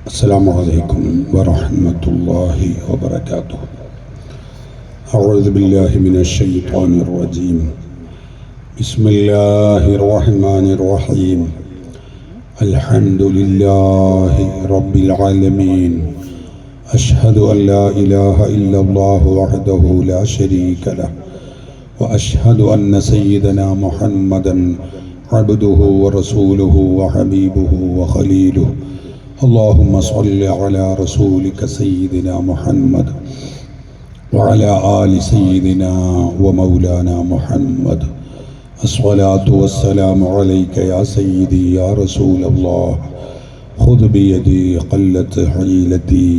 السلام عليكم ورحمة الله وبركاته. أعوذ بالله من الشيطان الرجيم. بسم الله الرحمن الرحيم. الحمد لله رب العالمين. أشهد أن لا إله إلا الله وحده لا شريك له، وأشهد أن سيدنا محمدا عبده ورسوله وحبيبه وخليله. اللهم صل على رسولك سيدنا محمد وعلى آل سيدنا ومولانا محمد. الصلاة والسلام عليك يا سيدي يا رسول الله. خذ بيدي قلت حيلتي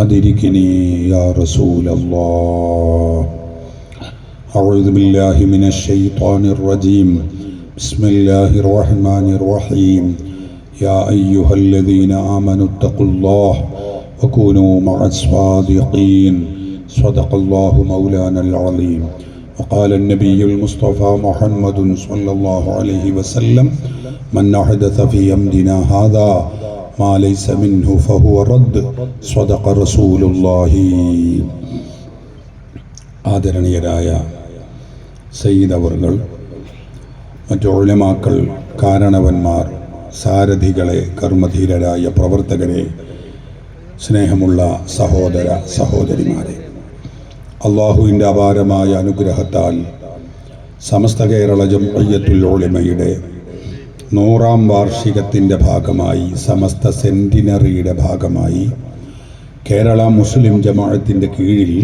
أدركني يا رسول الله. أعوذ بالله من الشيطان الرجيم. بسم الله الرحمن الرحيم. يا أيها الذين آمنوا اتقوا الله وكونوا مع الصادقين. صدق الله مولانا العظيم. وقال النبي المصطفى محمد صلى الله عليه وسلم: من أحدث في أمرنا هذا ما ليس منه فهو رد. صدق رسول الله. ആദരണീയരായ സയ്യിദ് അവർകൾ, മറ്റു ഉലമാക്കൾ, കാരണവന്മാർ, സാരഥികളെ, കർമ്മധീരരായ പ്രവർത്തകരെ, സ്നേഹമുള്ള സഹോദര സഹോദരിമാരെ, അള്ളാഹുവിൻ്റെ അപാരമായ അനുഗ്രഹത്താൽ സമസ്ത കേരള ജംഇയ്യത്തുൽ ഉലമയുടെ 100ാം വാർഷികത്തിൻ്റെ ഭാഗമായി, സമസ്ത സെൻറ്റിനറിയുടെ ഭാഗമായി കേരള മുസ്ലിം ജമാഅത്തിൻ്റെ കീഴിൽ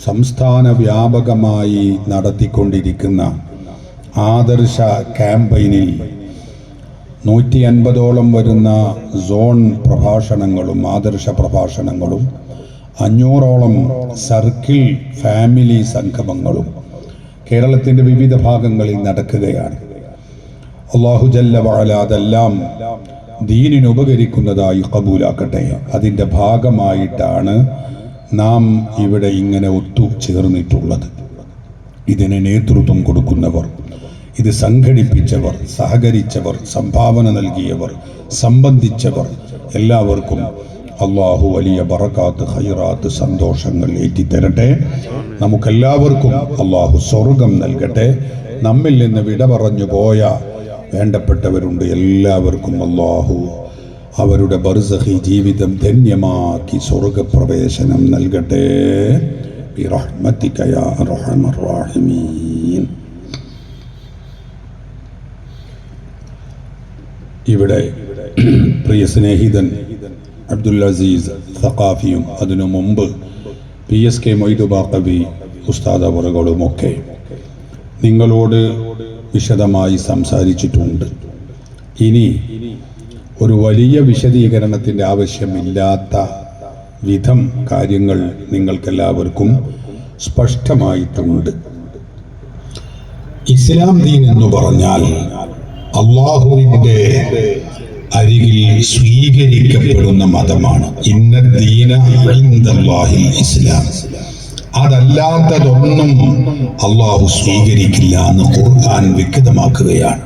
സംസ്ഥാന വ്യാപകമായി നടത്തിക്കൊണ്ടിരിക്കുന്ന ആദർശ ക്യാമ്പയിനിൽ 150ഓളം വരുന്ന സോൺ പ്രഭാഷണങ്ങളും ആദർശ പ്രഭാഷണങ്ങളും 500ഓളം സർക്കിൾ ഫാമിലി സംഗമങ്ങളും കേരളത്തിൻ്റെ വിവിധ ഭാഗങ്ങളിൽ നടക്കുകയാണ്. അല്ലാഹു ജല്ല വഅല അതെല്ലാം ദീനിന് ഉപകരിക്കുന്നതായി കബൂലാക്കട്ടെ. അതിൻ്റെ ഭാഗമായിട്ടാണ് നാം ഇവിടെ ഇങ്ങനെ ഒത്തുചേർന്നിട്ടുള്ളത്. ഇതിന് നേതൃത്വം കൊടുക്കുന്നവർ, ഇത് സംഘടിപ്പിച്ചവർ, സഹകരിച്ചവർ, സംഭാവന നൽകിയവർ, സംബന്ധിച്ചവർ എല്ലാവർക്കും അള്ളാഹു വലിയ ബറകാത്ത്, ഖൈറാത്ത്, സന്തോഷങ്ങൾ ഏറ്റിത്തരട്ടെ. നമുക്കെല്ലാവർക്കും അള്ളാഹു സ്വർഗം നൽകട്ടെ. നമ്മിൽ നിന്ന് വിട പറഞ്ഞു പോയ വേണ്ടപ്പെട്ടവരുണ്ട്, എല്ലാവർക്കും അള്ളാഹു അവരുടെ ബർസഖി ജീവിതം ധന്യമാക്കി സ്വർഗപ്രവേശനം നൽകട്ടെ. ബിറഹ്മതിക യാ അർഹമർ റഹീമീൻ. ഇവിടെ പ്രിയ സ്നേഹിതൻ അബ്ദുൽ അസീസ് സഖാഫിയും അതിനു മുമ്പ് PSK മൊയ്തു ബാഖവി ഉസ്താദ് അവറുകളുമൊക്കെ നിങ്ങളോട് വിശദമായി സംസാരിച്ചിട്ടുണ്ട്. ഇനി ഒരു വലിയ വിശദീകരണത്തിൻ്റെ ആവശ്യമില്ലാത്ത വിധം കാര്യങ്ങൾ നിങ്ങൾക്കെല്ലാവർക്കും സ്പഷ്ടമായിട്ടുണ്ട്. ഇസ്ലാം ദീൻ എന്ന് പറഞ്ഞാൽ അള്ളാഹുവിൻ്റെ അരികിൽ സ്വീകരിക്കപ്പെടുന്ന മതമാണ്. ഇന്നദ്ദീന ഇൻദല്ലാഹിൽ ഇസ്ലാം. അതല്ലാത്തതൊന്നും അള്ളാഹു സ്വീകരിക്കില്ല എന്ന് ഖുർആൻ വ്യക്തമാക്കുകയാണ്.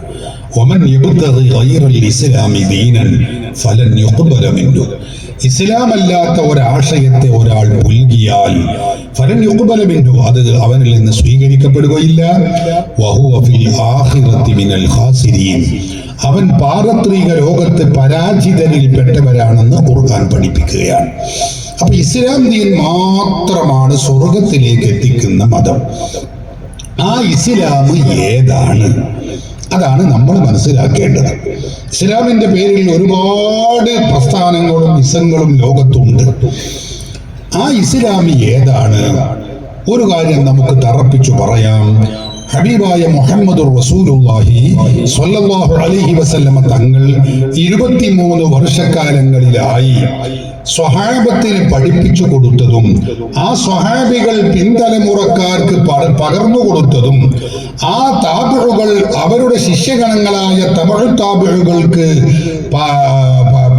വമൻ യബ്തഗി ഗൈറൽ ഇസ്ലാമി ദീനൻ ഫലൻ യുഖ്ബല മിൻഹു. ഇസ്ലാമല്ലാത്ത ഒരാശയത്തെ ഒരാൾ പുൽകിയാൽ ഫലൻ യുഖ്ബല മിൻഹു, അത് അവനിൽ നിന്ന് സ്വീകരിക്കപ്പെടുകയില്ല. വഹുവ ഫിൽ ആഖിറതി മിനൽ ഖാസിരീൻ, അവൻ പാരത്രിക ലോകത്ത് പരാജിതരിൽ പെട്ടവരാണെന്ന് ഖുർആൻ പഠിപ്പിക്കുകയാണ്. അപ്പൊ ഇസ്ലാം ദീൻ മാത്രമാണ് സ്വർഗത്തിലേക്ക് എത്തിക്കുന്ന മതം. ആ ഇസ്ലാം ഏതാണ്? അതാണ് നമ്മൾ മനസ്സിലാക്കേണ്ടത്. ഇസ്ലാമിന്റെ പേരിൽ ഒരുപാട് പ്രസ്ഥാനങ്ങളും ഇസങ്ങളും ലോകത്തുണ്ട്. ആ ഇസ്ലാം ഏതാണ്? ഒരു കാര്യം നമുക്ക് തറപ്പിച്ചു പറയാം. ഹബീബായ മുഹമ്മദുർ റസൂലുള്ളാഹി സ്വല്ലല്ലാഹു അലൈഹി വസല്ലമ തങ്ങൾ 23 വർഷക്കാലങ്ങളിലായി സ്വഹാബത്തിന് പഠിപ്പിച്ചു കൊടുത്തതും ആ സ്വഹാബികൾ പിൻതലമുറക്കാർക്ക് പകർന്നു കൊടുത്തതും ആ താബിഉകൾ അവരുടെ ശിഷ്യഗണങ്ങളായ തബഉ താബിഉകൾക്ക്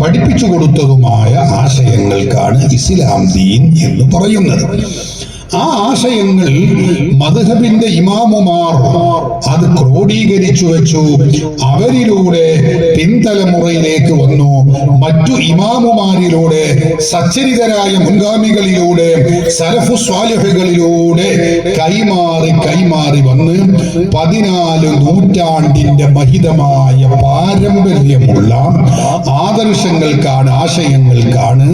പഠിപ്പിച്ചു കൊടുത്തതുമായ ആശയങ്ങൾക്കാണ് ഇസ്ലാം ദീൻ എന്ന് പറയുന്നത്. ആ ആശയങ്ങൾ മദ്ഹബിന്റെ ഇമാമുമാർ അത് ക്രോഡീകരിച്ചു വെച്ചു. അവരിലൂടെ പിൻതലമുറയിലേക്ക് വന്നു. മറ്റു ഇമാമുമാരിലൂടെ, സച്ചരിതരായ മുൻഗാമികളിലൂടെ, സലഫു സ്വാലിഹുകളിലൂടെ കൈമാറി വന്ന് 14 നൂറ്റാണ്ടിന്റെ മഹിതമായ പാരമ്പര്യമുള്ള ആദർശങ്ങൾക്കാണ്, ആശയങ്ങൾക്കാണ്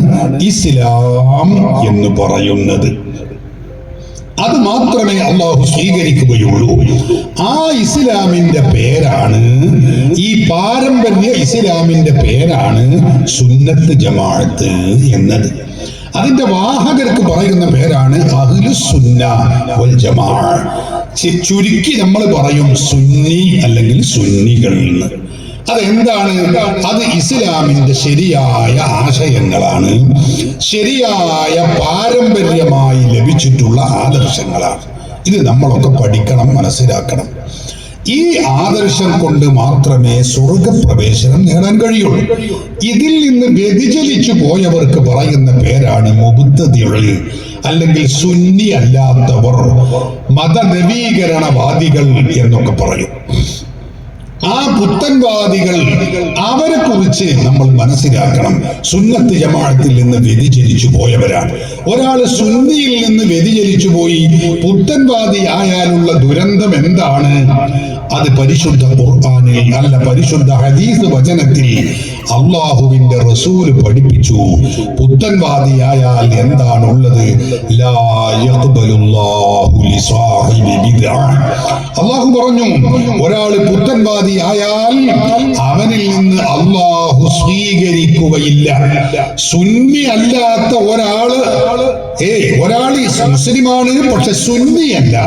ഇസ്ലാം എന്ന് പറയുന്നത്. അത് മാത്രമേ അള്ളാഹു സ്വീകരിക്കുകയുള്ളൂ. ആ ഇസ്ലാമിന്റെ പേരാണ്, ഈ പാരമ്പര്യ ഇസ്ലാമിന്റെ പേരാണ് സുന്നത്ത് ജമാഅത്ത് എന്നത്. അതിന്റെ വാഹകർക്ക് പറയുന്ന പേരാണ് അഹ്ലുസുന്ന വൽ ജമാഅ. ചുരുക്കി നമ്മൾ പറയും സുന്നി അല്ലെങ്കിൽ സുന്നികൾ എന്ന്. അതെന്താണ്? അത് ഇസ്ലാമിന്റെ ശരിയായ ആശയങ്ങളാണ്, ശരിയായ പാരമ്പര്യമായി ലഭിച്ചിട്ടുള്ള ആദർശങ്ങളാണ്. ഇത് നമ്മളൊക്കെ പഠിക്കണം, മനസ്സിലാക്കണം. ഈ ആദർശം കൊണ്ട് മാത്രമേ സ്വർഗപ്രവേശനം നേടാൻ കഴിയുള്ളൂ. ഇതിൽ നിന്ന് വ്യതിചലിച്ചു പോയവർക്ക് പറയുന്ന പേരാണ് മുബ്തദിഉ അല്ലെങ്കിൽ സുന്നി അല്ലാത്തവർ, മതനവീകരണവാദികൾ എന്നൊക്കെ പറയും. ആ പുത്തൻവാദികൾ, അവരെ കുറിച്ച് നമ്മൾ മനസ്സിലാക്കണം. സുന്നത്ത് ജമാഅത്തിൽ നിന്ന് വ്യതിചലിച്ചു പോയവരാണ്. ഒരാൾ സുന്നിയിൽ നിന്ന് വ്യതിചലിച്ചു പോയി പുത്തൻവാദി ആയാലുള്ള ദുരന്തം എന്താണ്? അത് പരിശുദ്ധ ഖുർആനിൽ അല്ല, പരിശുദ്ധ ഹദീസ് വചനത്തിൽ അള്ളാഹുവിന്റെ റസൂല് പഠിപ്പിച്ചു. പുത്തൻവാദിയായാൽ എന്താണുള്ളത്? ലാ യഖ്ബലുല്ലാഹു ലിസാഹിബി ബിദ്അ. അള്ളാഹു പറഞ്ഞു, ഒരാൾ പുത്തൻവാദി ആയാൽ അവനിൽ നിന്ന് അള്ളാഹു സ്വീകരിക്കുകയില്ല. സുന്നി അല്ലാത്ത ഒരാള് മുസ്ലിമാണ്, പക്ഷെ സുന്നിയല്ല.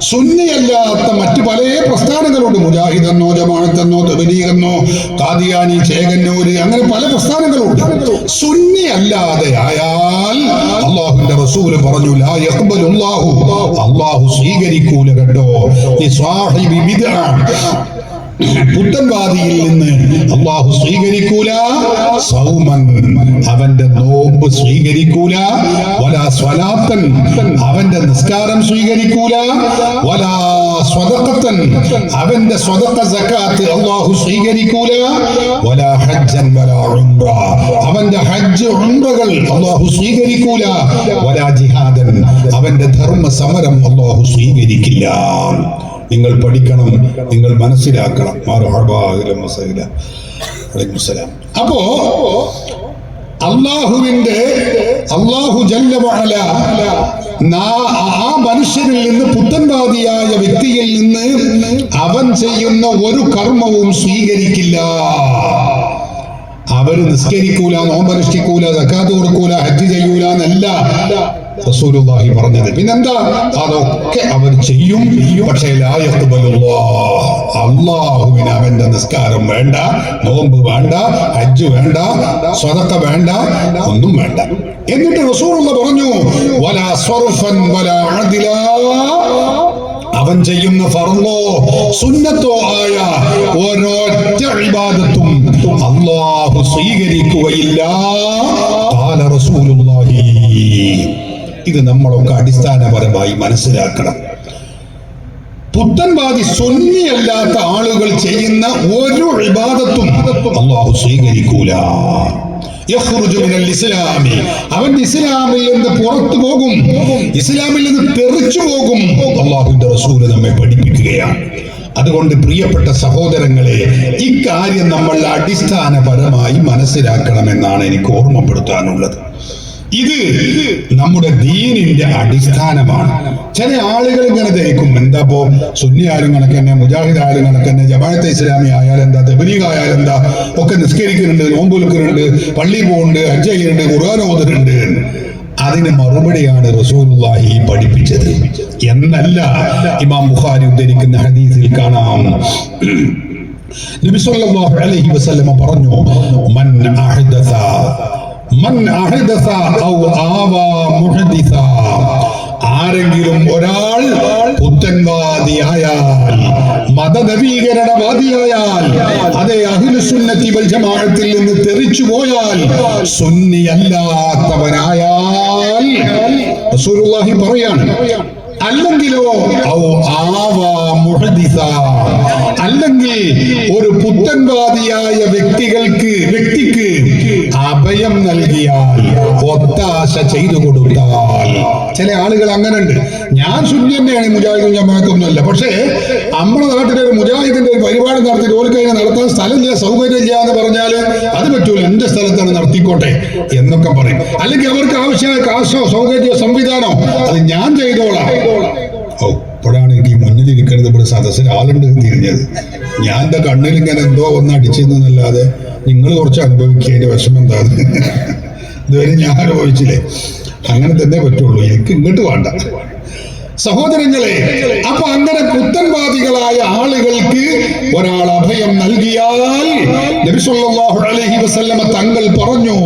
സുന്നിയല്ലാത്ത മറ്റു പല പ്രസ്ഥാനങ്ങളുണ്ട്. മുജാഹിദെന്നോ, ജമാഅത്തെന്നോ, തബ്ലീഗെന്നോ, ഖാദിയാനി, ചേകന്നൂര്, അങ്ങനെ പല പ്രസ്ഥാനങ്ങളുണ്ട്. സുന്നി അല്ലാതെ ആയാൽ അല്ലാഹുവിന്റെ റസൂല് പറഞ്ഞു, ലാ യഖ്ബലുല്ലാഹു, അല്ലാഹു സ്വീകരിക്കൂല കേട്ടോ. ഈ സ്വാഹിബി ബിദ്അ, പുത്തൻവാദിയിൽ നിന്ന് അല്ലാഹു സ്വീകരിക്കൂല. സൗമൻ, അവന്റെ നോമ്പ് സ്വീകരിക്കൂല. വലാ സ്വലാത്തൻ, അവന്റെ നിസ്കാരം സ്വീകരിക്കൂല. വലാ സ്വദഖത്തൻ, അവന്റെ സ്വദഖ സകാത്ത് അല്ലാഹു സ്വീകരിക്കൂല. വലാ ഹജ്ജൻ വലാ ഉംറ, അവന്റെ ഹജ്ജ് ഉംറകൾ അല്ലാഹു സ്വീകരിക്കൂല. വലാ ജിഹാദൻ, അവന്റെ ധർമ്മ സമരം അല്ലാഹു സ്വീകരിക്കില്ല. നിങ്ങൾ പഠിക്കണം, നിങ്ങൾ മനസ്സിലാക്കണം. അപ്പോ അല്ലാഹു ജല്ല വഅല ആ മനുഷ്യനിൽ നിന്ന്, പുത്തൻവാദിയായ വ്യക്തിയിൽ നിന്ന് അവൻ ചെയ്യുന്ന ഒരു കർമ്മവും സ്വീകരിക്കില്ല. അവര് നിസ്കരിക്കൂല, നോമ്പനുഷ്ഠിക്കൂല, സക്കാത്ത് കൊടുക്കൂല, ഹജ്ജ് ചെയ്യൂല എന്നല്ല റസൂലുള്ളാഹി പറഞ്ഞത്. പിന്നെന്താ? അതൊക്കെ അവർ ചെയ്യും, പക്ഷേ ലാ യഖ്ബലുല്ലാഹ്, അല്ലാഹുവിന് അവന്റെ നിസ്കാരം വേണ്ട, നോമ്പ് വേണ്ട, ഹജ്ജ് വേണ്ട, സ്വദഖ വേണ്ട, ഒന്നും വേണ്ട. എന്നിട്ട് റസൂലുള്ളാഹി പറഞ്ഞു, വലാ സർഫൻ വലാ അദ്ലാ, അവൻ ചെയ്യുന്ന ഫർളോ സുന്നത്തോ ആയ ഒരൊറ്റ ഇബാദത്തും അല്ലാഹു സ്വീകരിക്കുകയില്ല. ഖാല റസൂലുള്ളാഹി. ഇത് നമ്മളൊക്കെ അടിസ്ഥാനപരമായി മനസ്സിലാക്കണം. പുത്തൻവാദി, സുന്നിയല്ലാത്ത ആളുകൾ ചെയ്യുന്ന ഒരു ഇബാദത്തും അല്ലാഹു സ്വീകരിക്കൂല. അവൻ ഇസ്ലാമിൽ നിന്ന് പുറത്തു പോകും, ഇസ്ലാമിൽ നിന്ന് തെറിച്ചു പോകും. അല്ലാഹുവിന്റെ റസൂല് നമ്മെ പഠിപ്പിക്കുകയാണ്. അതുകൊണ്ട് പ്രിയപ്പെട്ട സഹോദരങ്ങളെ, ഇക്കാര്യം നമ്മൾ അടിസ്ഥാനപരമായി മനസ്സിലാക്കണമെന്നാണ് എനിക്ക് ഓർമ്മപ്പെടുത്താനുള്ളത്. ഇത് നമ്മുടെ ദീനിന്റെ അടിസ്ഥാനമാണ്. ചില ആളുകൾ ഇങ്ങനെ ധരിക്കും, എന്താപ്പോ സുന്നി ആയാലും കണക്കന്നെ, മുജാഹിദ് ആയാലും കണക്കന്നെ, ജമാഅത്തെ ഇസ്ലാമി ആയാലും എന്താ, തബ്ലീഗ് ആയാലും എന്താ, ഒക്കെ നിസ്കരിക്കുന്നുണ്ട്, നോമ്പ് വെക്കുന്നുണ്ട്, പള്ളി പോകുന്നുണ്ട്, ഹജ്ജ് ചെയ്യുന്നുണ്ട്, ഖുർആൻ ഓതുന്നുണ്ട്. അതിന് മറുപടിയാണ് റസൂലുള്ളാഹി പഠിപ്പിച്ചത് എന്നല്ല ഇമാം ബുഖാരി ഉദ്ധരിക്കുന്ന ഹദീസിൽ കാണാം. നബി സല്ലല്ലാഹു അലൈഹി വസല്ലം പറഞ്ഞു, മൻ അഹദസ ഔ ആവാ മുഹദിസ, ആരെങ്കിലും ഒരാൾ പുത്തൻവാദിയായാൽ, മതനവീകരണവാദിയായാൽ, അതേ അഹ്ലുസുന്നത്തി വൽ ജമാഅത്തിൽ നിന്ന് തെറിച്ചു പോയാൽ, സുന്നിയല്ലാത്തവനായാൽ, റസൂലുള്ളാഹി പറയാണ്, അല്ലെങ്കിലോ അല്ലെങ്കിൽ ഒരു പുത്തൻവാദിയായ വ്യക്തിക്ക് അഭയം നൽകിയാൽ, ഒത്താശ ചെയ്തു കൊടുത്താൽ. ചില ആളുകൾ അങ്ങനെ ഉണ്ട്. ഞാൻ സുന്നി തന്നെയാണ്, മുജാഹിദും ജമാഅത്തൊന്നുമല്ല, പക്ഷേ നമ്മുടെ നാട്ടിലെ ഒരു മുജാഹിദിന്റെ ഒരു പരിപാടി നടത്തി ഓർക്കതിനെ നടത്താൻ സ്ഥലമില്ല, സൗകര്യമില്ല എന്ന് പറഞ്ഞാൽ അത് പറ്റൂല, എന്റെ സ്ഥലത്താണ് നടത്തിക്കോട്ടെ എന്നൊക്കെ പറയും. അല്ലെങ്കിൽ അവർക്ക് ആവശ്യമായ കാശോ സൗകര്യമോ സംവിധാനോ അത് ഞാൻ ചെയ്തോളാം. ഇപ്പോഴാണ് എനിക്ക് ഈ മുന്നിലിരിക്കുന്നത്, ഇവിടെ സദസ്സിൽ ആളുണ്ട് തിരിഞ്ഞത്. ഞാൻ എന്റെ കണ്ണിൽ ഇങ്ങനെ എന്തോ ഒന്ന് അടിച്ചെന്നല്ലാതെ നിങ്ങൾ കുറച്ച് അനുഭവിക്കേണ്ട വിഷമം എന്താണ് ഇതുവരെ ഞാൻ അനുഭവിച്ചില്ലേ. അങ്ങനെ തന്നെ പറ്റുള്ളൂ, എനിക്ക് ഇങ്ങോട്ട് വേണ്ട സഹോദരങ്ങളെ. അപ്പൊ അങ്ങനെ പുത്തൻവാദികളായ ആളുകൾക്ക് ഒരാൾ അഭയം നൽകിയാൽ നബി സല്ലല്ലാഹു അലൈഹി വസല്ലമ തങ്ങൾ പറഞ്ഞു,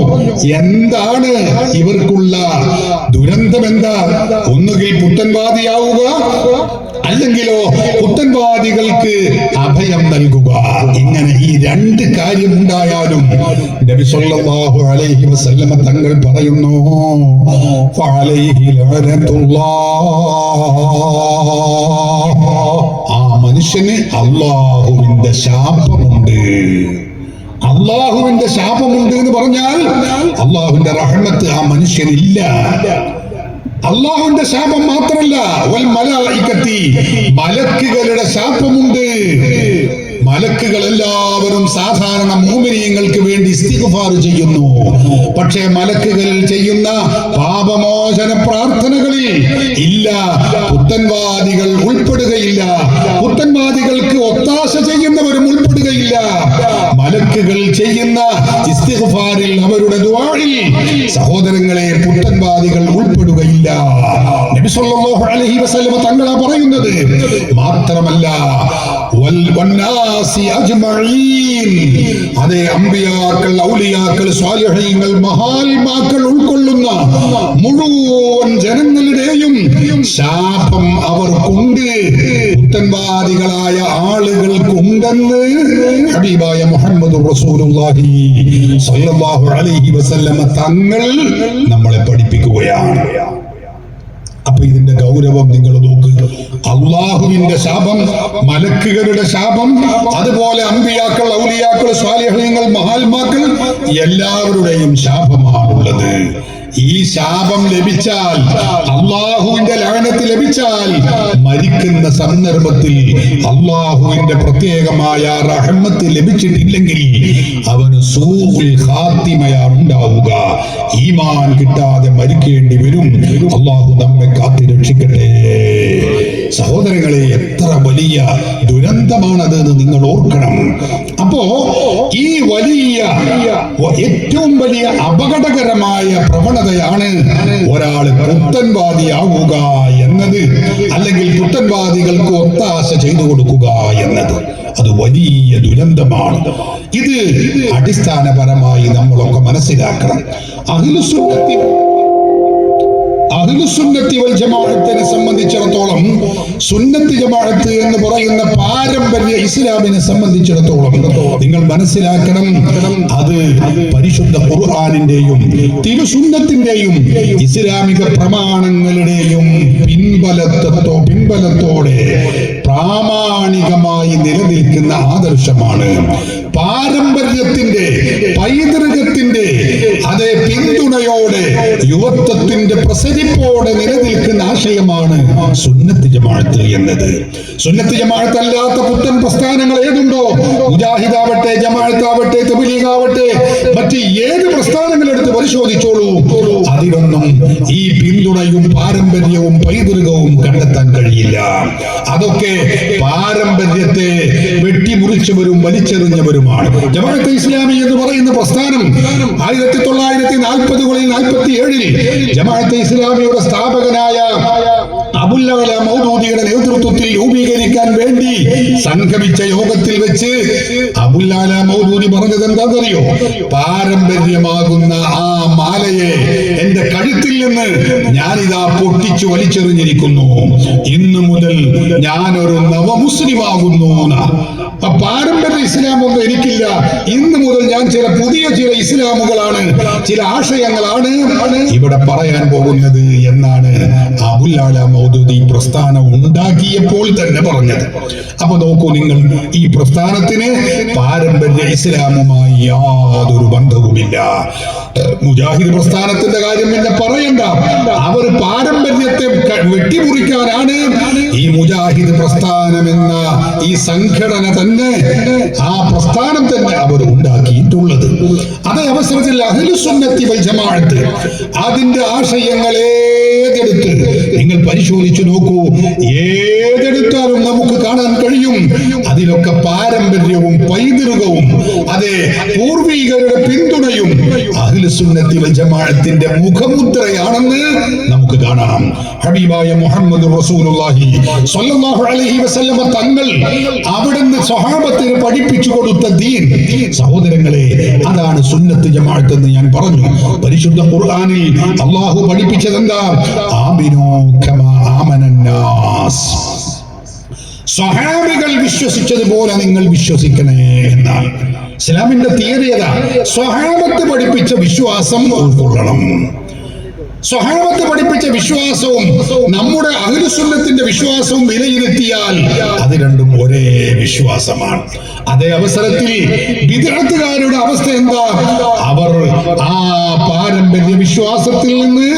എന്താണ് ഇവർക്കുള്ള ദുരന്തം? എന്താ? ഒന്നുകിൽ പുത്തൻവാദിയാവുക, അല്ലെങ്കിലോ പുത്തൻവാദികൾക്ക് അഭയം നൽകുക. ഇങ്ങനെ ഈ രണ്ട് കാര്യം ഉണ്ടായാലും നബി സല്ലല്ലാഹു അലൈഹി വസല്ലമ തങ്ങൾ പറയുന്നു, ഫഅലൈഹി ലഅനത്തുല്ലാഹ്, ആ മനുഷ്യന് അല്ലാഹുവിന്റെ ശാപമുണ്ട്. അല്ലാഹുവിന്റെ ശാപമുണ്ട് എന്ന് പറഞ്ഞാൽ അല്ലാഹുവിന്റെ റഹ്മത്ത് ആ മനുഷ്യനില്ല. അല്ലാഹുവിന്റെ ശാപം മാത്രമല്ല, വൽ മലായികത്തി, മലക്കുകളുടെ ശാപമുണ്ട്. മലക്കുകൾ എല്ലാവരും സാധാരണ മുഅ്മിനീങ്ങൾക്ക് വേണ്ടി ഇസ്തിഗ്ഫാർ ചെയ്യുന്നു. പക്ഷേ മലക്കുകൾ ചെയ്യുന്ന പാപമോചന പ്രാർത്ഥനകളിൽ ഇല്ല, പുത്തൻവാദികൾ ഉൾപ്പെടുകയില്ല. പുത്തൻവാദികൾക്ക് ഒത്താശ ചെയ്യുന്നവരും ഉൾപ്പെടുകയില്ല. മലക്കുകൾ ചെയ്യുന്ന ഇസ്തിഗ്ഫാറിൽ, അവരുടെ ദുആഇൽ സഹോദരങ്ങളെ പുത്തൻവാദികൾ ഉൾപ്പെടുകയില്ല. നബി സല്ലല്ലാഹു അലൈഹി വസല്ലം തങ്ങളാ പറയുന്നത്. മാത്രമല്ല അതേ അമ്പിയാക്കൾ, ഔലിയാക്കൾ, സ്വാലിഹീങ്ങൾ, മഹാത്മാക്കൾ ഉൾക്കൊള്ളുന്ന മുഴുവൻ ജനങ്ങളുടെയും ശാപം അവർക്കുണ്ട്, പുത്തൻവാദികളായ ആളുകൾക്കുണ്ടെന്ന് ഹബീബായ മുഹമ്മദ് റസൂലുള്ളാഹി സ്വല്ലല്ലാഹു അലൈഹി വസല്ലം തങ്ങൾ നമ്മളെ പഠിപ്പിക്കുകയാണ്. അപ്പൊ ഇതിന്റെ ഗൗരവം നിങ്ങൾ നോക്ക്. അള്ളാഹുവിന്റെ ശാപം, മലക്കുകളുടെ ശാപം, അതുപോലെ അമ്പിയാക്കൾ, ഔലിയാക്കൾ, സ്വാലിഹീങ്ങൾ, മഹാത്മാക്കൾ എല്ലാവരുടെയും ശാപമാണുള്ളത്. ഈ ശാപം ലഭിച്ചാൽ, അള്ളാഹുവിന്റെ ലഅനത്ത് ലഭിച്ചാൽ, മരിക്കുന്ന സന്ദർഭത്തിൽ അള്ളാഹുവിന്റെ പ്രത്യേകമായ റഹ്മത്ത് ലഭിച്ചിട്ടില്ലെങ്കിൽ അവന് സൂഉൽ ഖാത്തിമയാണ് ഉണ്ടാവുക. ഈമാൻ കിട്ടാതെ മരിക്കേണ്ടി വരും. അള്ളാഹു നമ്മെ കാത്തി രക്ഷിക്കട്ടെ. സഹോദരങ്ങളെ, എത്ര വലിയ ദുരന്തമാണതെന്ന് നിങ്ങൾ ഓർക്കണം. അപ്പോ ഈ വലിയ ഏറ്റവും വലിയ അപകടകരമായ പ്രവണതയാണ് ഒരാള് പുത്തൻവാദിയാവുക എന്നത്, അല്ലെങ്കിൽ പുത്തൻവാദികൾക്ക് ഒത്താശ ചെയ്തു കൊടുക്കുക എന്നത്. അത് വലിയ ദുരന്തമാണ്. ഇത് അടിസ്ഥാനപരമായി നമ്മളൊക്കെ മനസ്സിലാക്കണം. അഹ്ലുസുന്നത്തി വൽ ജമാഅത്തിനെ സംബന്ധിച്ചിടത്തോളം, സുന്നത്ത് ജമാഅത്ത് എന്ന് പറയുന്ന പാരമ്പര്യ ഇസ്ലാമിനെ സംബന്ധിച്ചിടത്തോളം നിങ്ങൾ മനസ്സിലാക്കണം, അത് പരിശുദ്ധ ഖുർആനിന്റെയും തിരുസുന്നത്തിന്റെയും ഇസ്ലാമിക പ്രമാണങ്ങളുടെയും പിൻബലത്തോടെ പ്രാമാണികമായി നിലനിൽക്കുന്ന ആദർശമാണ്. പാരമ്പര്യത്തിന്റെ, പൈതൃകത്തിന്റെ അതേ പിന്തുണയോടെ, യുവത്വത്തിന്റെ പ്രസരിപ്പോടെ നിലനിൽക്കുന്ന ആശയമാണ് സുന്നത്ത് ജമാഅത്ത് എന്നത്. സുന്നത്ത് ജമാഅത്ത് അല്ലാത്ത പുത്തൻ പ്രസ്ഥാനങ്ങൾ ഏതുണ്ടോ, മുജാഹിദാവട്ടെ, ജമാഅത്താവട്ടെ, തബ്ലീഗാവട്ടെ, മറ്റ് ഏത് പ്രസ്ഥാനങ്ങൾ എടുത്ത് പരിശോധിച്ചോളൂ, അതിലൊന്നും ഈ പിന്തുണയും പാരമ്പര്യവും പൈതൃകവും കണ്ടെത്താൻ കഴിയില്ല. അതൊക്കെ പാരമ്പര്യത്തെ വെട്ടിമുറിച്ചവരും വലിച്ചെറിഞ്ഞവരുമാണ്. ജമാഅത്തെ ഇസ്ലാമി എന്ന് പറയുന്ന പ്രസ്ഥാനം 1940-കളിൽ 47-ൽ ജമാഅത്തെ ഇസ്ലാമിയുടെ സ്ഥാപകനായ അബുൽ അഅ്ല മൗദൂദിയുടെ നേതൃത്വത്തിൽ രൂപീകരിക്കാൻ വേണ്ടി സംഗമിച്ച യോഗത്തിൽ വെച്ച് അബുൽ അഅ്ല മൗദൂദി പറഞ്ഞത് എന്താണെന്നറിയോ? പാരമ്പര്യമാകുന്ന ആ മാലയെ എന്റെ കഴുത്തിൽ നിന്ന് ഞാനിതാ പൊട്ടിച്ചു വലിച്ചെറിഞ്ഞിരിക്കുന്നു. ഇന്നു മുതൽ ഞാനൊരു നവമുസ്ലിമാകുന്നു. പാരമ്പര്യ ഇസ്ലാമൊന്നും എനിക്കില്ല. ഇന്നു മുതൽ ഞാൻ ചില ഇസ്ലാമുകളാണ്, ചില ആശയങ്ങളാണ് ഇവിടെ പറയാൻ പോകുന്നത് എന്നാണ് അബുൽ അല മൗദൂദി പ്രസ്ഥാനം ഉണ്ടാക്കിയപ്പോൾ തന്നെ പറഞ്ഞത്. അപ്പൊ നോക്കൂ നിങ്ങൾ, ഈ പ്രസ്ഥാനത്തിന് പാരമ്പര്യ ഇസ്ലാമുമായി യാതൊരു ബന്ധവുമില്ല. മുജാഹിദ് പ്രസ്ഥാനത്തിന്റെ കാര്യം പിന്നെ പറയണ്ട. അവർ പാരമ്പര്യത്തെ വെട്ടിമുറിക്കാനാണ് ഈ മുജാഹിദ് പ്രസ്ഥാനം എന്ന ഈ സംഘടന തന്നെ, ആ പ്രസ്ഥാനം തന്നെ അവർ ഉണ്ടാക്കിയിട്ടുള്ളത്. അതേ അവസരത്തിൽ അഹ്ലുസ് സുന്നത്തി വൽ ജമാഅത്ത് അതിന്റെ ആശയങ്ങളെ ഏതെടുത്ത് നിങ്ങൾ പരിശോധിച്ചു നോക്കൂ. ഏതെടുത്താലും നമുക്ക് കാണാൻ കഴിയും അതിലൊക്കെ പാരമ്പര്യവും പൈതൃകവും അതെ പൂർവികരുടെ പിന്തുണയും അഹ്ലുസ് സുന്നത്തി വൽ ജമാഅത്തിന്റെ മുഖമുദ്രയാണെന്ന് നമുക്ക് കാണാം. ഹബീബായ മുഹമ്മദ് റസൂലുള്ളാഹി സ്വല്ലല്ലാഹു അലൈഹി വസല്ലമ തങ്ങൾ അവിടുന്ന് സ്വഹാബത്തിന് പഠിപ്പിച്ചു കൊടുത്ത ദീൻ, സഹോദരങ്ങളെ, അതാണ് സുന്നത്ത് ജമാഅത്ത് എന്ന് ഞാൻ പറഞ്ഞു. പരിശുദ്ധ ഖുർആനിൽ അല്ലാഹു പഠിപ്പിച്ചത് എന്താ? ആമിനൂ കമാ ആമനന്നാസ്. സ്വഹാബികൾ വിശ്വസിച്ചതുപോലെ നിങ്ങൾ വിശ്വസിക്കണേ എന്നാണ് ഇസ്ലാമിന്റെ തിയറി. ഏതാ? സ്വഹാബത്ത് പഠിപ്പിച്ച വിശ്വാസം ഉൾക്കൊള്ളണം. സ്വഹാബത്ത് പഠിപ്പിച്ച വിശ്വാസവും നമ്മുടെ അഹ്ലുസ് സുന്നത്തിന്റെ വിശ്വാസവും വിലയിരുത്തിയാൽ അത് രണ്ടും ഒരേ വിശ്വാസമാണ്. അതേ അവസരത്തിൽ ബിദ്അത്തുകാരുടെ അവസ്ഥ എന്താ? അവർ ആ പാരമ്പര്യ വിശ്വാസത്തിൽ നിന്ന്,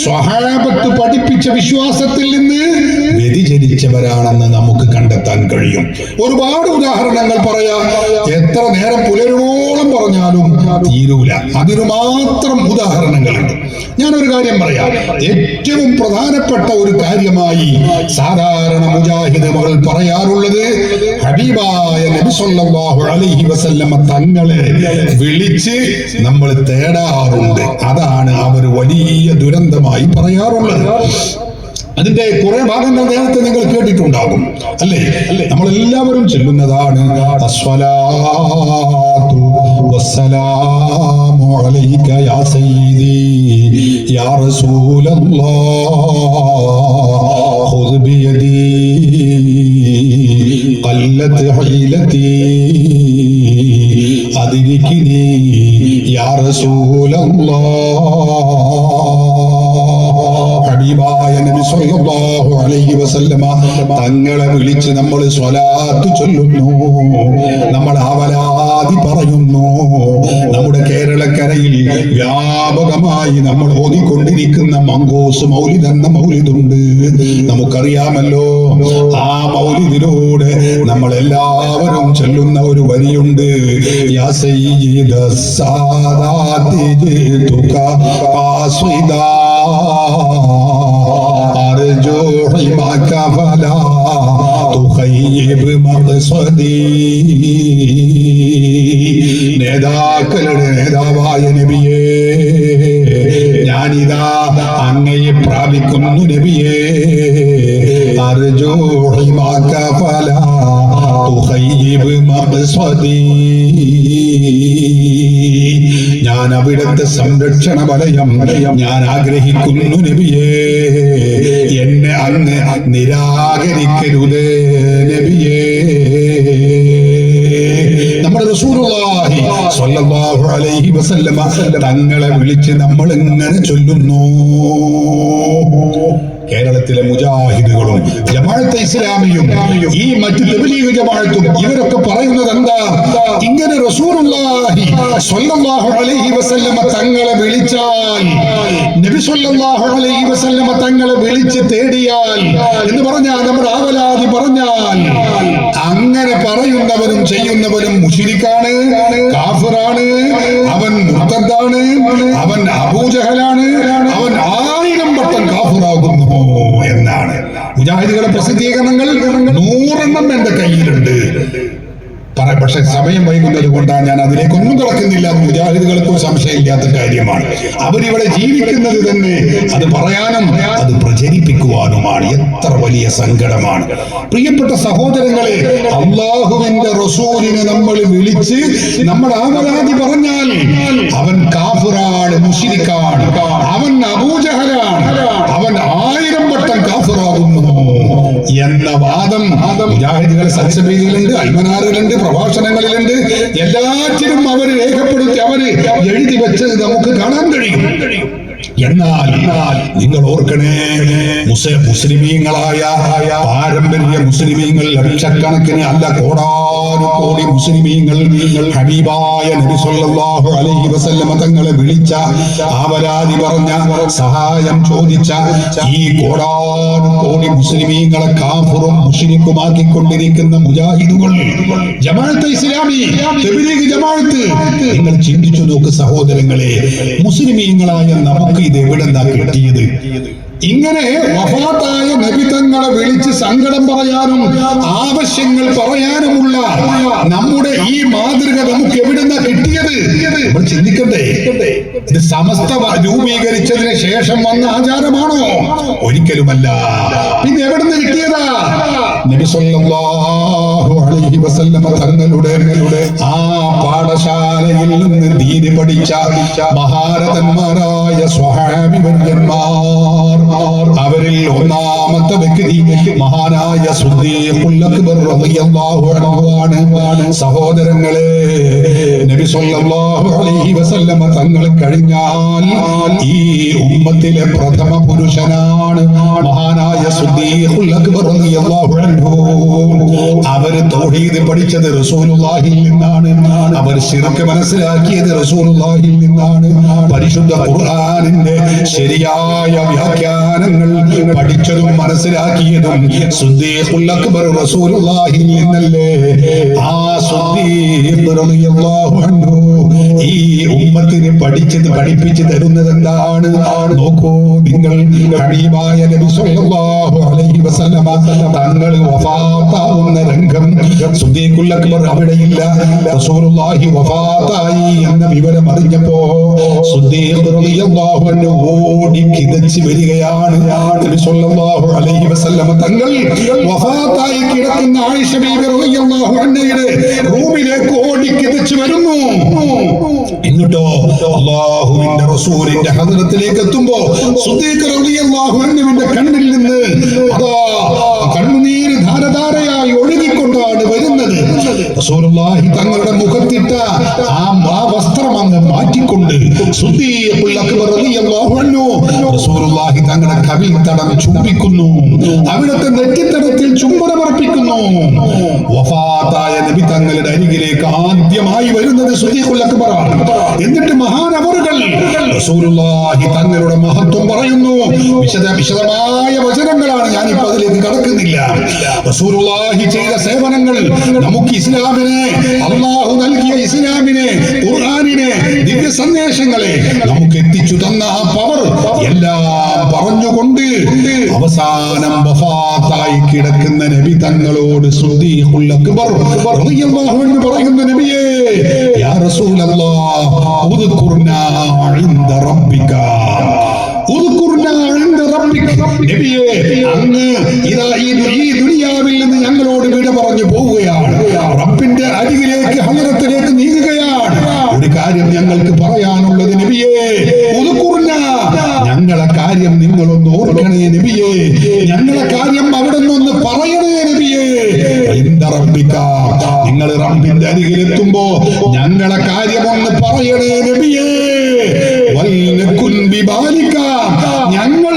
സ്വഹാബത്ത് പഠിപ്പിച്ച വിശ്വാസത്തിൽ നിന്ന് വ്യതിചലിച്ചവരാണെന്ന് നമുക്ക് കണ്ടെത്താൻ കഴിയും. ഒരുപാട് ഉദാഹരണങ്ങൾ പറയാം. എത്ര നേരം പുലരുവോളം പറഞ്ഞാലും തീരൂല. അതിനു മാത്രം ഉദാഹരണങ്ങളുണ്ട്. ഞാനൊരു കാര്യം പറയാം. ഏറ്റവും പ്രധാനപ്പെട്ട ഒരു കാര്യമായി സാധാരണ മുജാഹിദുകൾ പറയാറുള്ളത്, ഹബീബായ നബി സല്ലല്ലാഹു അലൈഹി വസല്ലമ തങ്ങളെ വിളിച്ച് നമ്മൾ തേടാറുണ്ട്. അതാണ് അവർ വലിയ ദുരന്തമായി പറയാറുള്ളത്. അതിന്റെ കുറെ ഭാഗങ്ങൾ നേരത്തെ നിങ്ങൾ കേട്ടിട്ടുണ്ടാകും, അല്ലേ? നമ്മളെല്ലാവരും ചൊല്ലുന്നതാണ് അസ്സലാത്തു വസ്സലാമു അലൈക യാ സയ്യിദി യാ റസൂലല്ലാഹ് ഖുദ് ബിയദി ഖല്ലത് ഹീലതി അദ്രികിനി യാ റസൂലല്ലാഹ്. ഹബീബായ നബി സല്ലല്ലാഹു അലൈഹി വസല്ലമ തങ്ങളെ വിളിച്ച് നമ്മൾ സ്വലാത്ത് ചൊല്ലുന്നു, നമ്മൾ ആവലാതി പറയുന്നു. നമ്മുടെ കേരളക്കരയിൽ വ്യാപകമായി നമ്മൾ ഓതിക്കൊണ്ടിരിക്കുന്ന മങ്കൂസ് മൗലിദ് എന്ന മൗലിദുണ്ട്, നമുക്കറിയാമല്ലോ. ആ മൗലിദിലൂടെ നമ്മൾ എല്ലാവരും ചൊല്ലുന്ന ഒരു വരിയുണ്ട്, യാ സയ്യിദസ് സാദാതി ജിതുക ഖാസിദാ അർജു ഹിമക ഫലാ തുഖയ്യിബ് മഖ്സദി. നേതാക്കളുടെ നേതാവായ നബിയേ, ഞാനിതാ അങ്ങയെ പ്രാപിക്കുന്നു നബിയേ. അർജു ഹിമക ഫലാ തുഖയ്യിബ് മഖ്സദി. ഞാൻ അവിടുത്തെ സംരക്ഷണ വലയം ഞാൻ ആഗ്രഹിക്കുന്നു നബിയേ. എന്നെ അങ്ങ് നിരാകരിക്കരുതേ നബിയേ. നമ്മുടെ റസൂലുള്ളാഹി സ്വല്ലല്ലാഹു അലൈഹി വസല്ലമ തങ്ങളെ വിളിച്ച് നമ്മൾ എങ്ങനെ ചൊല്ലുന്നു? കേരളത്തിലെ മുജാഹിദുകളും ജമാഅത്തെ ഇസ്ലാമിയും ഈ മറ്റു തബ്ലീഗ് ജമാഅത്തും ഇവരൊക്കെ പറയുന്നത് എന്താ? ഇങ്ങനെ റസൂലുള്ളാഹി സ്വല്ലല്ലാഹു അലൈഹി വസല്ലമ തങ്ങളെ വിളിച്ചാൽ, നബി സ്വല്ലല്ലാഹു അലൈഹി വസല്ലമ തങ്ങളെ വിളിച്ച് തേടിയാൽ എന്ന് പറഞ്ഞാൽ, നമ്മുടെ ആവലാതി പറഞ്ഞാൽ, അങ്ങനെ പറയുന്നവനും ചെയ്യുന്നവനും മുശ്രിക്കാണ്, കാഫിറാണ്, അവൻ മുർത്തദ്ദാണ്, അവൻ അബൂജഹലാണ്, അവൻ 1000 വട്ടം കാഫിറാകുന്നു എന്നാണ്. മുജാഹിദുകളുടെ പ്രസിദ്ധീകരണങ്ങൾ 100 എന്റെ കയ്യിലുണ്ട്. പക്ഷെ സമയം വൈകുന്നത് കൊണ്ടാണ് ഞാൻ അതിലേക്കൊന്നും കിടക്കുന്നില്ല. മുജാഹിദുകൾക്കും സംശയമില്ലാത്ത കാര്യമാണ്. അവരിവിടെ ജീവിക്കുന്നത് തന്നെ അത് പറയാനും അത് പ്രചരിപ്പിക്കുവാനുമാണ്. എത്ര വലിയ സങ്കടമാണ് പ്രിയപ്പെട്ട സഹോദരങ്ങളെ. അള്ളാഹുവിന്റെ റസൂലിനെ നമ്മൾ വിളിച്ച് നമ്മൾ ആവലാതി പറഞ്ഞാൽ അവൻ കാഫിറാണ്, മുശ്രിക്കാണ്, അവൻ അബൂജഹലാണ്, എന്ന വാദം മുജാഹിദുകൾ സൽസബീലിലുണ്ട്, അൽമനാറിലുണ്ട്, പ്രഭാഷണങ്ങളിലുണ്ട്. എല്ലാറ്റിലും അവര് രേഖപ്പെടുത്തി അവര് എഴുതി വെച്ചത് നമുക്ക് കാണാൻ കഴിയും. എന്നാൽ നിങ്ങൾ ഓർക്കണേ, മുസ്ലിമീങ്ങളായ പാരമ്പര്യ മുസ്ലിമീങ്ങൾ ലക്ഷക്കണക്കിന് അല്ല കോടാനുകോടി മുസ്ലിമീങ്ങൾ ഹബീബായ നബി സല്ലല്ലാഹു അലൈഹി വസല്ലമ തങ്ങളെ വിളിച്ച, ആവരാതി പറഞ്ഞ, സഹായം ചോദിച്ച ഈ കോടാനുകോടി മുസ്ലിമീങ്ങളെ കാഫിറും മുശ്രിക്കുമാക്കിക്കൊണ്ടിരിക്കുന്ന മുജാഹിദുകൾ, ജമാഅത്തെ ഇസ്ലാമി, തബ്ലീഗ് ജമാഅത്ത്, നിങ്ങൾ ചിന്തിച്ചു നോക്ക് സഹോദരങ്ങളെ, മുസ്ലിമീങ്ങളായ നമുക്ക് ഇത് എവിടെന്നാ കിട്ടിയത്? ഇങ്ങനെ വഫാത്തായ നബി തങ്ങളെ വിളിച്ച് സങ്കടം പറയാനും ആവശ്യങ്ങൾ പറയാനുമുള്ള നമ്മുടെ ഈ മാതൃക നമുക്ക് എവിടെന്നാ കിട്ടിയത്? നമ്മൾ ചിന്തിക്കണ്ടേ? ഇത് സമസ്ത രൂപീകരിച്ചതിന് ശേഷം വന്ന ആചാരമാണോ? ഒരിക്കലുമല്ല. പിന്നെ എവിടുന്ന് കിട്ടിയതാ? നബി സല്ലല്ലാഹു അലൈഹി വസല്ലമ തങ്ങളുടെ ആ പാഠശാലയിൽ നിന്ന് ദീന് പഠിച്ച മഹാരഥന്മാരായ സ്വഹാബി വര്യന്മാർ, അവരിൽ ഒന്നാമത്തെ വ്യക്തി മഹാനായ സിദ്ദീഖുൽ അക്ബർ റളിയല്ലാഹു അൻഹു ആണ്. സഹോദരങ്ങളെ, നബി സല്ലല്ലാഹു അലൈഹി വസല്ലമ തങ്ങൾ കഴിഞ്ഞാൽ ഈ ഉമ്മത്തിലെ പ്രഥമ പുരുഷനാണ് മഹാനായ സിദ്ദീഖുൽ അക്ബർ റളിയല്ലാഹു അൻഹു. അവര് തൗഹീദ് പഠിച്ചത് റസൂലുള്ളാഹിയിൽ നിന്നാണ്. അവർ ശിർക്ക് മനസ്സിലാക്കിയത് റസൂലുള്ളാഹിയിൽ നിന്നാണ്. പരിശുദ്ധ ഖുർആനിന്റെ ശരിയായ വ്യാഖ്യാനങ്ങൾ പഠിച്ചതും മനസ്സിലാക്കിയതും സിദ്ദീഖുൽ അക്ബർ റസൂലുള്ളാഹിയിൽ നിന്നല്ലേ. ആ സിദ്ദീഖ് റളിയല്ലാഹു അൻഹു ഈ ഉമ്മത്തിനെ പഠിപ്പിച്ചു തരുന്നത് എന്താണ്? നോക്കൂ നിങ്ങൾ, ഹബീബായ നബി സല്ലല്ലാഹു അലൈഹി വസല്ലമ തങ്ങൾ വഫാത്താവുന്ന രംഗം സിദ്ദീഖുൽ അക്ബർ അവിടെയില്ല. റസൂലുള്ളാഹി വഫാത്തായി എന്ന വിവരം അറിഞ്ഞപ്പോ സിദ്ദീഖ് റളിയല്ലാഹു അൻഹു ഓടി കിതച്ച് വരികയാണ്. നബി സല്ലല്ലാഹു അലൈഹി വസല്ലമ തങ്ങൾ വഫാത്തായി കിടക്കുന്ന ആയിഷ ബീബി റളിയല്ലാഹു അൻഹയുടെ റൂമിലേക്ക് ഓടി കിതച്ച് വരുന്നു. എന്നിട്ടോ അല്ലാഹുവിന്റെ റസൂലിന്റെ ഹദ്റത്തിലേക്ക് എത്തുമ്പോ സിദ്ദീഖ് റളിയല്ലാഹു അൻഹുവിന്റെ കണ്ണിൽ നിന്ന് അതാ കണ്ണുനീര് ധാരധാരയായി ഒഴുകിക്കൊണ്ടാണ് വരുന്നത്. റസൂലുള്ളാഹി തങ്ങളുടെ മുഖത്തിട്ട ആ വസ്ത്രം അങ്ങ് മാറ്റിക്കൊണ്ട് സിദ്ദീഖുൽ അക്ബർ റളിയല്ലാഹു അൻഹു റസൂലുള്ളാഹി തങ്ങളുടെ കവിൾത്തടം ചുംബിക്കുന്നു. അവിടുത്തെ നെറ്റിത്തടത്തിൽ ചുംബനമർപ്പിക്കുന്നു. വഫാത്തായ നബി തങ്ങളുടെ അരികിലേക്ക് ആദ്യമായി വരുന്നത് സിദ്ദീഖുൽ അക്ബറാണ്. എന്നിട്ട് മഹാനവറുകൾ റസൂലുള്ളാഹി തങ്ങളുടെ മഹത്വം പറയുന്നു. വിശദമായ വചനങ്ങളാണ്, ഞാനിപ്പോ അതിലേക്ക് കടക്കുന്നില്ല. റസൂലുള്ളാഹി ചെയ്ത സേവനങ്ങൾ, നമുക്ക് ഇസ്ലാമിനെ, അല്ലാഹു നൽകിയ ഇസ്ലാമിനെ, ഖുർആനിനെ, ദിവ്യ സന്ദേശങ്ങളെ നമുക്ക് എത്തിച്ചു തന്ന ആ പവർ എല്ലാം പറഞ്ഞുകൊണ്ട് അവസാനം വഫാത്തായി കിടക്കുന്ന നബി തങ്ങളോട് സിദ്ദീഖുൽ അക്ബർ റളിയല്ലാഹു അൻഹു പറയുന്നു, നബിയേ, യാ റസൂലല്ലാഹ്, ഉദ്കുർനാ ഇൻദ റബ്ബിക, ഉദ്കുർനാ ഇൻദ റബ്ബിക. നബിയേ, അങ്ങ് ഇതാ ഈ ദുനിയാവിൽ നിന്ന് ഞങ്ങളോട് വിട പറഞ്ഞു പോവുകയാണ്, റബ്ബിന്റെ അരികിലേക്ക്, ഹദ്റത്തിലേക്ക് നീങ്ങുകയാണ്. ഒരു കാര്യം ഞങ്ങൾക്ക് പറയാനുള്ളത് നബിയേ, ഉദ്കുർനാ, ഞങ്ങളെ കാര്യം നിങ്ങളൊന്ന് ഓർക്കണേ നബിയേ, ഞങ്ങളെ കാര്യം അവിടെ നിന്നൊന്ന് പറയണേ നബിയേ. ഇൻദ റബ്ബിക, നിങ്ങൾ റബ്ബിന്റെ അരികിലെത്തുമ്പോ ഞങ്ങളെ കാര്യം ഒന്ന് പറയണേ നബിയേ. വൽനകുൻ ബിബാലിക, ഞങ്ങൾ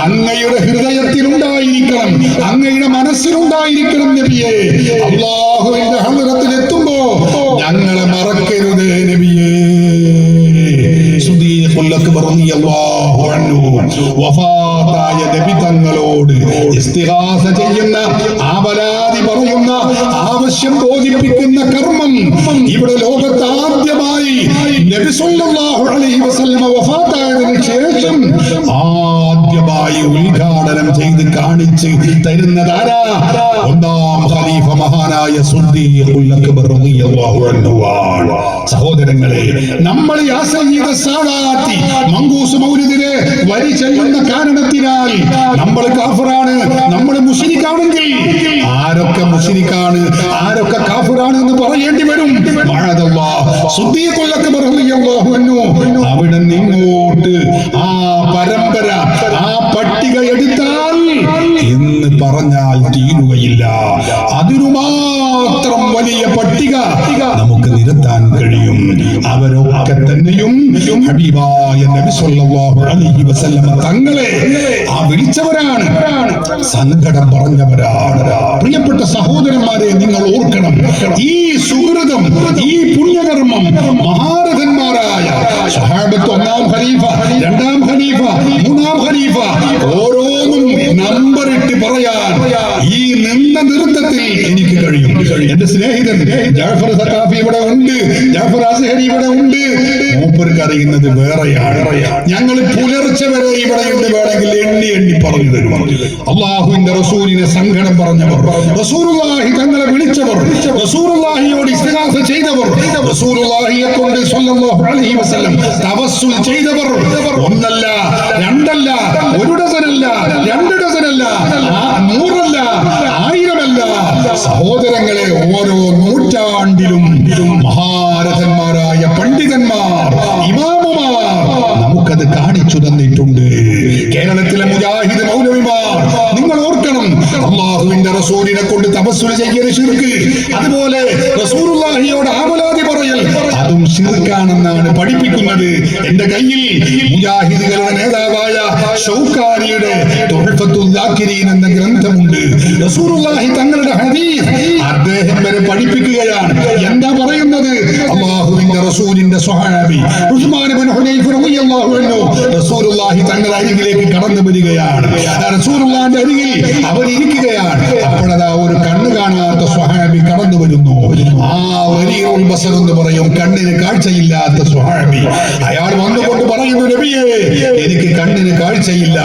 അങ്ങയുടെ ഹൃദയത്തിൽ ഉണ്ടായിരിക്കണം, അങ്ങയുടെ മനസ്സിലുണ്ടായിരിക്കണം നബിയേ. അല്ലാഹുവിന്റെ ഹദ്റത്തിൽ എത്തുമ്പോ ഞങ്ങളെ മറക്കരുത് നബിയേ. സിദ്ദീഖുൽ അക്ബർ റളിയല്ലാഹു അൻഹു വഫാത്തായ നബി തങ്ങളോട് ഇസ്തിഗാസ ചെയ്യുന്ന, ആവലാതി പറയുന്ന, ആവശ്യം ബോധിപ്പിക്കുന്ന കർമ്മം ഇവിടെ ലോകത്ത് ആദ്യമായി നബി സല്ലല്ലാഹു അലൈഹി വസല്ലമ വഫാത്തായതിനു ശേഷം ആദ്യമായി ഉദ്ഘാടനം ചെയ്ത് കാണിച്ച് തരുന്നതാരാ? ഒന്നാം ഖലീഫ മഹാനായ സിദ്ദീഖുൽ അക്ബർ റളിയല്ലാഹു അൻഹു. സഹോദരങ്ങളെ, നമ്മൾ യാ സയ്യിദ സാദാത്തി മങ്കൂസ് മൗലിദിനെ വരി ചെല്ലുന്ന കാരണത്തിനാൽ നമ്മൾ കാഫിറാണ്, നമ്മൾ മുശ്രിക്കാണെങ്കിൽ ആരൊക്കെ മുശ്രിക്കാണ്, ആരൊക്കെ കാഫിറാണ് എന്ന് പറയേണ്ടി വരും. സിദ്ദീഖുൽ അക്ബർ റളിയല്ലാഹു അൻഹു അവിടെ നിങ്ങോട്ട് ആ പരമ്പര, ആ പട്ടിക എടുത്താൽ എന്ന് പറഞ്ഞാൽ മാത്രം വലിയ പട്ടിക നമുക്ക് നിരത്താൻ കഴിയും. അവരൊക്കെ തന്നെയും ഹബീബായ നബി സല്ലല്ലാഹു അലൈഹി വസല്ലം തങ്ങളെ വിളിച്ചവരാണ്, സങ്കടം പറഞ്ഞവരാണ്. പ്രിയപ്പെട്ട സഹോദരന്മാരെ, നിങ്ങൾ ഓർക്കണം, ഈ സുഹൃതം, ഈ പുണ്യകർമ്മം മഹാരഥന്മാരായ സഹാബത്ത്, ഒന്നാം ഖലീഫ, രണ്ടാം ഖലീഫ, മൂന്നാം ഖലീഫ, ഓരോന്നും നമ്പറിട്ട് പറയാൻ ഈ നിന്ന നൃത്തത്തിൽ എനിക്ക് കഴിയും. എന്റെ സ്നേഹിതൻ ജാഫർ സഖാഫി ഇവിടെ ഉണ്ട്, ജാഫർ അസ്ഹരി ഇവിടെ ഉണ്ട്. മൂപ്പർക്ക് അറിയുന്നത് വേറെയാണ്. ഞങ്ങൾ പുലർച്ചെ വരെ ഇവിടെയുണ്ട്, വേണമെങ്കിൽ എണ്ണി എണ്ണി പറഞ്ഞു തരും. അള്ളാഹുവിന്റെ റസൂലിനെ സങ്കടം പറഞ്ഞവർ, റസൂലുള്ളാഹി തങ്ങളെ വിളിച്ചവർ, റസൂലുള്ളാഹിയോട് ഇസ്തിഗാസ ചെയ്തവർ, റസൂലുള്ളാഹിയെ കൊണ്ട് സ്വല്ലല്ലാഹു അലൈഹി വസല്ലം തവസ്സുൽ ചെയ്തവർ ഒന്നല്ല, രണ്ടല്ല, ഒരു ഡസനല്ല, രണ്ട് ഡസനല്ല, നൂറല്ല, ആയിരമല്ല. സഹോദരങ്ങളെ, ഓരോ നൂറ്റാണ്ടിലും മഹാരഥന്മാരായ പണ്ഡിതന്മാർ, ഇമാമുമാർ നമുക്കത് കാണിച്ചു തന്നിട്ടുണ്ട്. കേരളത്തിലെ മുജാഹിദ് മൗലവിമാർ, നിങ്ങൾ ഓർക്കണം, അള്ളാഹുവിന്റെ റസൂലിനെ കൊണ്ട് തവസ്സുൽ ചെയ്യൽ ശിർക്ക്, അതുപോലെ റസൂലുള്ളാഹിയോട് ആവലാതി പറയൽ, അതും ശിർക്കാണെന്നാണ് പഠിപ്പിക്കുന്നത്. എന്റെ കയ്യിൽ മുജാഹിദുകളുടെ നേതാവായ ഷൗക്കാനിയുടെ തുഹ്ഫത്തുൽ ദാക്കിരീൻ എന്ന ഗ്രന്ഥമുണ്ട്. റസൂലുള്ളാഹി തങ്ങളുടെ ഹദീസ് അദ്ദേഹം വരെ പഠിപ്പിക്കുകയാണ്. എന്താ പറയുന്നത്? അള്ളാഹുവിന്റെ റസൂലിന്റെ സ്വഹാബി ഉസ്മാൻ ഇബ്നു ഹുനൈഫ് റളിയല്ലാഹു അൻഹു റസൂലുള്ളാഹി തങ്ങളുടെ അരികിലേക്ക് കടന്നു വരികയാണ്. റസൂലുള്ളാഹിന്റെ അരികിൽ അവർ ഇരിക്കുകയാണ്. അപ്പോഴതാ ഒരു കണ്ണ് കാണാത്ത സ്വഹാബി കടന്നു വരുന്നു. ആ വരീഉൽ ബസർ എന്ന് പറയും, കണ്ണിന് കാഴ്ചയില്ലാത്ത സ്വഹാബി. അയാൾ വന്നുകൊണ്ട് പറയുന്നു, നബിയേ, എനിക്ക് കണ്ണിന് കാഴ്ചയില്ല,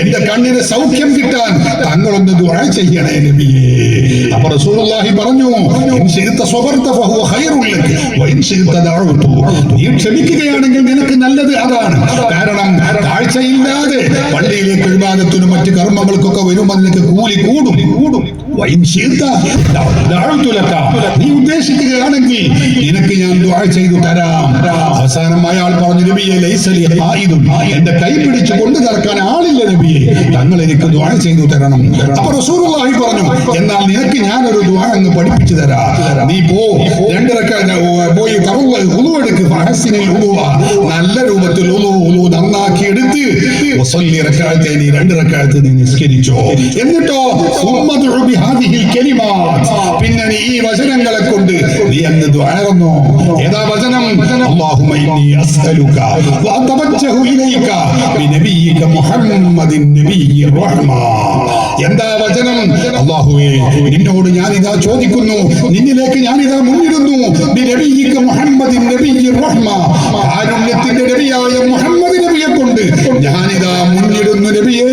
എന്റെ കണ്ണിന് സൗഖ്യം കിട്ടാൻ തങ്ങളൊന്ന് ദുആ ചെയ്യണേ നബിയേ. അപ്പോൾ റസൂലുള്ളാഹി പറഞ്ഞു, നീ ക്ഷമിക്കുകയാണെങ്കിൽ നിനക്ക് നല്ലത് അതാണ്. കാരണം കാഴ്ചയില്ലാതെ പള്ളിയിലേക്ക് ഇബാദത്തിനും മറ്റു കർമ്മങ്ങൾക്കൊക്കെ വരുമ്പോൾ നിനക്ക് കൂലി കൂടും. നീ ഉദ്ദേശിക്കുകയാണെങ്കിൽ നിനക്ക് ഞാൻ ദുആ ചെയ്തു തരാം. അവസാനം അയാൾ പറഞ്ഞു, നബിയെ, ലൈസലി ഖായിദുൻ, എന്റെ കൈ പിടിച്ചു കൊണ്ടു നടക്കാൻ ആളില്ല നബിയെ, തങ്ങൾ എനിക്ക് ദുആ ചെയ്തു തരണം. അപ്പോൾ റസൂലുള്ളാഹി പറഞ്ഞു, എന്നാൽ നിനക്ക് ഞാനൊരു ദുആ അങ്ങ് പഠിപ്പിച്ചു തരാം. നീ രണ്ട് റക്അത്ത് പോയി വുളു എടുക്ക്, ഫഹസിനിൽ വുളുവ, നല്ല രൂപത്തിൽ വുളു നന്നാക്കി എടുത്ത് വസല്ലി റക്അത്തൈനി, രണ്ട് റക്അത്ത് നീ നിസ്കരിച്ചോ. എന്നിട്ടോ പിന്നെ നീ ഈ വചനങ്ങളെ കൊണ്ട് നീ അങ്ങ് ദുആറന്നോ. ഏതാ വചനം? അല്ലാഹുമ്മ ഇന്നി അസ്അലുക വഅതവജ്ജഹു ഇലൈക ബിനബിയിക മുഹമ്മദിൻ നബിയ്യിർ റഹ്മ. എന്താ വചനം? അല്ലാഹുവേ, നിന്നോട് ഞാൻ ഇതാ ചോദിക്കുന്നു, നിന്നിലേക്ക് ഞാൻ ഇതാ മുന്നിടുന്നു. ബിനബിയിക മുഹമ്മദിൻ നബിയ്യിർ റഹ്മ, കാരുണ്യത്തിന്റെ നബിയായ മുഹമ്മദ് നബിയെ കൊണ്ട് ഞാൻ ഇതാ മുന്നിടുന്നു നബിയേ.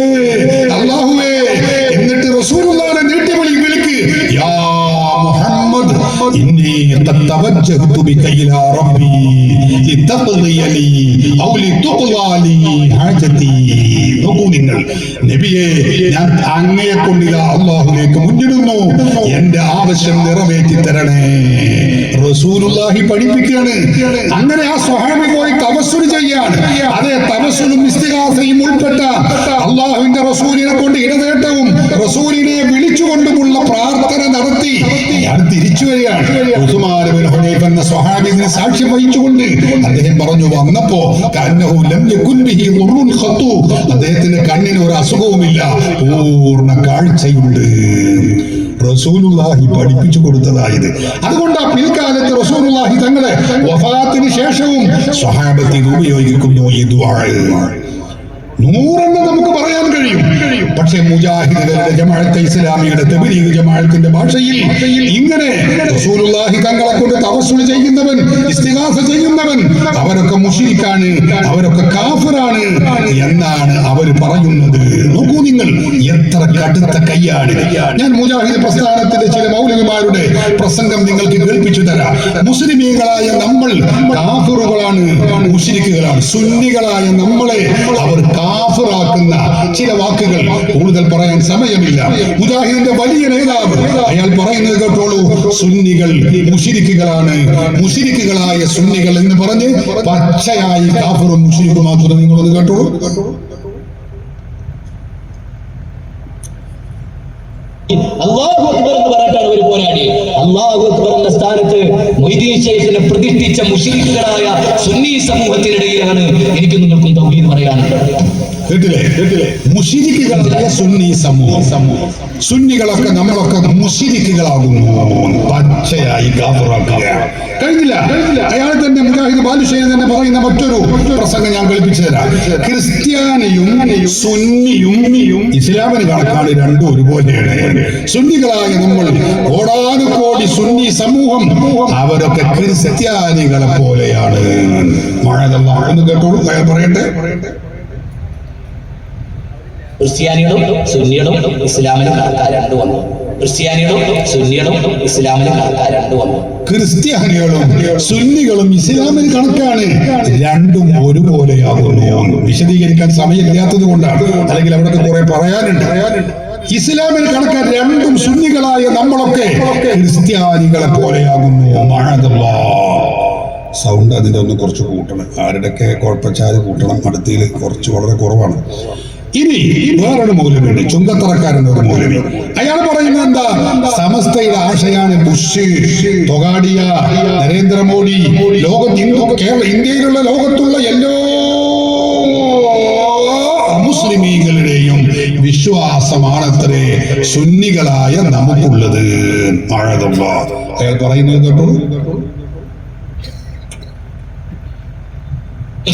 അല്ലാഹുവേ, എന്നിട്ട് റസൂലുള്ളാഹിനെ നീട്ടി വിളിക്ക്, യാ മുഹമ്മദ്, ഇന്നി ഖദ് തവജ്ജഹ്തു ബിക ഇലാ റബ്ബി ലിതഖ്ദിയ ലി ഔ ലിതുഖ്ളാ ലി ഹാജതി. നോക്കൂ നിങ്ങൾ, നബിയെ, ഞാൻ അങ്ങയെ കൊണ്ട് ഇതാ അല്ലാഹുവിലേക്ക് മുന്നിടുന്നു, എന്റെ ആവശ്യം നിറവേറ്റി തരണേ. റസൂലുള്ളാഹി പഠിപ്പിക്കുകയാണ്. അങ്ങനെ ആ സ്വഹാബി പോയി തവസ്സുൽ ചെയ്യാണ്. അതേ തവസ്സുലും ഇസ്തിഗാസയും ഉൾപ്പെട്ട അല്ലാഹുവിന്റെ റസൂലിനെ കൊണ്ട് ഇടനേട്ടവും റസൂലിനെ വിളിച്ചുകൊണ്ടുമുള്ള പ്രാർത്ഥന നടത്തി അയാൾ തിരിച്ചു വരികയാണ്. ഉസ്മാൻ ഇബ്നു ഹുനൈഫ എന്ന സ്വഹാബിയെ സാക്ഷ്യം വഹിച്ചുകൊണ്ട് അദ്ദേഹം പറഞ്ഞു, വന്നപ്പോ കന്നഹു ലം യകുൻ ബിഹി ളുറുൻ ഖത്തു, അദ്ദേഹത്തിന്റെ കണ്ണിന് ഒരു അസുഖവുമില്ല, പൂർണ്ണ കാഴ്ചയുണ്ട്. റസൂലുള്ളാഹി പഠിപ്പിച്ചു കൊടുത്തതായത്. അതുകൊണ്ട് പിൽക്കാലത്ത് റസൂലുള്ളാഹി തങ്ങളെ വഫാത്തിന് ശേഷവും സ്വഹാബത്തിൽ ഉപയോഗിക്കുന്നു ഈ ദുആ. 100 നമുക്ക് പറയാൻ കഴിയും. പക്ഷേ മുജാഹിദുകളുടെ ജമാഅത്തെ ഇസ്ലാമിയുടെ തബ്ലീഗ് ജമാഅത്തിന്റെ ഭാഷയിൽ ഇങ്ങനെ റസൂലുള്ളാഹി തങ്ങളെ കൊണ്ട് തവസ്സുൽ ചെയ്യുന്നവൻ, ഇസ്തിഗാസ ചെയ്യുന്നവൻ, അവരൊക്കെ മുശ്രിക്കാണ്, അവരൊക്കെ കാഫിറാണ് എന്നാണ് അവർ പറയുന്നത്. നോക്കൂ നിങ്ങൾ, എത്ര കടുത്ത കയ്യാണ്. ഞാൻ മുജാഹിദ് പ്രസ്ഥാനത്തിന്റെ ചില മൗലവിമാരുടെ പ്രസംഗം നിങ്ങൾക്ക് കേൾപ്പിച്ചു തരാം. മുസ്ലിമീങ്ങളായ നമ്മൾ കാഫിറുകളാണ്, മുശ്രിക്കുകളാണ്. സുന്നികളായ നമ്മളെ അവർ കാഫിറാക്കുന്ന ചില വാക്കുകൾ കൂടുതൽ പറയാൻ സമയമില്ല. മുജാഹിദിന്റെ വലിയ നേതാവ് അയാൾ പറയുന്നത് കേട്ടോളൂ, സുന്നികൾ മുശ്രിക്കുകളാണ്, മുശ്രിക്കുകളായ സുന്നികൾ എന്ന് പറഞ്ഞ് പച്ചയായി കാഫിറും മുശ്രിക്കുമാക്കുന്നത് നിങ്ങളൊന്ന് കേട്ടോളൂ. അല്ലാഹു അക്ബർ എന്ന് പറഞ്ഞിട്ടാണ് അവർ പോരാടി. അല്ലാഹു അക്ബർ എന്ന സ്ഥാനത്ത് മൊയ്തീൻ ശൈഖിനെ പ്രതിഷ്ഠിച്ച മുശ്രിക്കുകളായ സുന്നി സമൂഹത്തിനിടയിലാണ് എനിക്ക് നിങ്ങൾക്കും തൗഹീദ് പറയാനുള്ളത്. കേട്ടില്ലേ? മുശ്രിക്കുകളായ സുന്നി സമൂഹം, സുന്നികളൊക്കെ നമ്മളൊക്കെ മുശ്രിക്കുകളാകുന്നു, പച്ചയായി കാഫിറാക്കുക. കഴിഞ്ഞില്ല. അയാൾ തന്നെ മുജാഹിദ് ബാലുശ്ശേരി തന്നെ പറയുന്ന മറ്റൊരു പ്രസംഗം ഞാൻ കേൾപ്പിച്ചു തരാം. ക്രിസ്ത്യാനിയും സുന്നിയും ഇസ്ലാമിന് കണക്കാണ്, രണ്ടും ഒരുപോലെയാണ്. സുന്നികളായ നമ്മൾ കോടാനുകോടി സുന്നി സമൂഹം അവരൊക്കെ ക്രിസ്ത്യാനികളെ പോലെയാണ്. മഴ കേട്ടോളൂ, പറയട്ടെ. ക്രിസ്ത്യാനികളും സുന്നികളും ഇസ്ലാമിലും കണക്കാർ രണ്ടു വന്നു. ക്രിസ്ത്യാനികളും സുന്നികളും ഇസ്ലാമിലും കണക്കാർ രണ്ടു വന്നു. ക്രിസ്ത്യാനികളും സുന്നികളും ഇസ്ലാമിന് കണക്കാണ്, രണ്ടും ഒരുപോലെയാകുന്നു. വിശദീകരിക്കാൻ സമയമില്ലാത്തത് കൊണ്ടാണ്, അല്ലെങ്കിൽ അവിടെ കുറെ പറയാനുണ്ട്. ഇസ്ലാമിന് കണക്കാൻ രണ്ടും സുന്നികളായ നമ്മളൊക്കെ ക്രിസ്ത്യാനികളെ പോലെയാകുന്നു. സൗണ്ട് അതിന്റെ ഒന്ന് കുറച്ച് കൂട്ടണം. ആരുടെയൊക്കെ കുഴപ്പച്ചാല് കൂട്ടണം. അടുത്തയിൽ കുറച്ച് വളരെ കുറവാണ്. ഇനി വേറൊരു മൗലവിയുണ്ട്, ചുങ്കത്തറക്കാരൻ്റെ ഒരു മൗലവി. അയാൾ പറയുന്നത് എന്താ? സമസ്തയുടെ ആശയാണ് ബുഷ്, തൊഗാഡിയ, നരേന്ദ്രമോദി, ഇന്ത്യയിലുള്ള ലോകത്തുള്ള എല്ലാ മുസ്ലിമീങ്ങളുടെയും വിശ്വാസമാണത്രേ സുന്നികളായ നമുക്കുള്ളത്. അയാൾ പറയുന്നത് കേട്ടു.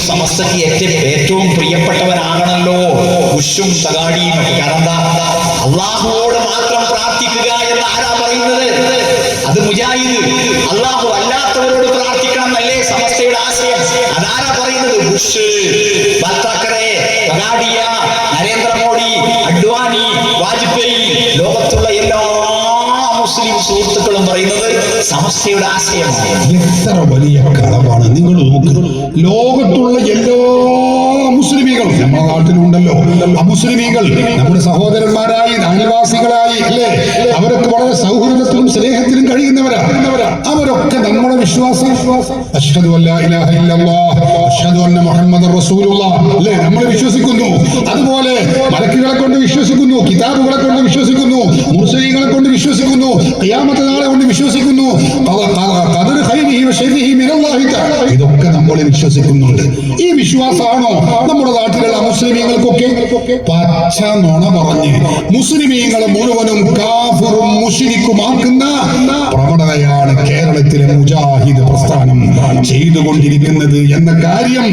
സമസ്തയ്ക്ക് ഏറ്റവും പ്രിയപ്പെട്ടവനാകണല്ലോ ബുഷും തഗാഡിയും. കാരണം അള്ളാഹുവോട് മാത്രം പ്രാർത്ഥിക്കുക എന്ന് ആരാ പറയുന്നത്? അത് മുജാഹിദ്. അള്ളാഹു അല്ലാത്തവരോട് പ്രാർത്ഥിക്കണം എന്നല്ലേ സമസ്തയുടെ ആശയം. അതാരാ പറയുന്നത്? ബുഷ്, ബാൽതാക്കറെ, തഗാഡിയ, നരേന്ദ്രമോദി, അഡ്വാനി, വാജ്പേയി, ലോകത്തുള്ള എല്ലാ മുസ്ലിം സുഹൃത്തുക്കളും പറയുന്നത് സമസ്തയുടെ ആശയമാണ്. എത്ര വലിയ കളവാണ്! നിങ്ങൾ നോക്ക്, ലോകത്തുള്ള എല്ലാ മുസ്ലിമീകളും നമ്മുടെ നാട്ടിലുണ്ടല്ലോ. അമുസ്ലിമീങ്ങൾ നമ്മുടെ സഹോദരന്മാരായി, അയൽവാസികളായി, അല്ലേ? അവരൊക്കെ വളരെ സൗഹൃദത്തിലും സ്നേഹത്തിലും കഴിയുന്നവരാണ്. അവരൊക്കെ നമ്മുടെ വിശ്വാസം അശ്ഹദു അല്ലാ ഇലാഹ ഇല്ലല്ലാഹ് അശ്ഹദു അന്ന മുഹമ്മദർ റസൂലുള്ളാഹ്, അല്ലേ? നമ്മൾ വിശ്വസിക്കുന്നു. അതുപോലെ മലക്കുകളെ കൊണ്ട് വിശ്വസിക്കുന്നു, കിതാബുകളെ കൊണ്ട് വിശ്വസിക്കുന്നു, മുർസലീങ്ങളെ കൊണ്ട് വിശ്വസിക്കുന്നു, ഖിയാമത്ത് നാളെ കൊണ്ട് വിശ്വസിക്കുന്നു, ഖദർ ഖൈരിഹി വശർരിഹി മിനല്ലാഹി തആല. ഇതൊക്കെ നമ്മൾ വിശ്വസിക്കുന്നുണ്ട്. ഈ വിശ്വാസമാണോ നമ്മുടെ നാട്ടിലുള്ള മുസ്ലിമീങ്ങൾക്കൊക്കെ? പച്ച നുണ പറഞ്ഞ് മുസ്ലിമീങ്ങളെ മുഴുവനും കാഫിറും മുശ്രിക്കുമാക്കുന്ന പ്രവണതയാണ് കേരളത്തിലെ മുജാഹിദ് പ്രസ്ഥാനം ചെയ്തുകൊണ്ടിരിക്കുന്നത് എന്ന കാര്യം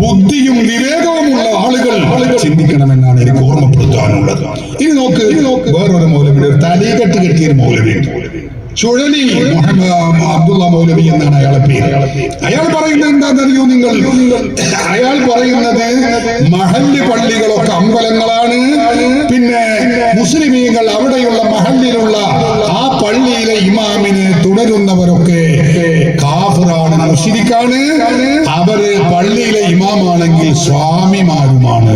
ബുദ്ധിയും വിവേകവുമുള്ള ആളുകൾ ചിന്തിക്കണമെന്നാണ് എനിക്ക് ഓർമ്മപ്പെടുത്താനുള്ളത്. ഇനി നോക്ക്, വേറൊരു മൗലവി, തലീകെട്ട് കെട്ടിയൊരു മൗലവി, ചുഴലി അബ്ദുള്ള മൗലവി എന്നാണ് അയാളെ പേര്. അയാൾ പറയുന്നത് എന്താണെന്നറിയോ നിങ്ങൾ? അയാൾ പറയുന്നത് മഹല്ല് പള്ളികളൊക്കെ അമ്പലങ്ങളാണ്. പിന്നെ മുസ്ലിമീങ്ങൾ അവിടെയുള്ള മഹല്ലിലുള്ള ആ പള്ളിയിലെ ഇമാമിനെ തുടരുന്നവരൊക്കെ കാഫിറാണ്, മുശ്രിക്കാണ്. അവര് പള്ളിയിലെ ഇമാമാണെങ്കിൽ സ്വാമിമാരുമാണ്.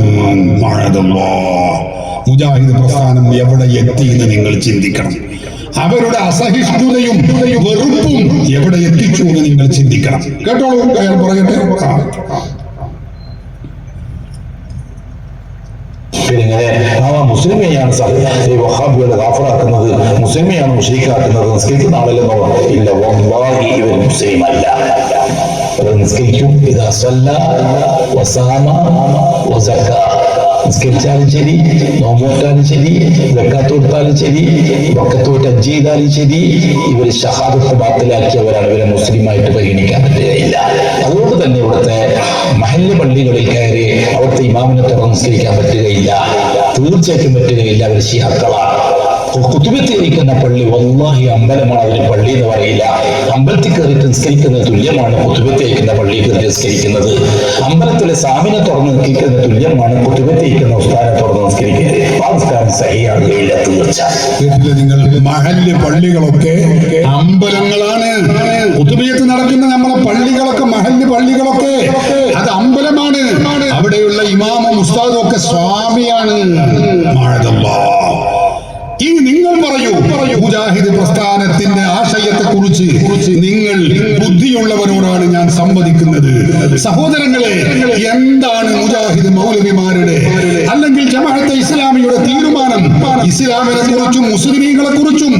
മുജാഹിദ് പ്രസ്ഥാനം എവിടെ എത്തിയെന്ന് നിങ്ങൾ ചിന്തിക്കണം. അവരുടെ അസഹിഷ്ണുതയും വെറുപ്പും എവിടെ എത്തിച്ചു എന്ന് നിങ്ങൾ ചിന്തിക്കണം. കേട്ടോളൂ, അയാൾ പറയട്ടെ. മുസ്ലിമെയാണ് വഹാബികളെ കാഫിറാക്കുന്നത്, മുസ്ലിമെയാണ് മുശ്രിക്കാക്കുന്നത്, നിസ്കരിക്കുന്ന ആളല്ലെന്നോ? ഇല്ല, വല്ലാഹി ഇവർ മുസ്ലിം അല്ല. നിസ്കരിക്കും, ഇദാ സല്ല വസമ വസക്ക, നിസ്കരിച്ചാലും ശരി, നോമ്പോറ്റാലും ശരി, സക്കാത്ത് കൊടുത്താലും ശരി, വഖത്തോട്ട് ഹജ്ജ് ചെയ്താലും ശരി, ഇവർ ഷഹാദത്ത് ബാത്തിലാക്കിയവരാണ്. ഇവരെ മുസ്ലിമായിട്ട് പരിഗണിക്കാൻ പറ്റുകയില്ല. അതുകൊണ്ട് തന്നെ ഇവിടുത്തെ മഹല്ല് പള്ളികളിൽ കയറി അവിടുത്തെ ഇമാമിനെ തുറന്ന് നിസ്കരിക്കാൻ പറ്റുകയില്ല, തീർച്ചയായിട്ടും പറ്റുകയില്ല. അവർ ശിഹാക്കളാണ്. കുത്തുബത്ത് ഇരിക്കുന്ന പള്ളി വല്ലാഹി അമ്പലമാണ്, അതിന് പള്ളി എന്ന് പറയില്ല. അമ്പലത്തിൽ കയറിയിട്ട് നിസ്കരിക്കുന്നത് തുല്യമാണ് കുത്തുബത്ത് ഇരിക്കുന്ന പള്ളിയിൽ കയറി നിസ്കരിക്കുന്നത്. അമ്പലത്തിലെ സാമിനെ തുറന്ന് നിസ്കരിക്കുന്നത് തുല്യമാണ് കുത്തുബത്ത് ഇരിക്കുന്ന ഉസ്താനെ തുറന്ന് നിസ്കരിക്കുന്നത്. ആ നിസ്കാരം സഹിയാകുകയില്ല, തീർച്ച. നിങ്ങൾ മഹല്ല് പള്ളികളൊക്കെ അമ്പലങ്ങളാണ്. കുത്തുബിയത്ത് നടക്കുന്ന നമ്മളെ പള്ളികളൊക്കെ, മഹല്ല് പള്ളികളൊക്കെ അത് അമ്പലമാണ്. അവിടെയുള്ള ഇമാമും ഉസ്താദും ഒക്കെ സ്വാമിയാണ്. ഇനി നിങ്ങൾ പറയൂ, മുജാഹിദ് പ്രസ്ഥാനത്തിന്റെ ആശയത്തെ കുറിച്ച് നിങ്ങൾ ബുദ്ധിയുള്ളവരോടാണ് ഞാൻ സംവദിക്കുന്നത്. സഹോദരങ്ങളെ, എന്താണ് മുജാഹിദ് മൗലവിമാരുടെ അല്ലെങ്കിൽ ജമാഅത്തെ ഇസ്ലാമിയുടെ തീരുമാനം? ഇസ്ലാമിനെ കുറിച്ചും മുസ്ലിമീങ്ങളെ കുറിച്ചും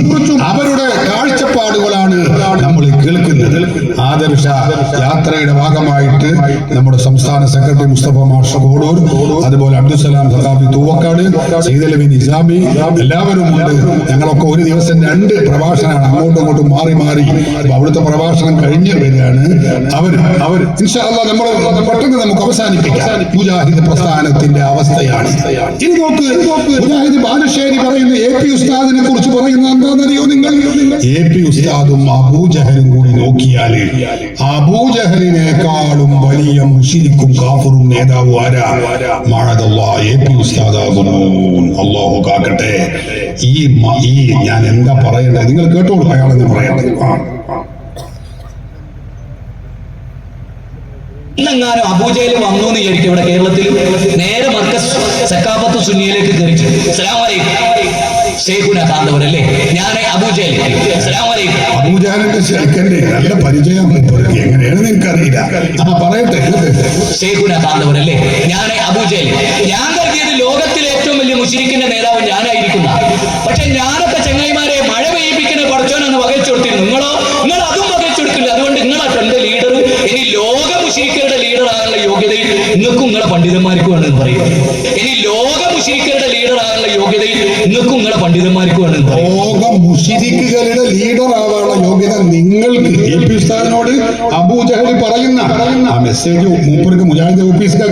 അവരുടെ കാഴ്ചപ്പാടുകളാണ് നമ്മൾ കേൾക്കുന്നത്. ആദർശ യാത്രയുടെ ഭാഗമായിട്ട് നമ്മുടെ സംസ്ഥാന സെക്രട്ടറി മുസ്തഫ മാഷ് കോടൂർ, അതുപോലെ അബ്ദുസലാം സഖാഫി തൂവക്കാട്, സൈദലവി നിസാമി എല്ലാവരും ഉണ്ട്. ഞങ്ങളൊക്കെ ഒരു ദിവസം 2 പ്രഭാഷണമാണ് അങ്ങോട്ടും ഇങ്ങോട്ടും മാറി മാറി. അവിടുത്തെ പ്രഭാഷണം കഴിഞ്ഞ് വരികയാണ്. അവർ ഇൻഷാ അല്ലാഹ് നമ്മൾ പെട്ടെന്ന് നമുക്ക് അവസാനിപ്പിക്കാം. മുജാഹിദ് പ്രസ്ഥാനത്തിന്റെ അവസ്ഥയാണ് ഇനി നോക്ക്. മുജാഹിദ് ബാലുശ്ശേരി പറയുന്ന AP ഉസ്താദിനെ കുറിച്ച് പറയുന്നത് എന്താണെന്നറിയോ നിങ്ങൾ? AP ഉസ്താദും അബൂജഹലും കൂടി നോക്കിയാൽ അബൂജഹലിനേക്കാളും വലിയ മുശ്രിക്കും കാഫിറും നേതാവ് ആരാ? മഅദല്ലാഹ് AP ഉസ്താദാകുന്നു. അല്ലാഹു കാക്കട്ടെ. ഈ ഞാൻ എന്താ പറയണ്ടേ, നിങ്ങൾ കേട്ടോളൂ അയാളെന്ന് പറയണ്ടേ. ഇന്നെങ്ങാനും അബൂജഹൽ വന്നു എന്ന് വിചാരിക്കും ഇവിടെ കേരളത്തിൽ. നേരെ മർക്കസ് സക്കാഫത്ത് സുന്നിയിലേക്ക് കയറിച്ചു. അസ്സലാമു അലൈക്കും ശൈഖുന കാന്തവരല്ലേ, ഞാൻ അബൂജഹൽ. അസ്സലാമു അലൈക്കും. അബൂജഹലിന്റെ ശൈഖന്റെ നല്ല പരിചയം എങ്ങനെയാണ് നിനക്കറിയില്ല. പറയട്ടെ. ശൈഖുന കാന്തവരല്ലേ, ഞാൻ അബൂജഹൽ. ഞാൻ കരുതിയത് ലോകത്തിലെ ഏറ്റവും വലിയ മുശ്രിക്കിന്റെ നേതാവ് ഞാനായിരിക്കുന്ന. പക്ഷെ ഞാനൊക്കെ ചങ്ങായിമാരെ മഴ പെയ്യിപ്പിക്കുന്ന പഠിച്ചോനെന്ന് വകച്ചു കൊടുത്തിരുന്നു. നിങ്ങൾ അതും വകച്ചു കൊടുക്കില്ല. അതുകൊണ്ട് നിങ്ങളാണ് എന്റെ ലീഡർ. ഇനി ലോക മുശ്രിക്കുകളുടെ ലീഡർ ആകാനുള്ള യോഗ്യതയിൽ നിങ്ങൾക്കും നിങ്ങളെ പണ്ഡിതന്മാർക്കും ആണെന്ന് പറയും. ഇനി ലോക മുശ്രിക്കുകളുടെ ലീഡർ ആകാനുള്ള യോഗ്യതയിൽ നിങ്ങൾക്കും നിങ്ങളെ പണ്ഡിതന്മാർക്കും ആണെന്ന് പറയും. ലോക മുശ്രിക്കുകളുടെ ലീഡർ ആവാനുള്ള യോഗ്യത നിങ്ങൾക്ക് AP ഉസ്താദിനോട് അബൂജഹൽ പറയുന്ന ആ മെസ്സേജ് മൂപ്പർക്ക് മുജാഹിദ് ഓഫീസുകാർ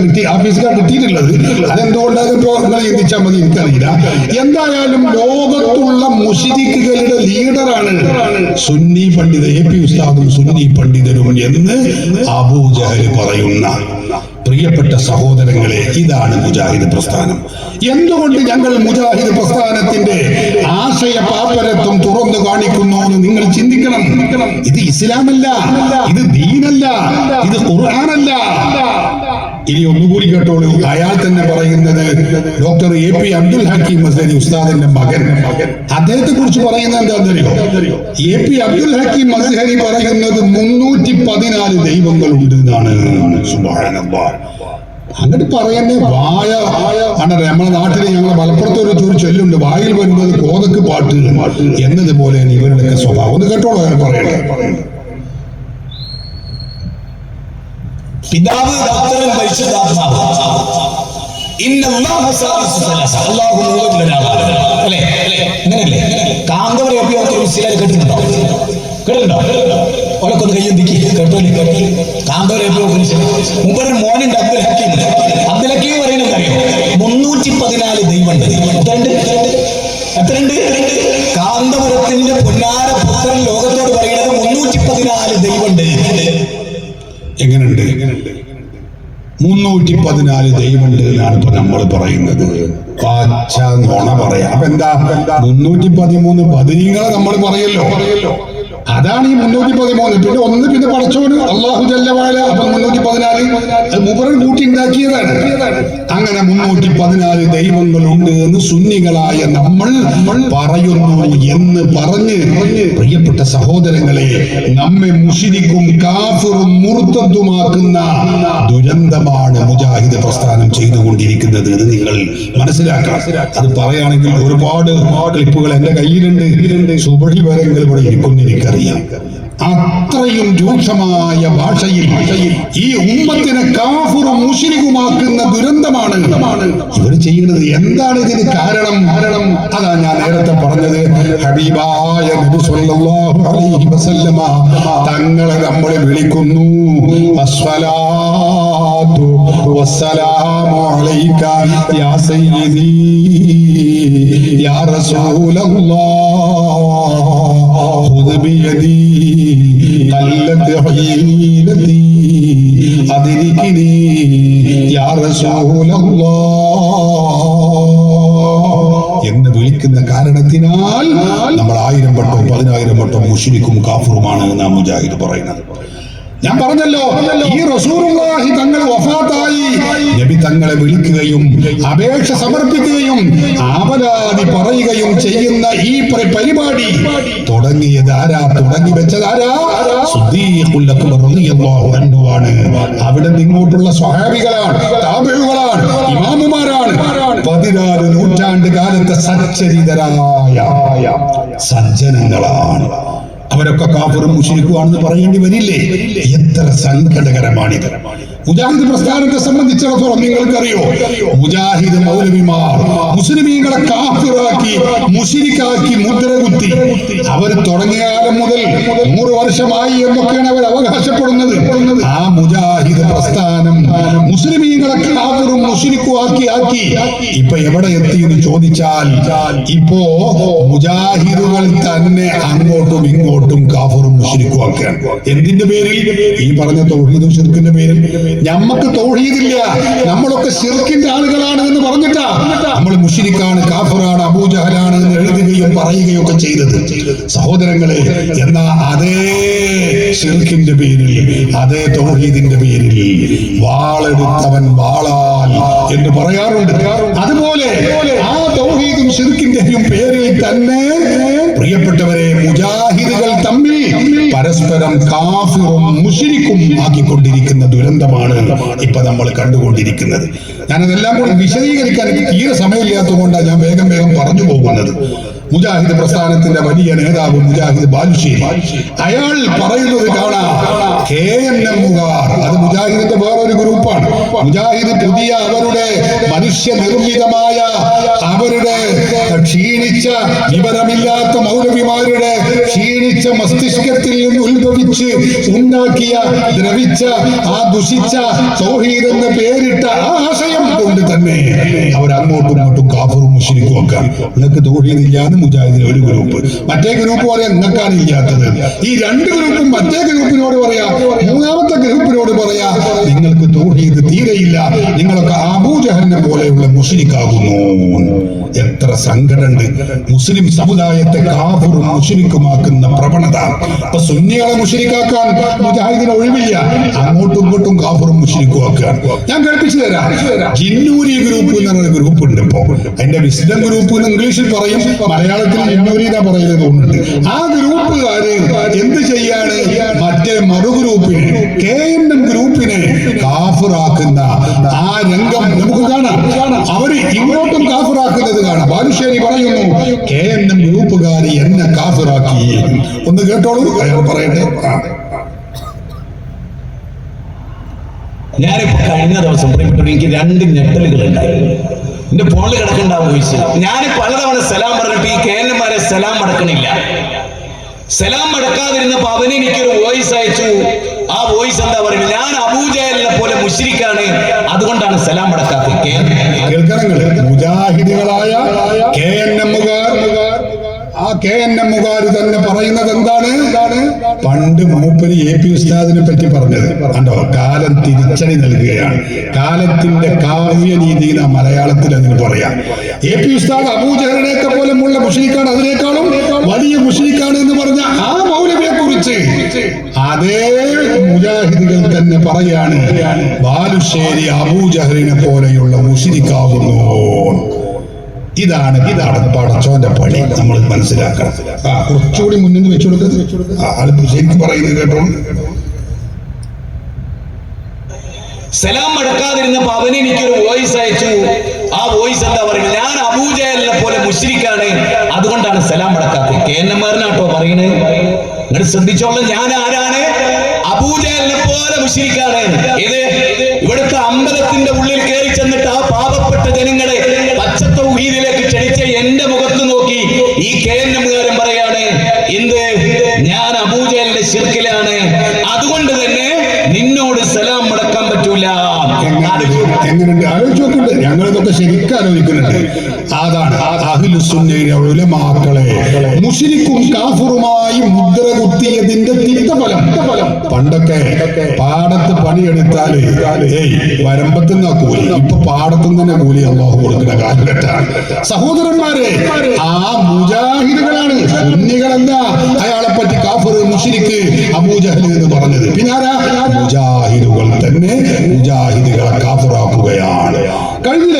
കിട്ടിയിട്ടുള്ളത്. അതെന്തുകൊണ്ടാണ് നിങ്ങൾ ചിന്തിച്ചാൽ മതി, എനിക്കറിയില്ല. എന്തായാലും ലോകത്തുള്ള മുശ്രിക്കുകളുടെ ലീഡറാണ് സുന്നി പണ്ഡിത AP ഉസ്താദും സുന്നി പണ്ഡിതരും എന്ന് അബൂജഹൽ പറയുന്ന പ്രിയപ്പെട്ട സഹോദരങ്ങളെ, ഇതാണ് മുജാഹിദ് പ്രസ്ഥാനം. എന്തുകൊണ്ട് ഞങ്ങൾ മുജാഹിദ് പ്രസ്ഥാനത്തിന്റെ ആശയ പാപ്പരത്വം തുറന്നു കാണിക്കുന്നു എന്ന് നിങ്ങൾ ചിന്തിക്കണം. ഇത് ഇസ്ലാമല്ല, ഇത് ദീനല്ല, ഇത് ഖുർആനല്ല. ഇനി ഒന്നുകൂടി കേട്ടോളൂ. അയാൾ തന്നെ പറയുന്നത് ഡോക്ടർ AP അബ്ദുൽ ഹക്കീം മസ്ഹരി ഉസ്താദിന്റെ മകൻ. അദ്ദേഹത്തെ കുറിച്ച് പറയുന്നത് എന്താണെന്നറിയോ? AP അബ്ദുൽ ഹക്കീം മസ്ഹരി പറയുന്നത് 314 ദൈവങ്ങളുണ്ട് എന്നാണ്. സുബ്ഹാനല്ലാഹ്. അങ്ങോട്ട് പറയുന്നേ വായ ആണ്. നമ്മുടെ നാട്ടിൽ ഞങ്ങളെ മലപ്പുറത്ത് ഒരു ചൊല്ലുണ്ട്, വായിൽ വരുന്നത് കോതക്ക് പാട്ട് എന്നതുപോലെയാണ് ഇവരുടെയൊക്കെ സ്വഭാവം. ഒന്ന് കേട്ടോളൂ അയാൾ പറയട്ടെ. പിതാവ് ഡോക്ടറും പരിശുദ്ധാത്മാവ്. അല്ലാഹു മൂന്നിലൊരാളാണ്. അല്ലേ? അങ്ങനെയല്ലേ? കാന്തവരെ കേട്ടിട്ടുണ്ടോ? ഓലൊക്കെ കയ്യൊന്നിക്ക് കേട്ടോലി. കാന്തവരെ മുമ്പൊരു മോനുണ്ട് അബ്ദുൽ ഹക്കീം. അബ്ദുൽ ഹക്കീം പറയുന്നത് അറിയോ? 314 ദൈവമുണ്ട്. എത്രയുണ്ട്? കാന്തപുരത്തിന്റെ പൊന്നാര പുത്രൻ ലോകത്തോട് പറയുന്നത് 314 ദൈവമുണ്ട്. എങ്ങനെയുണ്ട്? 314 ദൈവമുണ്ട് എന്നാണ് ഇപ്പൊ നമ്മൾ പറയുന്നത്. പച്ച നുണ പറയാം. അപ്പൊ എന്താ 313 ബദരീങ്ങളെ നമ്മൾ പറയല്ലോ. അതാണ് ഈ 313. പിന്നെ ഒന്ന് പിന്നെ പടച്ചോന് അല്ലാഹു ജല്ല വഅല. അപ്പൊ 314 അത് മൂപ്പരൻ കൂട്ടി ഉണ്ടാക്കിയതാണ്. അങ്ങനെ 314 ദൈവങ്ങളുണ്ട് എന്ന് സുന്നികളായ നമ്മൾ പറയുന്നു എന്ന് പറഞ്ഞ് പ്രിയപ്പെട്ട സഹോദരങ്ങളെ, നമ്മെ മുശ്രിക്കും കാഫിറും മുർത്തദ്ദുമാക്കുന്ന ദുരന്തമാണ് മുജാഹിദ് പ്രസ്ഥാനം ചെയ്തുകൊണ്ടിരിക്കുന്നത്. ഇത് നിങ്ങൾ മനസ്സിലാക്കണം. അത് പറയുകയാണെങ്കിൽ ഒരുപാട് ക്ലിപ്പുകൾ എന്റെ കയ്യിലുണ്ട്. സുബഹി വരെങ്കിൽ ഇവിടെ ഇരിക്കുന്ന എനിക്കറിയാം. അത്രയും രൂക്ഷമായ ഭാഷയിൽ ഈ ഉമ്മത്തിനെ കാഫിറും മുശ്രിക്കുമാക്കുന്ന ദുരന്തമാണ് ഇവർ ചെയ്യുന്നത്. എന്താണ് ഇതിന് കാരണം? അതാ ഞാൻ നേരത്തെ പറഞ്ഞത്. ഹബീബായ നബി സല്ലല്ലാഹു അലൈഹി വസല്ലമ തങ്ങളെ നമ്മൾ വിളിക്കുന്നു, അസ്സലാത്തു വസ്സലാമു അലൈക യാ സയ്യിദി യാ റസൂലല്ലാഹ് ഖുദ് ബിയദി ഖല്ലത് ഹീലതി അദ്രികിനി യാ റസൂലല്ലാഹ് എന്ന് വിളിക്കുന്ന കാരണത്തിനാൽ നമ്മൾ 1000 വട്ടം 10000 വട്ടം മുശ്രിക്കും കാഫിറുമാണ് നാം മുജാഹിദ് പറയുന്നത്. ഞാൻ പറഞ്ഞല്ലോ, ഈ റസൂലുള്ളാഹി തങ്ങൾ വഫാത്തായി നബി തങ്ങളെ വിളിക്കുകയും അപേക്ഷ സമർപ്പിക്കുകയും ആവലാതി പറയുകയും ചെയ്യുന്ന ഈ പരിപാടി തുടങ്ങിയത് ആരാ? തുടങ്ങി വെച്ചത് ആരാ? സിദ്ദീഖുൽ അക്ബർ റളിയല്ലാഹു അൻഹു ആണ്. അവിടെ ഇങ്ങോട്ടുള്ള സ്വഹാബികളാണ്, താബിഈകളാണ്, ഇമാമുമാരാണ്. 14 നൂറ്റാണ്ട് കാലത്തെ സച്ചരിതരായ സജ്ജനങ്ങളാണ്. അവരൊക്കെ കാഫിറും മുശ്രിക്കുമാണെന്ന് പറയേണ്ടി വരില്ലേ? എത്ര സങ്കടകരമാണിത്. മുജാഹിദ് പ്രസ്ഥാനത്തെ സംബന്ധിച്ചിടത്തോളം നിങ്ങൾക്കറിയോ, മുജാഹിദ് മൗലവിമാർ മുസ്ലിമീങ്ങളെ കാഫിറാക്കി മുശ്രിക്കാക്കി മുദ്രകുത്തി അവർ തുടങ്ങിയ കാലം മുതൽ 100 വർഷമായി എന്നൊക്കെയാണ് അവർ അവകാശപ്പെടുന്നത്. ആ മുജാഹിദ് പ്രസ്ഥാനം മുസ്ലിമീങ്ങളെ കാഫിറും മുശ്രിക്കുമാക്കി ഇപ്പൊ എവിടെ എത്തി എന്ന് ചോദിച്ചാൽ, ഇപ്പോ മുജാഹിദുകൾ തന്നെ അങ്ങോട്ടും ഇങ്ങോട്ടും കാഫിറും മുശ്രിക്കുമാക്കുകയാണ്. എന്തിന്റെ പേരിൽ? ഈ പറഞ്ഞ തൗഹീദും ശിർക്കിന്റെ പേരിൽ. ഞമ്മക്ക് തൗഹീദില്ല, നമ്മളൊക്കെ ശിർക്കിന്റെ ആളുകളാണ് എന്ന് പറഞ്ഞിട്ടാ നമ്മൾ മുശ്രിക്കാണ്, കാഫിറാണ്, അബൂജഹലാണ് എന്ന് എഴുതുകയും പറയുകയും ഒക്കെ ചെയ്തത്. സഹോദരങ്ങളെ, എന്നാ അതേ ശിർക്കിന്റെ പേരിൽ, അതേ തൗഹീദിന്റെ പേരിൽ വാളെടുത്തവൻ വാളാൽ എന്ന് പറയാറുണ്ട്. അതുപോലെ ആ തൗഹീദും ശിർക്കിന്റെയും പേരിൽ തന്നെ പ്രിയപ്പെട്ടവരെ മുജാഹിദുകൾ തമ്മിൽ പരസ്പരം കാഫിറും മുശ്രിക്കും ആക്കിക്കൊണ്ടിരിക്കുന്ന ദുരന്തമാണ് ഇപ്പൊ നമ്മൾ കണ്ടുകൊണ്ടിരിക്കുന്നത്. ഞാനതെല്ലാം കൂടി വിശദീകരിക്കാൻ എനിക്ക് തീരെ സമയമില്ലാത്തത് കൊണ്ടാണ് ഞാൻ വേഗം പറഞ്ഞു പോകുന്നത്. മുജാഹിദ് പ്രസ്ഥാനത്തിന്റെ വലിയ നേതാവ് മുജാഹിദ് ബാലുശ്ശേരി, അയാൾ പറയുന്നത് കാണാം, KNMകാർ, അത് മുജാഹിദിന്റെ വേറൊരു ഗ്രൂപ്പാണ്. മുജാഹിദ് പുതിയ അവരുടെ മനുഷ്യ നിർമ്മിതമായ അവരുടെ ക്ഷീണിച്ച വിവരമില്ലാത്ത മൗലവിമാരുടെ ക്ഷീണിച്ച മസ്തിഷ്കത്തിൽ നിന്ന് ഉത്ഭവിച്ച് ഉണ്ടാക്കിയ ദ്രവിച്ച ആ ദുഷിച്ച തൗഹീദ് എന്ന് പേരിട്ട ആ ആശയം കൊണ്ട് തന്നെ അവർ അങ്ങോട്ടും ഇങ്ങോട്ടും കാഫിറും മുശ്രിക്കും ഒക്കെ. നിങ്ങൾക്ക് തൗഹീദ് ഇല്ലാന്ന് മുജാഹിദിന് ഒരു ഗ്രൂപ്പ്, മറ്റേ ഗ്രൂപ്പ് പറയാം നിങ്ങൾക്കാണ് ഇല്ലാത്തത്. ഈ 2 ഗ്രൂപ്പും മറ്റേ ഗ്രൂപ്പിനോട് പറയാ, മൂന്നാമത്തെ ഗ്രൂപ്പിനോട് പറയാ, നിങ്ങൾക്ക് തൗഹീദ് തീരെയില്ല, നിങ്ങളൊക്കെ അബൂജഹലിനെ പോലെയുള്ള മുശ്രിക്കാകുന്നു. എത്ര സങ്കടമുണ്ട്. മുസ്ലിം സമുദായത്തെ കാഫിറും മുശ്രിക്കുമാക്കുന്ന പ്രവണത. അപ്പൊ സുന്നികളെ മുശ്രിക്കാക്കാൻ മുജാഹിദിന് ഒഴിവില്ല, അങ്ങോട്ടും ഇങ്ങോട്ടും കാഫിറും മുശ്രിക്കുമാക്കാൻ. ഞാൻ കേൾപ്പിച്ചു തരാം. ജിന്നൂരി ഗ്രൂപ്പ് എന്ന് പറഞ്ഞ ഗ്രൂപ്പ് ഉണ്ട്. ഇപ്പോ അതിന്റെ വിസ്ഡം ഗ്രൂപ്പ് എന്ന് ഇംഗ്ലീഷിൽ പറയും, മലയാളത്തിൽ ജിന്നൂരി എന്നാ പറയുന്നത് തോന്നുന്നുണ്ട്. ആ ഗ്രൂപ്പുകാര് എന്ത് ചെയ്യാണ്? മറ്റേ മറുഗ്രൂപ്പിനെ, KNM ഗ്രൂപ്പിനെ കാഫിറാക്കുന്ന ആ രംഗം നമുക്ക് കാണാം. അവര് ഇങ്ങോട്ടും കാഫിറാക്കുന്നത് കാണാം. ബാലുശ്ശേരി പറയുന്നു, KNM ഗ്രൂപ്പുകാര് എന്നെ കാഫിറാക്കി. ഒന്ന് കേട്ടോളൂ, അയാൾ പറയട്ടെ. ഞാനിപ്പോ കഴിഞ്ഞ ദിവസം എനിക്ക് 2 ഞെട്ടലുകൾ ഉണ്ടായിരുന്നു. എന്റെ ഫോണിൽ കിടക്കണ്ട വോയിസ്. ഞാൻ പലതവണ സലാം പറഞ്ഞിട്ട് ഈ KNMമാരെ സലാം മടക്കണില്ല. സലാം മടക്കാതിരുന്നപ്പോ അവന് എനിക്കൊരു വോയിസ് അയച്ചു. ആ വോയിസ് എന്താ പറയുന്നത്? ഞാൻ അബൂജഹലിനെ പോലെ മുശ്രിക്കാണ്, അതുകൊണ്ടാണ് സലാം മടക്കാത്തത്. മുജാഹിദുകളായ KNMകാർ, ആ KNMകാർ തന്നെ പറയുന്നത് എന്താണ്? പണ്ട് മൂപ്പര് AP ഉസ്താദിനെ പറ്റി പറഞ്ഞത് കണ്ടോ? കാലം തിരിച്ചടി നൽകുകയാണ്. കാലത്തിന്റെ കാവ്യനീതി എന്ന മലയാളത്തിൽ അതിന് പറയാം. AP ഉസ്താദ് അബൂജഹലിനെയൊക്കെ പോലെയുള്ള മുശ്രിക്കാണ്, അതിനേക്കാളും വലിയ മുശ്രിക്കാണ് എന്ന് പറഞ്ഞ ആ മൗലവിയെ കുറിച്ച് അതേ മുജാഹിദുകൾ തന്നെ പറയാണ്, ബാലുശ്ശേരി അബൂജഹലിനെ പോലെയുള്ള മുശ്രിക്കാകുന്നു. ഇതാണ് പടച്ചോന്റെ പണി. നമ്മൾ മനസ്സിലാക്കണം. കുറച്ചുകൂടി മുന്നിൽ നിന്ന് വെച്ചു കൊടുക്കുന്നത് ആള് ശരിക്കും പറയുന്നത് കേട്ടോ. സലാം മടക്കാതിരുന്നപ്പോ അവന് എനിക്കൊരു വോയിസ് അയച്ചു. ആ വോയിസ് എന്താ പറയുന്നത്? ഞാൻ അബൂജഹലിനെ പോലെ മുശ്രിക്കാണ്, അതുകൊണ്ടാണ് സലാം മടക്കാത്തത്. KNMമാരനാട്ടോ പറയണേ. നിങ്ങൾ ശ്രദ്ധിച്ചോളൂ, ഞാൻ ആരാണ്? അബൂജഹലിനെ പോലെ മുശ്രിക്കാണ്. ഇത് ഇവിടുത്തെ അമ്പലത്തിന്റെ ഉള്ളിൽ കയറി ചെന്നിട്ട് ആ പാവപ്പെട്ട ജനങ്ങളെ പച്ച തൗഹീദിലേക്ക് ക്ഷണിച്ച എന്റെ മുഖത്ത് നോക്കി ഈ KNMകാരൻ പറയാണ്, എന്ത്? ഞാൻ അബൂജഹലിന്റെ ശിർക്കിലാണ്, അതുകൊണ്ട് തന്നെ നിന്നോട് സലാം മടക്കാൻ പറ്റൂല. എങ്ങനെയുണ്ട്? ആലോചിച്ച് നോക്കുന്നുണ്ട്. ഞങ്ങളിതൊക്കെ ശരിക്കും ആലോചിക്കുന്നുണ്ട്. അതാണ് അഹ്ലുസുന്നയുടെ ഉലമാക്കളെ മുശ്രിക്കും കാഫിറുമായി മുദ്ര കുത്തിയതിന്റെ തിക്തഫലം. പണ്ടൊക്കെ പാടത്ത് പണിയെടുത്താല് വരമ്പത്തുനിന്ന് കൂലി, ഇപ്പൊ പാടത്തുനിന്ന് തന്നെ കൂലി അല്ലാഹു കൊടുക്കുന്ന കാലഘട്ടമാണ്. സഹോദരന്മാരെ, ആ മുജാഹിദുകളാണ്, സുന്നികളല്ല അയാളെ പറ്റി കാഫിർ, മുശ്രിക്ക്, അബൂജഹൽ എന്ന് പറഞ്ഞത്. പിന്നെ ആരാ? മുജാഹിദുകൾ തന്നെ മുജാഹിദുകളെ കാഫിറാക്കുകയാണ്. കഴിഞ്ഞില്ല.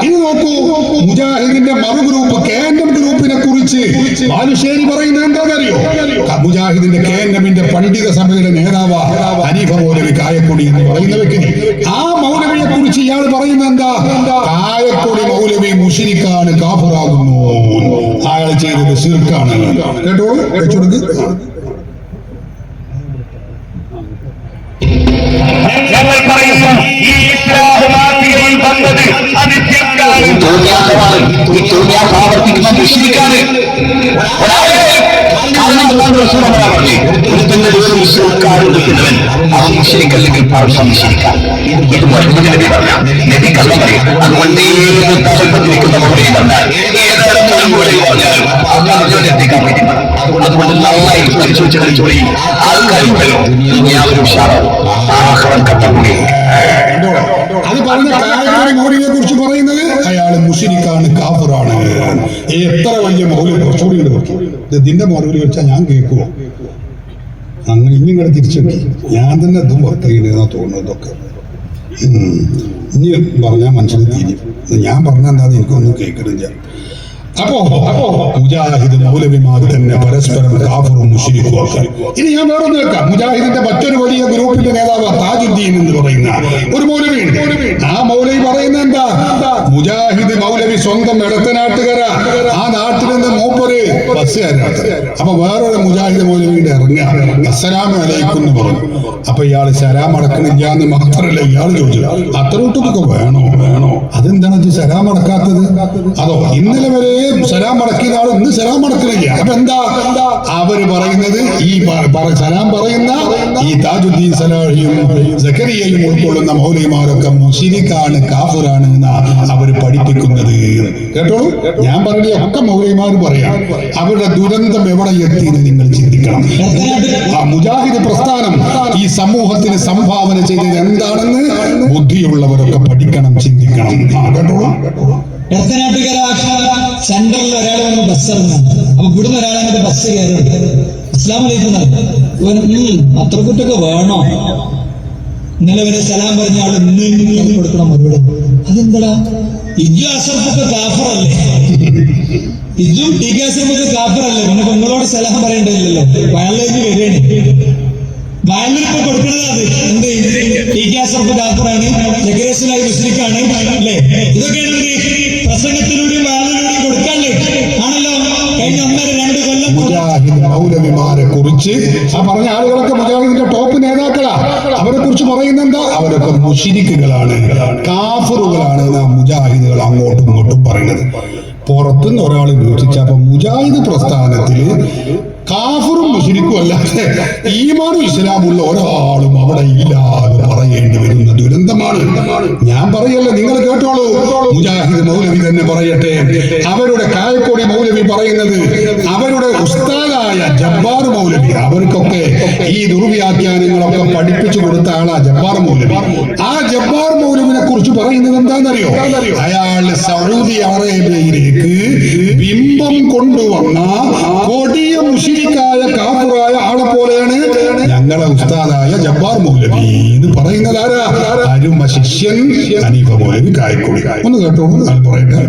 ഇനി നോക്കൂ, മുജാഹിദിന്റെ മറു ഗ്രൂപ്പ് KNM ഗ്രൂപ്പിനെ കുറിച്ച് ബാലുശ്ശേരി പറയുന്നു. പറയുന്നത് എന്താണെന്നറിയോ? മുജാഹിദിന്റെ KNMന്റെ പണ്ഡിത സഭയുടെ നേതാവ് ഹനീഫ മൗലവി കായക്കൊടി എന്ന് പറയുന്ന വ്യക്തി, ആ മൗലവിയെ കുറിച്ച് ഇയാൾ പറയുന്നത് എന്താ? കായക്കൊടി മൗലവി മുശ്രിക്കാണ്, കാഫിറാകുന്നു, അയാൾ ചെയ്തത് ശിർക്കാണ്. കേട്ടോളൂ, വെച്ചുകൊടുക്ക്. ഞങ്ങൾ പറയുന്നു ഈ ഇസ്ലാം നാട്ടിൽ വന്നത് അത് ശിർക്കാണ്. ആവർത്തിക്കുന്ന മുശ്രിക്കാണ്. കാരണം അവൻ മുശ്രിക്കല്ലെങ്കിൽ പാർശ്വം മുശ്രിക്കാൻ. ഇത് മുഹമ്മദ് നബി പറഞ്ഞ നബി കള്ളം പറയും. അതുകൊണ്ട് ഏതൊരുക്കുന്ന മൗലവി പറഞ്ഞാൽ ഏതൊരു മൗലവി പറഞ്ഞാലും എത്തിക്കാൻ പറ്റും. അതുകൊണ്ട് നന്നായി പരിശോധിച്ചോളി. ആൾക്കാരുണ്ടല്ലോ ദുനിയാവിൽ ഉഷാറാവും. അത് പറഞ്ഞ കായക്കൊടി മൗലവിയെ കുറിച്ച് പറയുന്നത് അയാൾ മുശ്രിക്കാണ്, കാഫിറാണ്. എത്ര വലിയ മൗലവി! കുറച്ചുകൂടി ഇത് ഇതിന്റെ മൗലവി വെച്ചാൽ ഞാൻ കേൾക്കുമോ? അങ്ങനെ ഇങ്ങനെ തിരിച്ചു ഞാൻ തന്നെ ഇതും വർക്ക് ചെയ്യണമെന്നാ തോന്നുന്നു. ഇതൊക്കെ ഇനി പറഞ്ഞാൽ മനുഷ്യന് തിരിയും. ഞാൻ പറഞ്ഞാൽ എന്താന്ന് എനിക്കൊന്നും കേൾക്കണില്ല. അപ്പോ മുജാഹിദ് മൗലവിമാർ തന്നെ പരസ്പരം കാഫിറും മുശ്രിക്കും ഒക്കെ. ഇനി ഞാൻ വേറെ കേൾക്കാം. മുജാഹിദിന്റെ മറ്റൊരു വലിയ ഗ്രൂപ്പിന്റെ നേതാവ് താജുദ്ദീൻ എന്ന് പറയുന്ന ഒരു മൗലവി ഉണ്ട്. ആ മൗലവി പറയുന്നത് എന്താ? മുജാഹിദ് മൗലവി സ്വന്തം ഇടത്തനാട്ടുകാര, ആ നാട്ടിൽ നിന്ന് മൂപ്പര് ബസ്സുകാരാണ്. അപ്പൊ വേറൊരു മുജാഹിദ് മൗലവിയുടെ ഇറങ്ങുക, അസ്സലാമു അലൈക്കും എന്ന് പറഞ്ഞു. അപ്പൊ ഇയാള് സലാം അടക്കണില്ല എന്ന് മാത്രമല്ല, ഇയാൾ ചോദിച്ചു അത്രൂട്ടൊക്കെ വേണോ? അതെന്താണ് സലാം അടക്കാത്തത്? അതോ ഇന്നലെ വരെ സലാം അടക്കിയ ആൾ ഇന്ന് സലാം അടക്കണില്ല? അപ്പൊ എന്താ അവര് പറയുന്നത്? ഈ സലാം പറയുന്ന ഈ താജുദ്ദീൻ സലാഹിയും സക്കരിയയും ഉൾക്കൊള്ളുന്ന മൗലവിമാരൊക്കെ മുശ്രിക്കാണ്, കാഫിറാണ് എന്നാണ് അവര് പഠിപ്പിക്കുന്നത്. കേട്ടോളൂ, ഞാൻ പറഞ്ഞ ഒക്കെ മൗലവിമാർ പറയാം. അവരുടെ ദുരന്തം എവിടെ എത്തിയെന്ന് നിങ്ങൾ ചിന്തിക്കണം. ആ മുജാഹിദ് പ്രസ്ഥാനം ഈ സമൂഹത്തിന് സംഭാവന ചെയ്തത് എന്താണെന്ന് ബുദ്ധിയുള്ളവരൊക്കെ പഠിക്കണം, ചിന്തിക്കണം. കേട്ടോളൂ. എടത്തനാട്ടുകര സെന്ററിൽ ഒരാൾ വന്ന് ബസ് ഇറങ്ങാം. അപ്പൊ ഇവിടുന്ന് ഒരാളെ ബസ് കയറി അസ്സലാമു അലൈക്കും അത്ര കുറ്റൊക്കെ വേണോ? ഇന്നലെ വരെ സലാം പറഞ്ഞ ആൾ ഇന്ന് കൊടുക്കണം മറുപടി. അതെന്താ? ഇജു അസർഫൊക്കെ കാഫറല്ലേ? ഇജും ടി കെ അസർഫൊക്കെ കാഫറല്ലേ? പിന്നെ നിങ്ങളോട് സലാം പറയണ്ടില്ലല്ലോ. വയലിലേക്ക് വരികയാണ്. വയലിലിപ്പോ കൊടുക്കണത് അത് എന്ത്? ടി കെ അസർഫ് കാഫറാണ്, ജഗരേശനായി മുസ്ലിക്കാണ് അല്ലേ? ഇതൊക്കെയാണ് പ്രസംഗത്തിലൂടെയും വയലിലൂടെയും കൊടുക്കാല്ലേ ആണല്ലോ. കഴിഞ്ഞ 1.5-2 കൊല്ലം മുജാഹിദ് മൗലവിമാരെ കുറിച്ച് ആ പറഞ്ഞ ആളുകളൊക്കെ മുജാഹിദിന്റെ ടോപ്പ് നേതാക്കളാ. അവരെ കുറിച്ച് പറയുന്നത് എന്താ? അവരൊക്കെ മുശ്രിക്കുകളാണ്, കാഫിറുകളാണ് എന്നാ മുജാഹിദുകൾ അങ്ങോട്ടും ഇങ്ങോട്ടും പറയുന്നത്. പുറത്തുനിന്ന് ഒരാൾ വീക്ഷിച്ചപ്പോ മുജാഹിദ് പ്രസ്ഥാനത്തില് കാഫിറും മുശ്രിക്കും അല്ലാതെ ഈമാനും ഇസ്ലാമുള്ള ഒരാളും അവിടെ ഇല്ല എന്ന് പറയേണ്ടി വരുന്ന ദുരന്തമാണ്. ഞാൻ പറയല്ല, നിങ്ങൾ കേട്ടോളൂ. മുജാഹിദ് മൗലവി തന്നെ പറയട്ടെ. അവരുടെ കായക്കൊടി മൗലവി പറയുന്നത് അവരുടെ ഉസ്താദായ ജബ്ബാർ മൗലവി, അവർക്കൊക്കെ ഈ ദുർവ്യാഖ്യാനങ്ങളൊക്കെ പഠിപ്പിച്ചു കൊടുത്ത ആളാ ജബ്ബാർ മൗലവി. ആ ജബ്ബാർ മൗലവിനെ കുറിച്ച് പറയുന്നത് എന്താണെന്നറിയോ? അയാൾ സൗദി അറേബ്യയിലേക്ക് ബിംബം കൊണ്ടുവന്ന കൊടിയ മുശ്രിക്കായ കാഫിറായ ആളെ പോലെയാണ് ഞങ്ങളെ ഉസ്താദായ ജബ്ബാർ മൗലവി എന്ന് പറയുന്നത്. ആരാ? അരുമ ശിഷ്യൻ ഹനീഫ മൗലവി കായക്കൊടി. ഒന്ന് കേട്ടോളൂ, ഞാൻ പറയട്ടെ.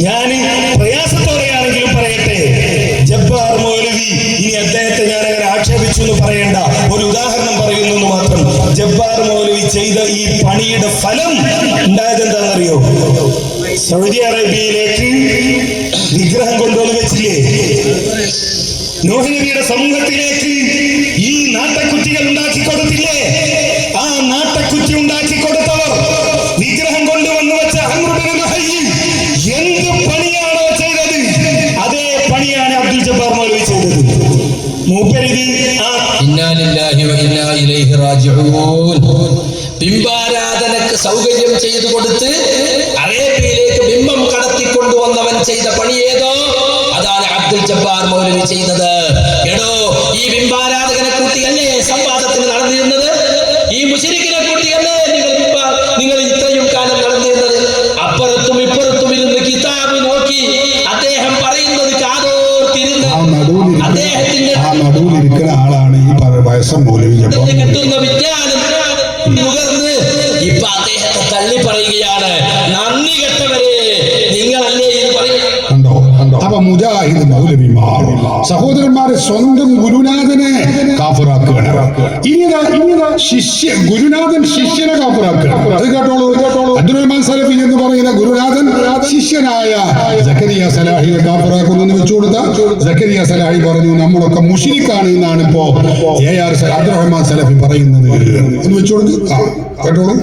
ഞാൻ പ്രയാസത്തോടെയാണെങ്കിലും പറയട്ടെ, ജബ്ബാർ മൗലവി ഇനി അദ്ദേഹത്തെ ഞാൻ അങ്ങനെ ആക്ഷേപിച്ചു എന്ന് പറയേണ്ട, ഒരു ഉദാഹരണം പറയുന്നു എന്ന് മാത്രം. ജബ്ബാർ മൗലവി ചെയ്ത ഈ പണിയുടെ ഫലം ഉണ്ടായത് എന്താണെന്നറിയോ? സൗദി അറേബ്യയിലേക്ക് വിഗ്രഹം കൊണ്ടുവന്ന് വെച്ചില്ലേ? നൂഹ് നബിയുടെ സമൂഹത്തിലേക്ക് ഈ നാട്ടക്കുറ്റികൾ ഉണ്ടാക്കി കൊടുത്തില്ലേ? ആ നാട്ടക്കുറ്റി ഉണ്ടാക്കി കൊടുത്തവർ വിഗ്രഹം കൊണ്ടുവന്ന് വെച്ച എന്ത് പണിയാണോ ചെയ്തത്, അതേ പണിയാണ് അബ്ദുൽ ജബ്ബാർ മൗലവി ചെയ്തത്. ബിംബാരാധനക്ക് സൗകര്യം ചെയ്തു കൊടുത്ത് അറേബ്യയിലേക്ക് ബിംബം കടത്തിക്കൊണ്ടുവന്നവൻ ചെയ്ത പണി ഏതോ അതാണ് അബ്ദുൽ ജബ്ബാർ മൗലവി ചെയ്തത്. എടോ, ഈ ബിംബാരാധകനെ കൂട്ടിയല്ലേ സംവാദത്തിന് നടന്നിരുന്നത്? ഈ മുശ്രിക്കിനെ കൂട്ടിയല്ലേ നിങ്ങൾ ഇത്രയും കാലം നടന്നിരുന്നത്? അപ്പുറത്തും ഇപ്പുറത്തും ഇരുന്ന് കിതാബ് നോക്കി അദ്ദേഹം പറയുന്നത് കാതോർത്തിരുന്ന് അദ്ദേഹത്തിന്റെ നടുവിലിരിക്കുന്ന ആളാണ് ഈ വയസ്സൻ മൗലവി. കിട്ടുന്ന വിജ്ഞാനം നുകർന്ന് ഇപ്പൊ അദ്ദേഹത്തെ തള്ളി പറയുകയാണ്. നന്ദി കെട്ടവരെ, നിങ്ങളല്ലേ ഇത് പറയുന്നത്? അപ്പൊ മുജാഹിദ് മൗലവിമാർ സഹോദരന്മാരെ സ്വന്തം ഗുരുനാഥനെ കാഫിറാക്കുകയാണ്. ഇനിതാ ഗുരുനാഥൻ ശിഷ്യനെ കാഫിറാക്കുകയാണ്. അത് കേട്ടോളൂ. അബ്ദുൽ റഹ്മാൻ സലഫി എന്ന് പറയുന്ന ഗുരുനാഥൻ ശിഷ്യനായ സക്കരിയ സലാഹിയെ കാഫിറാക്കുന്നു എന്ന് വെച്ചു കൊടുത്ത സക്കരിയ സലാഹി പറഞ്ഞു നമ്മളൊക്കെ മുശ്രിക്കാണ് എന്നാണ് ഇപ്പോ AR അബ്ദുൽ റഹ്മാൻ സലഫി പറയുന്നത് എന്ന് വെച്ചു കൊടുക്കുക. കേട്ടോളൂ.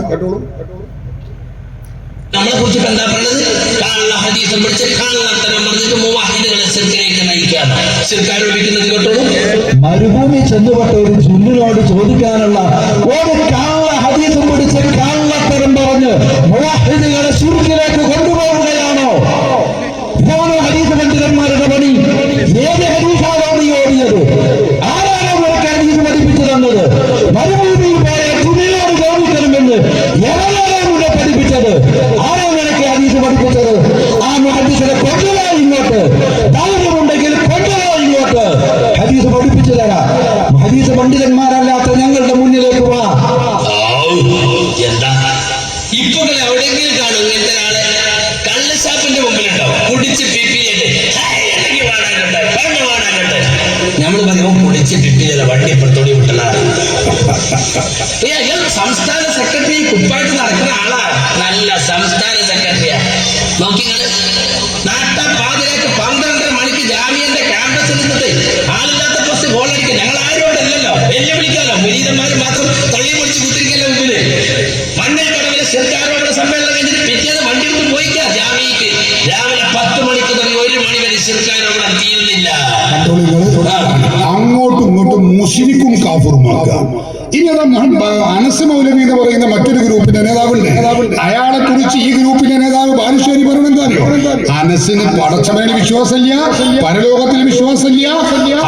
നമ്മളെ കുറിച്ച് എന്താ പറയുന്നത്? കാണുന്ന ഹദീസും പിടിച്ച് കാണത്തരം പറഞ്ഞിട്ട് മുവാഹിദുകളെ ശിർക്കിലേക്ക് നയിക്കാണ്. ശിർക്ക് ആരോപിക്കുന്നത് കേട്ടോളൂ. മരുഭൂമി ചെന്നുപെട്ട ഒരു സുന്നിനോട് ചോദിക്കാനുള്ള ഒരു കാള ഹദീസും പിടിച്ച് കാളത്തരം പറഞ്ഞ് മുവാഹിദുകളെ ശിർക്കിലേക്ക് കൊണ്ടുപോവുകയാണോ? ഇതാണോ ഹദീസ് പണ്ഡിതന്മാരുടെ പണി? ഏത് ഹദീസാണോ നീ ഓടിയത്? ആരാണോ നിനക്ക് ഹദീസ് പഠിപ്പിച്ചു തന്നത്? മരുഭൂമിയിൽ പോയ സുന്നിനോട് ചോദിക്കണമെന്ന് എവരാണ് പഠിപ്പിച്ചത്? ആരോ നിനക്ക് ഹദീസ് പഠിപ്പിച്ചത്? ആ ഹദീസിനെ കൊണ്ടുവാ ഇങ്ങോട്ട്. ധൈര്യമുണ്ടെങ്കിൽ കൊണ്ടുവാ ഇങ്ങോട്ട്. ഹദീസ് പഠിപ്പിച്ചു തരാം. ഹദീസ് പണ്ഡിതന്മാരല്ലാത്ത ഞങ്ങളുടെ മുന്നിലേക്ക് വാ. എന്താ ഇപ്പൊ എവിടെയെങ്കിലും കാണും ഇങ്ങനത്തെ ആളെ? കള്ളഷാപ്പിന്റെ മുമ്പിലുണ്ടാവും കുടിച്ച് പിപ്പിയിട്ട് നമ്മൾ പറയുമ്പോൾ കുടിച്ച് പിപ്പിയില്ല വണ്ടി ഇപ്പുറത്തോടി വിട്ടലാണ്. സംസ്ഥാന സെക്രട്ടറി കുപ്പായിട്ട് നടക്കുന്ന ആളാണ്. നല്ല സംസ്ഥാന സെക്രട്ടറിയാ. നോക്കിങ്ങള് നാട്ടാപാതിലേക്ക് 12 മണിക്ക് ജാമ്യന്റെ ക്യാമ്പസിൽ നിന്നിട്ട് ആളില്ലാത്ത ബസ് ഗോളടിക്കുക. ഞങ്ങൾ ആരോടല്ലോ വെല്ലുവിളിക്കാലോ. മുരീതന്മാർ മാത്രം തള്ളി പൊളിച്ച് കുത്തിരിക്കല്ലോ മുമ്പില്. മണ്ണൽ കടവിലെ ശിർക്കാരോടെ സമ്മേളനം കഴിഞ്ഞിട്ട് പിറ്റേന്ന് വണ്ടി കൊണ്ട് പോയിക്കാ ജാമ്യക്ക്. രാവിലെ 10 മണിക്ക് തുടങ്ങി 1 മണി വരെ ശിർക്കാരോടെ തീരുന്നില്ല. അങ്ങോട്ടും ഇങ്ങോട്ടും മുശ്രിക്കും കാഫിറുമാക്കുക. ഇനി അനസ് മൗലവി എന്ന് പറയുന്ന മറ്റൊരു ഗ്രൂപ്പിന്റെ നേതാവുണ്ട്. അയാളെ കുറിച്ച് ഈ ഗ്രൂപ്പിന്റെ നേതാവ് ബാലുശ്ശേരി പറഞ്ഞു എന്താറിയോ? അനസിന് പടച്ചവനിൽ വിശ്വാസമില്ല, പരലോകത്തിൽ വിശ്വാസമില്ല,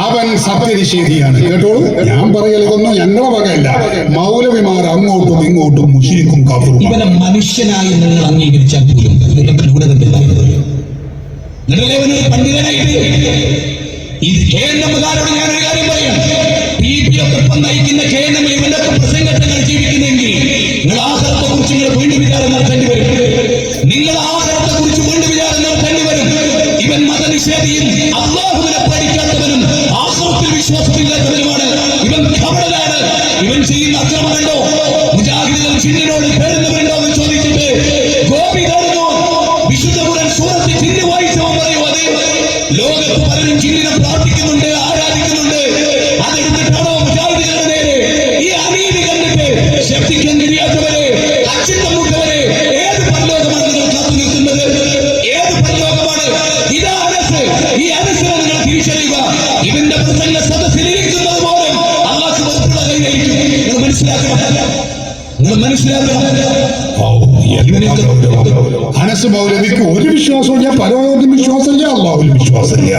അവൻ സത്യനിഷേധിയാണ്. കേട്ടോളൂ. ഞാൻ പറയൽ ഇതൊന്നും ഞങ്ങളെ വകയല്ല. മൗലവിമാർ അങ്ങോട്ടും ഇങ്ങോട്ടും മുശ്രിക്കും കാഫിറും. ഇവനെ മനുഷ്യനായി നിങ്ങൾ അംഗീകരിച്ചാൽ പോലും പണ്ഡിതനായിട്ട് ഈ കേന്ദ്രമുകാരോട് ഞാനൊരു കാര്യം പറയാം. PPയൊക്കെ നയിക്കുന്ന കേന്ദ്രം ഇവനൊക്കെ പ്രസംഗങ്ങൾ ജീവിക്കുന്നെങ്കിൽ നിങ്ങൾ ആഹാരത്തെ കുറിച്ച് നിങ്ങൾ വീണ്ടും വിചാരം നടത്തേണ്ടി വരും. നിങ്ങൾ ആഹാരത്തെ കുറിച്ച് വീണ്ടും വിചാരം നടത്തേണ്ടി വരും. ഇവൻ മതനിഷേധിയും അല്ലാഹുവിനെ പഠിക്കാത്തവനും ആഹാരത്തിൽ വിശ്വാസമില്ലാത്തവനുമാണ്. ഇവൻ ഖബറിലാണ്. ഇവൻ ചെയ്യുന്ന അക്രമം കണ്ടോ? മുജാഹിദുകൾ ചിന്നിനോട് പേരുന്നവരുണ്ടോ എന്ന് ചോദിച്ചിട്ട് ഗോപി തരുന്നു. വിശുദ്ധ ഖുർആൻ സൂറത്തിൽ ചിന്ന് വായിച്ചവൻ പറയും അത് ലോകത്ത് പലരും ചിന്നിനെ പ്രാർത്ഥിക്കുന്നുണ്ട്, ആരാധിക്കുന്നുണ്ട്. അതെടുത്തിട്ടാണോ മുജാഹിദുകളുടെ നേരെ ഈ അനീതി കണ്ടിട്ട് ശബ്ദിക്കാൻ കഴിയാത്തവരെ, അച്ഛൻ മുട്ടവരെ ഏത് പരലോകമാണ് നിങ്ങൾ കാത്തു നിൽക്കുന്നത്? ഏത് പരലോകമാണ്? ഇതാ അനസ്. ഈ അനസിനെ നിങ്ങൾ തിരിച്ചറിയുക. ഇവന്റെ പ്രസംഗ സദസ്സിലിരിക്കുന്നത് പോലും അള്ളാഹു വെറുപ്പുള്ള കൈയായിരിക്കും. നിങ്ങൾ മനസ്സിലാക്കണം. അനസ് മൗലവിക്ക് ഒരു വിശ്വാസമില്ല, പരലോകത്തിൽ വിശ്വാസമില്ല, അള്ളാഹുവിൽ വിശ്വാസമില്ല.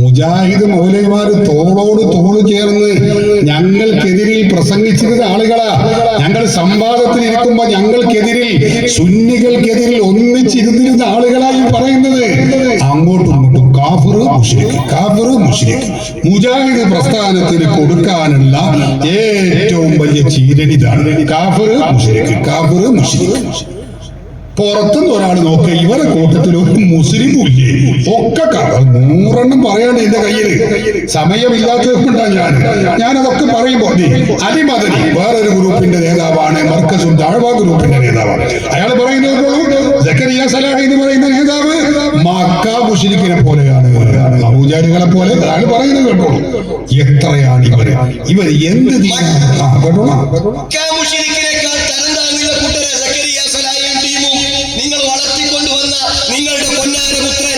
മുജാഹിദ് മൗലവിമാര് തോളോട് തോള് ചേർന്ന് ഞങ്ങൾക്കെതിരിൽ പ്രസംഗിച്ചിരുന്ന ആളുകളാ. ഞങ്ങൾ സംവാദത്തിലിരിക്കുമ്പോ ഞങ്ങൾക്കെതിരിൽ സുന്നികൾക്കെതിരിൽ ഒന്നിച്ചിരുന്നിരുന്ന ആളുകളായി പറയുന്നത്. അങ്ങോട്ടും ഇങ്ങോട്ടും കാഫിർ മുശ്രിക്ക്, കാഫിർ മുശ്രിക്ക്. മുജാഹിദ് പ്രസ്ഥാനത്തിന് കൊടുക്കാനുള്ള ഏറ്റവും വലിയ ചീരണിതാണ് കാഫിർ മുശ്രിക്ക്, കാഫിർ മുശ്രിക്ക്. പുറത്തുനിന്ന് ഒരാൾ നോക്കുക, ഇവരെ കൂട്ടത്തിൽ ഒരു മുസ്ലിമും ഇല്ലേ? ഒക്കെ 100 പറയാണ്ട് എന്റെ കയ്യില് സമയമില്ലാത്തതുകൊണ്ടാണ് ഞാനതൊക്കെ പറയുമ്പോ അലിമദനി വേറൊരു ഗ്രൂപ്പിന്റെ നേതാവാണ്, മർക്കസും ദഅവ ഗ്രൂപ്പിന്റെ നേതാവാണ്. അയാൾ പറയുന്നത് സക്കരിയ സലാഹി എന്ന് പറയുന്ന നേതാവ് മക്ക മുശ്രിക്കിനെ പോലെയാണ്, അബൂജഹലുകളെ പോലെ അയാൾ പറയുന്നത് കേട്ടോളൂ. എത്രയാണ് ഇവർ എന്ത് കേട്ടോളൂ. നിങ്ങൾ വളർത്തിക്കൊണ്ടുവന്ന നിങ്ങളുടെ പൊന്നാരപുത്രൻ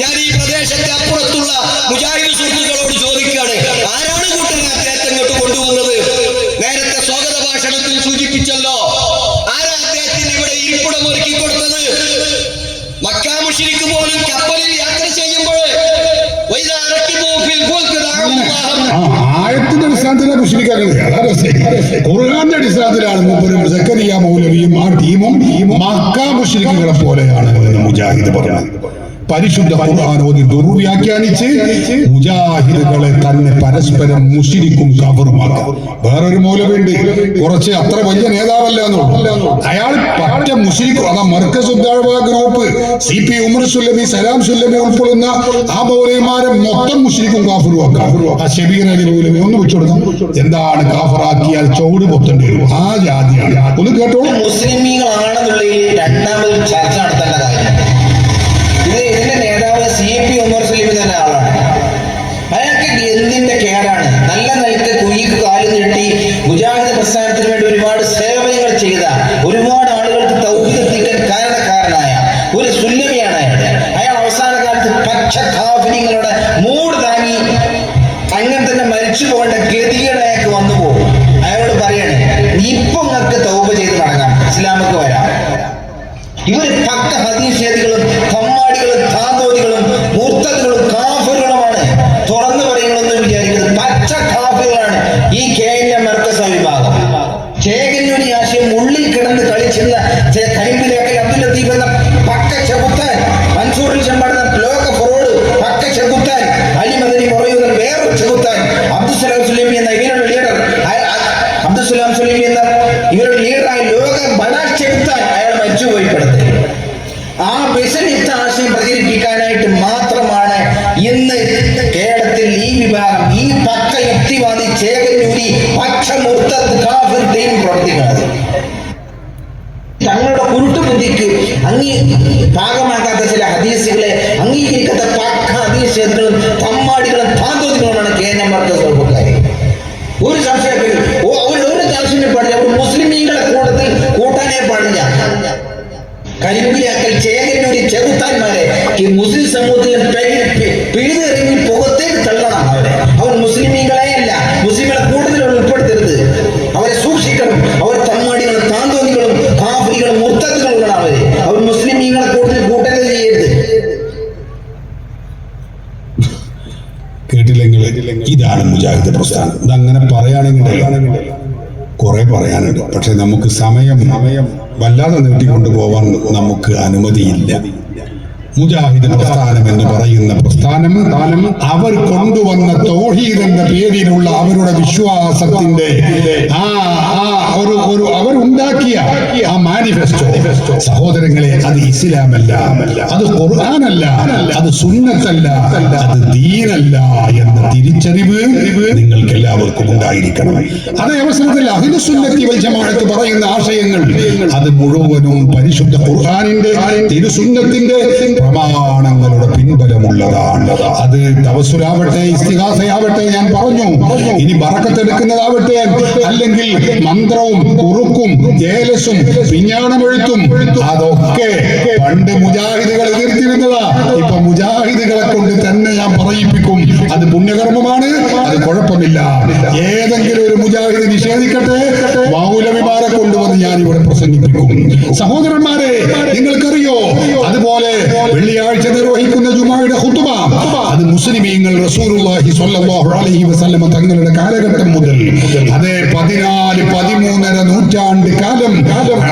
ഞാൻ ഈ പ്രദേശത്തെ അപ്പുറത്തുള്ള മുജാഹിദ് സുഹൃത്തുക്കളോട് ചോദിക്കുകയാണ്, ആരാണ് കൂട്ടരെ അദ്ദേഹത്തെ ഇങ്ങോട്ട് കൊണ്ടുവന്നത്? നേരത്തെ സ്വാഗത ഭാഷണത്തിൽ സൂചിപ്പിച്ചല്ലോ. ആരാ അദ്ദേഹത്തിന് ഇവിടെ ഇരിപ്പിടം ഒരുക്കി കൊടുത്തത്? മക്കാ മുശ്രിക്ക് പോലും കപ്പലിൽ യാത്ര ചെയ്യുമ്പോൾ ആയത്തിന്റെ അടിസ്ഥാനത്തിലാണ് മുശ്രിക്കാക്കുന്നത്. ഖുർആന്റെ അടിസ്ഥാനത്തിലാണ് മൂപ്പരും സക്കരിയ മൗലവിയും ആ ടീമും മക്ക മുശ്രിക്കുകളെ പോലെയാണ് എന്ന് മുജാഹിദ് പറഞ്ഞത്. പരിശുദ്ധ ഖുർആൻ ഓതി ദുർവ്യാഖ്യാനിച്ച് മുജാഹിദുകളെ തന്നെ പരസ്പരം മുശ്രിക്കും കാഫിറുമാക്കാം. വേറൊരു മൗലവിയുണ്ട്, കുറച്ച് അത്ര വലിയ നേതാവല്ല എന്നുള്ളൂ, അയാൾ പറ്റ മുശ്രിക്കും. അതാ മർക്കസ് ദഅവ ഗ്രൂപ്പ്, CP ഉമർ സുല്ലമി, സലാം സുല്ലമി ഉൾപ്പെടുന്ന ആ മൗലവിമാരെ മൊത്തം മുശ്രിക്കും കാഫിറുമാക്കാം. ആ ഷബീർ അലി മൗലവി ഒന്ന് വെച്ചുകൊടുക്കാം. എന്താണ് കാഫിറാക്കിയാൽ ചൗട് പൊത്തേണ്ടി വരും, ആ ജാതിയാണ്. ഒന്ന് കേട്ടോളൂ. മുസ്ലിമീങ്ങളാണെന്നുള്ളതിൽ രണ്ടാമത് ചർച്ച നടത്തേണ്ട കാര്യം, ഇതിന്റെ നേതാവ് CP ഉമർ സുല്ലമി തന്നെ ആളാണ്. അയാൾക്ക് എന്തിന്റെ കേടാണ്? നല്ല നിലക്ക് കുഴിക്ക് കാല് നീട്ടി മുജാഹിദ് പ്രസ്ഥാനത്തിന് വേണ്ടി ഒരുപാട് സേവനങ്ങൾ ചെയ്ത, ഒരുപാട് ആളുകൾക്ക് തൗഹീദ് എത്തിക്കാൻ കാരണക്കാരനായ ഒരു സുല്ലമിയാണ് അയാൾ. അയാൾ അവസാന കാലത്ത് പച്ച കാഫിര്യങ്ങളുടെ മൂട് താങ്ങി അങ്ങനെ തന്നെ മരിച്ചു പോകേണ്ട ഗതികേട് അയാൾക്ക് വന്നു പോകും. അയാളോട് പറയണേ, ഇപ്പൊ നിങ്ങൾക്ക് തൗബ ചെയ്ത് നടക്കാം, ഇസ്ലാമക്ക് വരാം. ഇവർ പക്ക ഹദീസ്വാദികളും കമ്മാടികളും താന്തോതികളും മൂർത്തകളും കാഫിറുകളുമാണ്. തുറന്നു പറയുകളൊന്നും വിചാരിക്കുന്നത് പച്ച കാഫിറുകളാണ് ഈ KNM മർക്കസ് വിഭാഗം. ചേകന്നൂരി ആശയം ഉള്ളിൽ കിടന്ന് കളിച്ചിരുന്ന കരിമ്പിലേക്കൽ അബ്ദുൽ ലത്തീഫ് എന്ന പക്ക ചെകുത്താൻ, മൻസൂറിൽ ചെമ്പാടുന്ന ലോക ഫറോഡ് പക്ക ചെകുത്താൻ, അലി മദനി പറയുന്ന വേറൊരു ചെകുത്താൻ, അബ്ദുസ്സലാം സുലൈമി എന്ന ഇവരുടെ ലീഡർ, അബ്ദുസ്സലാം സുലൈമി എന്ന ഇവരുടെ ലീഡറായ ലോക ബനാഷ് ചെകുത്താൻ, അയാൾ മരിച്ചുപോയി പെടുന്നത്. ആ വിഷലിപ്ത ആശയം പ്രചരിപ്പിക്കാനായിട്ട് മാത്രമാണ് ഇന്ന് കേരളത്തിൽ ഈ വിഭാഗം, ഈ പക്ക യുക്തിവാദി ചേകന്നൂരി പച്ച മുർത്തദ് കാഫിർ ടീം പ്രവർത്തിക്കുന്നത്. തങ്ങളുടെ കുരുട്ടുബുദ്ധിക്ക് ഭാഗമാക്കാത്ത ചില ഹദീസുകളെ അംഗീകരിക്കാത്ത പക്ക ഹദീസുകളും തമ്മാടികളും താന്തോതികളുമാണ് KNM മർക്കസ് വകുപ്പുകാർ. ഒരു സംശയത്തിൽ ഒരു സംശയം പാടില്ല, ഒരു മുസ്ലിമീങ്ങളെ കൂട്ടത്തിൽ കൂട്ടാനേ പാടില്ല. കരിമ്പിലാക്കൽ ചേകന്നൂരി ചെകുത്താന്മാരെ ഈ മുസ്ലിം സമൂഹത്തിൽ പിഴുതെറിഞ്ഞ് പുറത്തേക്ക് തള്ളണം. അവർ മുസ്ലിമീങ്ങളെ അല്ല, മുസ്ലിങ്ങളെ കൂടുതൽ ഉൾപ്പെടുത്തരുത്. അവരെ സൂക്ഷിക്കണം. അവർ തമ്മാടികളും താന്തോന്നികളും കാഫികളും മുർത്തദ്ദുകളുമാണ്. അവർ മുസ്ലിമീങ്ങളെ കൂടുതൽ കൂട്ടരുത് ചെയ്യരുത്. കേട്ടില്ലെങ്കിൽ ഇതാണ് മുജാഹിദ് പ്രസ്ഥാനം. ഇതങ്ങനെ പറയുകയാണെങ്കിൽ കുറെ പറയാനുണ്ട്, പക്ഷെ നമുക്ക് സമയം വല്ലാതെ നീട്ടിക്കൊണ്ടു പോവാൻ നമുക്ക് അനുമതിയില്ല. മുജാഹിദ് പ്രസ്ഥാനം എന്ന് പറയുന്ന പ്രസ്ഥാനം അവർ കൊണ്ടുവന്ന തൗഹീദ് എന്ന പേരിലുള്ള അവരുടെ വിശ്വാസത്തിന്റെ അവരുണ്ടാക്കിയ ആ മാനിഫെസ്റ്റോ, സഹോദരങ്ങളെ, അത് ഇസ്ലാമല്ല, അത് ഖുർആനല്ല, അത് സുന്നത്തല്ല, അത് ദീനല്ല എന്ന തിരിച്ചറിവ് നിങ്ങൾക്ക് എല്ലാവർക്കും ഉണ്ടായിരിക്കണം. അതേ അവസരത്തിൽ അഹ്ലു സുന്നത്തി വൽ ജമാഅത്ത് പറയുന്ന ആശയങ്ങൾ അത് മുഴുവനും പരിശുദ്ധ ഖുർആനിന്റെ തിരുസുന്നത്തിന്റെ പ്രമാണങ്ങളുടെ പിൻബലമുള്ളതാണ്. അത് തവസ്സുലാവട്ടെ, ഇസ്തിഗാസയാവട്ടെ, ഞാൻ പറഞ്ഞു, ഇനി ബറക്കത്തെടുക്കുന്നതാവട്ടെ, അല്ലെങ്കിൽ മന്ത്രവും കുറുക്കും ജേലസും പിഞ്ഞാണമെഴുത്തും, അതൊക്കെ പണ്ട് മുജാഹിദുകൾ എതിർത്തിരുന്നതാ. ഇപ്പൊ മുജാഹിദുകളെ കൊണ്ട് തന്നെ ഞാൻ പറയിപ്പിക്കും. അത് പുണ്യകർമ്മമാണ്, അത് കുഴപ്പമില്ല. ഏതെങ്കിലും ഒരു മുജാഹിദ് നിഷേധിക്കട്ടെ, മൗലവിമാരെ കൊണ്ടുവന്ന് ഞാൻ ഇവിടെ പ്രസംഗിപ്പിക്കും. സഹോദരന്മാരെ, നിങ്ങൾക്കറിയോ, അതുപോലെ വെള്ളിയാഴ്ച നിർവഹിക്കുന്ന ജുമായുടെ ഖുതുബ, അത് മുസ്ലിമീങ്ങൾ റസൂലുള്ളാഹി സ്വല്ലല്ലാഹു അലൈഹി വസല്ലം തങ്ങളുടെ കാലഘട്ടം മുതൽ അതേ 14-13 നൂറ്റാണ്ട് കാലം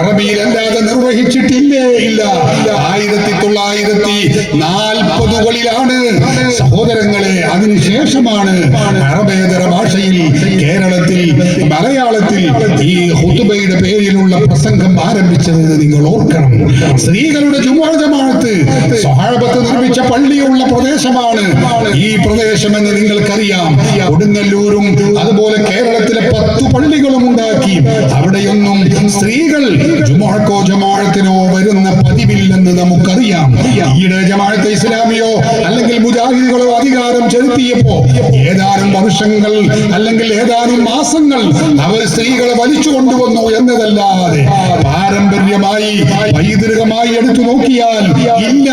അറബിയിലല്ലാതെ നിർവഹിച്ചിട്ടില്ലേ ഇല്ല. 1940കളിലാണ് സഹോദരങ്ങളെ, അതിനുശേഷമാണ് അറബേതര ഭാഷയിൽ കേരളത്തിൽ മലയാളത്തിൽ ഈ ഖുതുബയുടെ പേരിലുള്ള പ്രസംഗം ആരംഭിച്ചത് നിങ്ങൾ ഓർക്കണം. സ്ത്രീകളുടെ ജുമുഅ ജമാഅത്ത് സ്വഹാബത്ത് നിർമ്മിച്ച പള്ളിയുള്ള പ്രദേശമാണ് ഈ പ്രദേശമെന്ന് നിങ്ങൾക്കറിയാം. കൊടുങ്ങല്ലൂരും അതുപോലെ കേരളത്തിലെ 10 പള്ളികളും ഉണ്ടാക്കി. അവിടെയൊന്നും സ്ത്രീകൾ ജുമുഅക്കോ ജമാഅത്തിനോ വരുന്ന പതിവില്ലെന്ന് നമുക്കറിയാം. ഈയിടെ ജമാഅത്തെ ഇസ്ലാമിയോ അല്ലെങ്കിൽ മുജാഹിദുകളോ അധികാരം ചെലുത്തിയപ്പോ ഏതാനും വർഷങ്ങൾ അല്ലെങ്കിൽ ഏതാനും മാസങ്ങൾ അവർ സ്ത്രീകളെ വലിച്ചു കൊണ്ടുവന്നു എന്നതല്ലാതെ പാരമ്പര്യമായി പൈതൃകമായി എടുത്തു നോക്കിയാൽ ഇല്ല,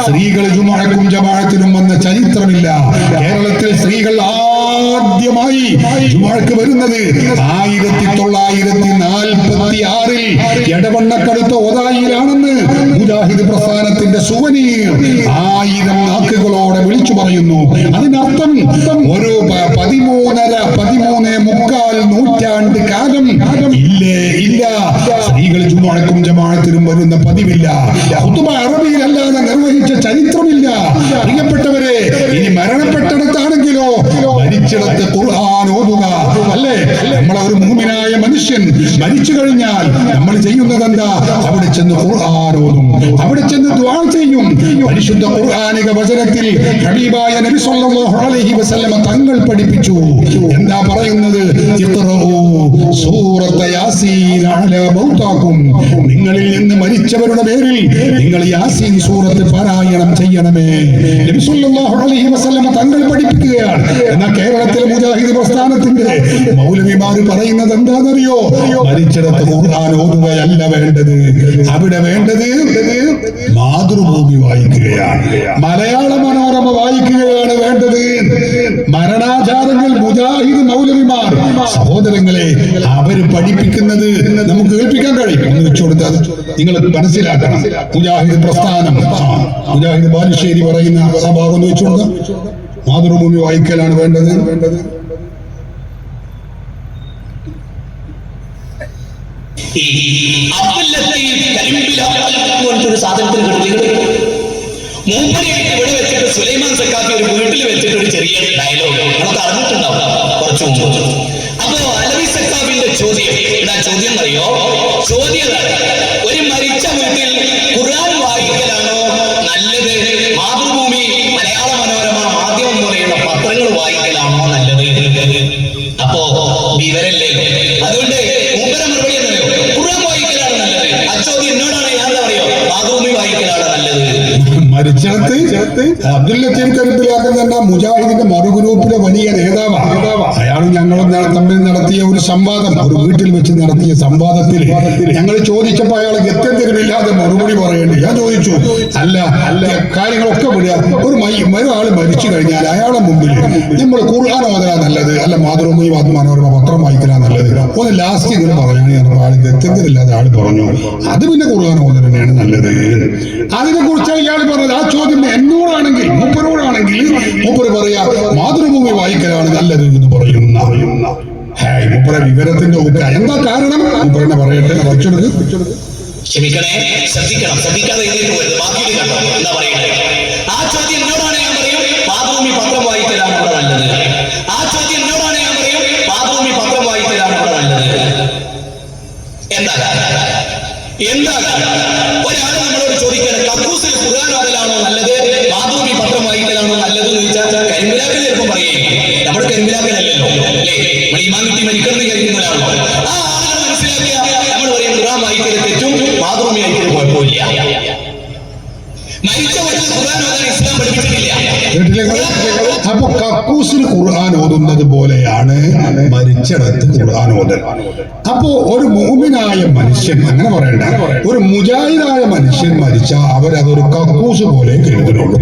സ്ത്രീകൾ ജുമുഅക്കും ജമാഅത്തിനും വന്ന ചരിത്രമില്ല. കേരളത്തിൽ സ്ത്രീകൾ ആദ്യമായി ജുമുഅക്ക് വരുന്നത് 1946 എടവണ്ണക്കടുത്ത ഒതായിലാണെന്ന് മുജാഹിദ് പ്രസ്ഥാനത്തിന്റെ സുവനീർ 1000 നാക്കുകളോടെ വിളിച്ചു പറയുന്നു. അതിനർത്ഥം ഒരു 13-13.25 നൂറ്റാണ്ട് കാലം ഇല്ല, സ്ത്രീകൾ ജുമുഅക്കും ജമാഅത്തിനും വരുന്ന പതിവില്ല. ഖുതുബ അറബിയിലല്ലാതെ നിർവഹിച്ച ചരിത്രമില്ല. പ്രിയപ്പെട്ടവരെ, ഇനി മരണപ്പെട്ടിടത്താണെങ്കിലോ മരിച്ചിടത്ത് ഖുർആൻ ഓതുക. അല്ലേ? നമ്മളെ ഒരു മുഅ്മിനായ മനുഷ്യൻ മരിച്ചു കഴിഞ്ഞാൽ നമ്മൾ ചെയ്യുന്നത് എന്താ? അവിടെ ചെന്ന് ഖുർആൻ ഓതും, അവിടെ ചെന്ന് ദുആ ചെയ്യും. പരിശുദ്ധ ഖുർആനിക വചനത്തിൽ ഹബീബായ നബി സല്ലല്ലാഹു അലൈഹി വസല്ലമ തങ്ങൾ പഠിപ്പിച്ചു. എന്താ പറയുന്നത്? ഇഖ്റഊ സൂറത്ത യാസീൻ അലാ മൗതാകും. നിങ്ങളിൽ നിന്ന് മരിച്ചവരുടെ പേരിൽ നിങ്ങൾ യാസീൻ സൂറത്ത് പാരായണം ചെയ്യണമേ. നബി സല്ലല്ലാഹു അലൈഹി വസല്ലമ തങ്ങൾ പഠിപ്പിക്കുകയാണ്. എന്നാൽ കേരളത്തിലെ മുജാഹിദ് പ്രസ്ഥാനത്തിന്റെ മൗലവിമാർ പറയുന്നത് എന്താണെന്നറിയോ? മരിച്ചിടത്ത് ഖുർആൻ ഓതുകയല്ല വേണ്ടത്, അവിടെ വേണ്ടത് മാതൃഭൂമി വായിക്കുകയാണ്, മലയാള മനോരമ വായിക്കുകയാണ് വേണ്ടത്. മരണാചാരങ്ങൾ മുജാഹിദ് മൗലവിമാർ സഹോദരങ്ങളെ അവര് പഠിപ്പിക്കുന്നത് നമുക്ക് കേൾപ്പിക്കാൻ കഴിയും. ഒന്ന് വെച്ചു കൊടുത്താൽ നിങ്ങൾ മനസ്സിലാക്കണം. മുജാഹിദ് പ്രസ്ഥാനം, മുജാഹിദ് ബാലുശ്ശേരി പറയുന്ന ആ ഭാഗം ഒന്ന് വെച്ചു കൊടുത്താൽ മാതൃഭൂമി വായിക്കലാണ് വേണ്ടത്. ഒരു സാധനത്തിന് ഇവിടെ വെച്ചിട്ട് സുലൈമാൻ സക്കാഫി ഒരു വീട്ടിൽ വെച്ചിട്ട് ഒരു ചെറിയ ഡയലോഗ് നമുക്ക് അറിഞ്ഞിട്ടുണ്ടാവും കുറച്ചു മുമ്പ്. അപ്പോ അലവി സക്കാഫിന്റെ ചോദ്യം അറിയോ? ചോദ്യം ഒരു മരിച്ച വീട്ടിൽ ഖുർആൻ വായിക്കലാണോ നല്ലത്, മാതൃഭൂമി, മലയാള മനോരമ, മാധ്യമം പോലെയുള്ള പത്രങ്ങൾ വായിക്കലാണോ നല്ലത്? അപ്പോ വിവരല്ലേ? അതുകൊണ്ട് മൂപ്പര മറുപടി എന്നറിയോ? ഖുർആൻ വായിക്കലാണ് നല്ലത്. ആ ചോദ്യം എന്നോടാണ്, ഞാൻ എന്താ പറയോ? മാതൃഭൂമി വായിക്കലാണ് നല്ലത്. മരിച്ചിടത്ത് അബ്ദുൽ ലത്തീഫ് കരുത്തിലാക്കുന്ന മുജാഹിദിന്റെ മറുഗ്രൂപ്പിലെ വലിയ നേതാവാണ്. അയാളും ഞങ്ങളും തമ്മിൽ നടത്തിയ ഒരു സംവാദം, ഒരു വീട്ടിൽ വെച്ച് നടത്തിയ സംവാദത്തിൽ ഞങ്ങൾ ചോദിച്ചപ്പോൾ അയാൾ ഗത്യന്തരമില്ലാതെ മറുപടി പറയേണ്ടി. ഞാൻ ചോദിച്ചു, അല്ല കാര്യങ്ങളൊക്കെ വിടുക, ഒരാൾ മരിച്ചു കഴിഞ്ഞാൽ അയാളെ മുമ്പിൽ നമ്മൾ ഖുർആൻ ഓതലാ നല്ലത്, അല്ല മാതൃഭൂമി മനോരമ പത്രം വായിക്കലാ നല്ലത്? ഒന്ന് ലാസ്റ്റ് ഇങ്ങനെ പറയാൻ ആൾ ഗത്യന്തരമില്ലാതെ ആൾ പറഞ്ഞു, അത് പിന്നെ ഖുർആൻ ഓതൽ തന്നെയാണ് നല്ലത്. അതിനെ കുറിച്ച് ഇയാൾ പറഞ്ഞത്. ആ ചോദ്യം എന്നോടാണെങ്കിൽ, മൂപ്പരോടാണെങ്കിൽ മൂപ്പര് പറയാ മാതൃഭൂമി വായിക്കലാണ് നല്ലത് എന്ന് പറയുന്ന മൂപ്പര വിവരത്തിന്റെ എന്താ കാരണം? മൂപ്പരനെ പറയട്ടെ, ക്ഷമിക്കണേ, ശ്രദ്ധിക്കാതെ ബാക്കി കണ്ടോ എന്താ പറയുന്നത്? ആ ചോദ്യം എന്നോടാണ്, ഞാൻ പറയും മാതൃഭൂമി പത്രം വായിക്കലാണ് ഇവിടെ നല്ലത്. ആ ചോദ്യം എന്നോടാണ്, ഞാൻ പറയും മാതൃഭൂമി പത്രം വായിക്കലാണ് ഇവിടെ നല്ലത്. എന്താ ഒരാൾ നമ്മളോട് ചോദിക്കണം, കക്കൂസിൽ ഖുർആൻ ഓതലാണോ നല്ലത്, മാതൃഭൂമി പത്രം വായിക്കലാണോ നല്ലത് എന്ന് ചോദിച്ചാൽ കരിമ്പിലാക്കൽ ചിലപ്പോൾ പറയുകയും നമ്മൾ കരിമ്പിലാക്കലല്ലോ, അല്ലേ? നമ്മൾ ഇമാം കിട്ടി മരിക്കണമെന്ന് കഴിക്കുന്ന ഒരാളോ? ആ ആളുകൾ മനസ്സിലാക്കിയ നമ്മൾ പറയും ഖുർആൻ വായിക്കൽ തെറ്റും, മാതൃഭൂമി വായിക്കൽ കുഴപ്പമില്ല. മരിച്ച വീട്ടിൽ ഖുർആൻ ഓതാൻ ഇസ്ലാം പഠിപ്പിച്ചിട്ടില്ല. അപ്പൊ കക്കൂസിൽ ഖുർആൻ ഓതുന്നത് പോലെയാണ് മരിച്ചിടത്ത് ഖുർആൻ ഓതൽ. അപ്പോ ഒരു മുഅ്മിനായ മനുഷ്യൻ, അങ്ങനെ പറയണ്ട, ഒരു മുജാഹിദായ മനുഷ്യൻ മരിച്ചാൽ അവരതൊരു കക്കൂസ് പോലെ കരുതുന്നുള്ളൂ.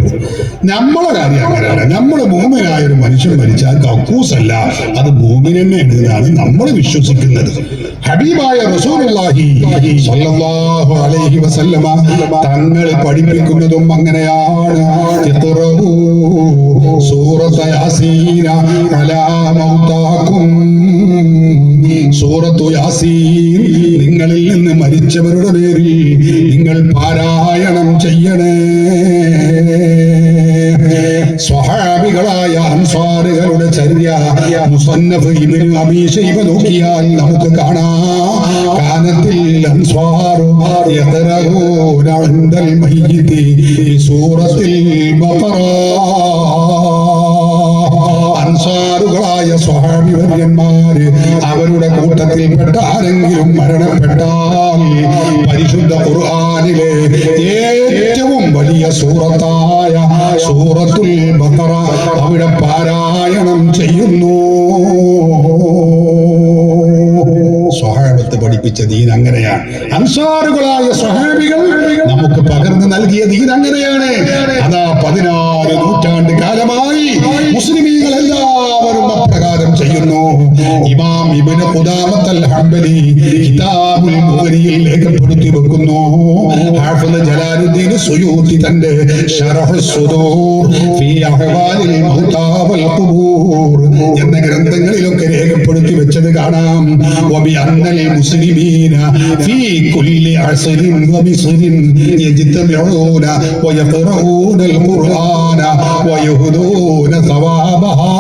നമ്മളെ കാര്യം അങ്ങനെയല്ല. നമ്മള് മുഅ്മിനായ ഒരു മനുഷ്യൻ മരിച്ചാൽ കക്കൂസല്ല, അത് മുഅ്മിൻ തന്നെയാണ് എന്നാണ് നമ്മൾ വിശ്വസിക്കുന്നത്. ഹബീബായ റസൂലുള്ളാഹി സ്വല്ലല്ലാഹു അലൈഹി വസല്ലമ തങ്ങൾ പഠിപ്പിക്കുന്നതും അങ്ങനെയാണ്. സൂറത്ത് യാസീന അലാ മൗതാകും. സൂറത്തു യാസീൻ നിങ്ങളിൽ നിന്ന് മരിച്ചവരുടെ പേരിൽ നിങ്ങൾ പാരായണം ചെയ്യണേ. സ്വഹാബികളായ അൻസാറുകളുടെ ചര്യ മുസന്നഫ് ഇബ്നു അബീ ശൈബ നോക്കിയാൽ നമുക്ക് കാണാം. കാനത്തിൽ അൻസാറു യഖറഊന ഇൻദൽ മയ്യിതി സൂറത്തിൽ ബഖറ. അൻസാറുകളായ സ്വഹാബി വര്യന്മാര് അവരുടെ കൂട്ടത്തിൽപ്പെട്ട ആരെങ്കിലും മരണപ്പെട്ടാൽ പരിശുദ്ധ ഖുർആനിലെ ഏറ്റവും വലിയ സൂറത്തായ സൂറത്തുൽ ബഖറ അവിടെ പാരായണം ചെയ്യുന്നു. സ്വഹാബത്ത് പഠിപ്പിച്ച ദീൻ അങ്ങനെയാണ്. അൻസാറുകളായ സ്വഹാബികൾ നമുക്ക് പകർന്നു നൽകിയ ദീൻ അങ്ങനെയാണ്. അതാ 14 നൂറ്റാണ്ട് കാലമായി മുസ്ലിമീങ്ങൾ എല്ലാവരും അപ്രകാരം ചെയ്യുന്നു. ഇമാം ഇബ്നു ഖുദാമത്തുൽ ഹംബലി കിതാബുൽ മുഗ്നിയിൽ രേഖപ്പെടുത്തി വെക്കുന്നു. ഹാഫിദ് ജലാലുദ്ദീൻ സുയൂത്തി തന്റെ ശറഹ് സുദൂർ ഫീ അഹ്വാലിൽ മൗതാ വൽ ഖുബൂർ എന്ന ഗ്രന്ഥങ്ങളിലൊക്കെ രേഖപ്പെടുത്തി വെച്ചത് കാണാം. വബി അന്നൽ മുസ്ലിമീന ഫീ കുല്ലി അസ്റിൻ വബിസ്റിൻ യജ്തമിഊന വയഖറഊനൽ ഖുർആന വയഹ്ദൂന സവാബഹാ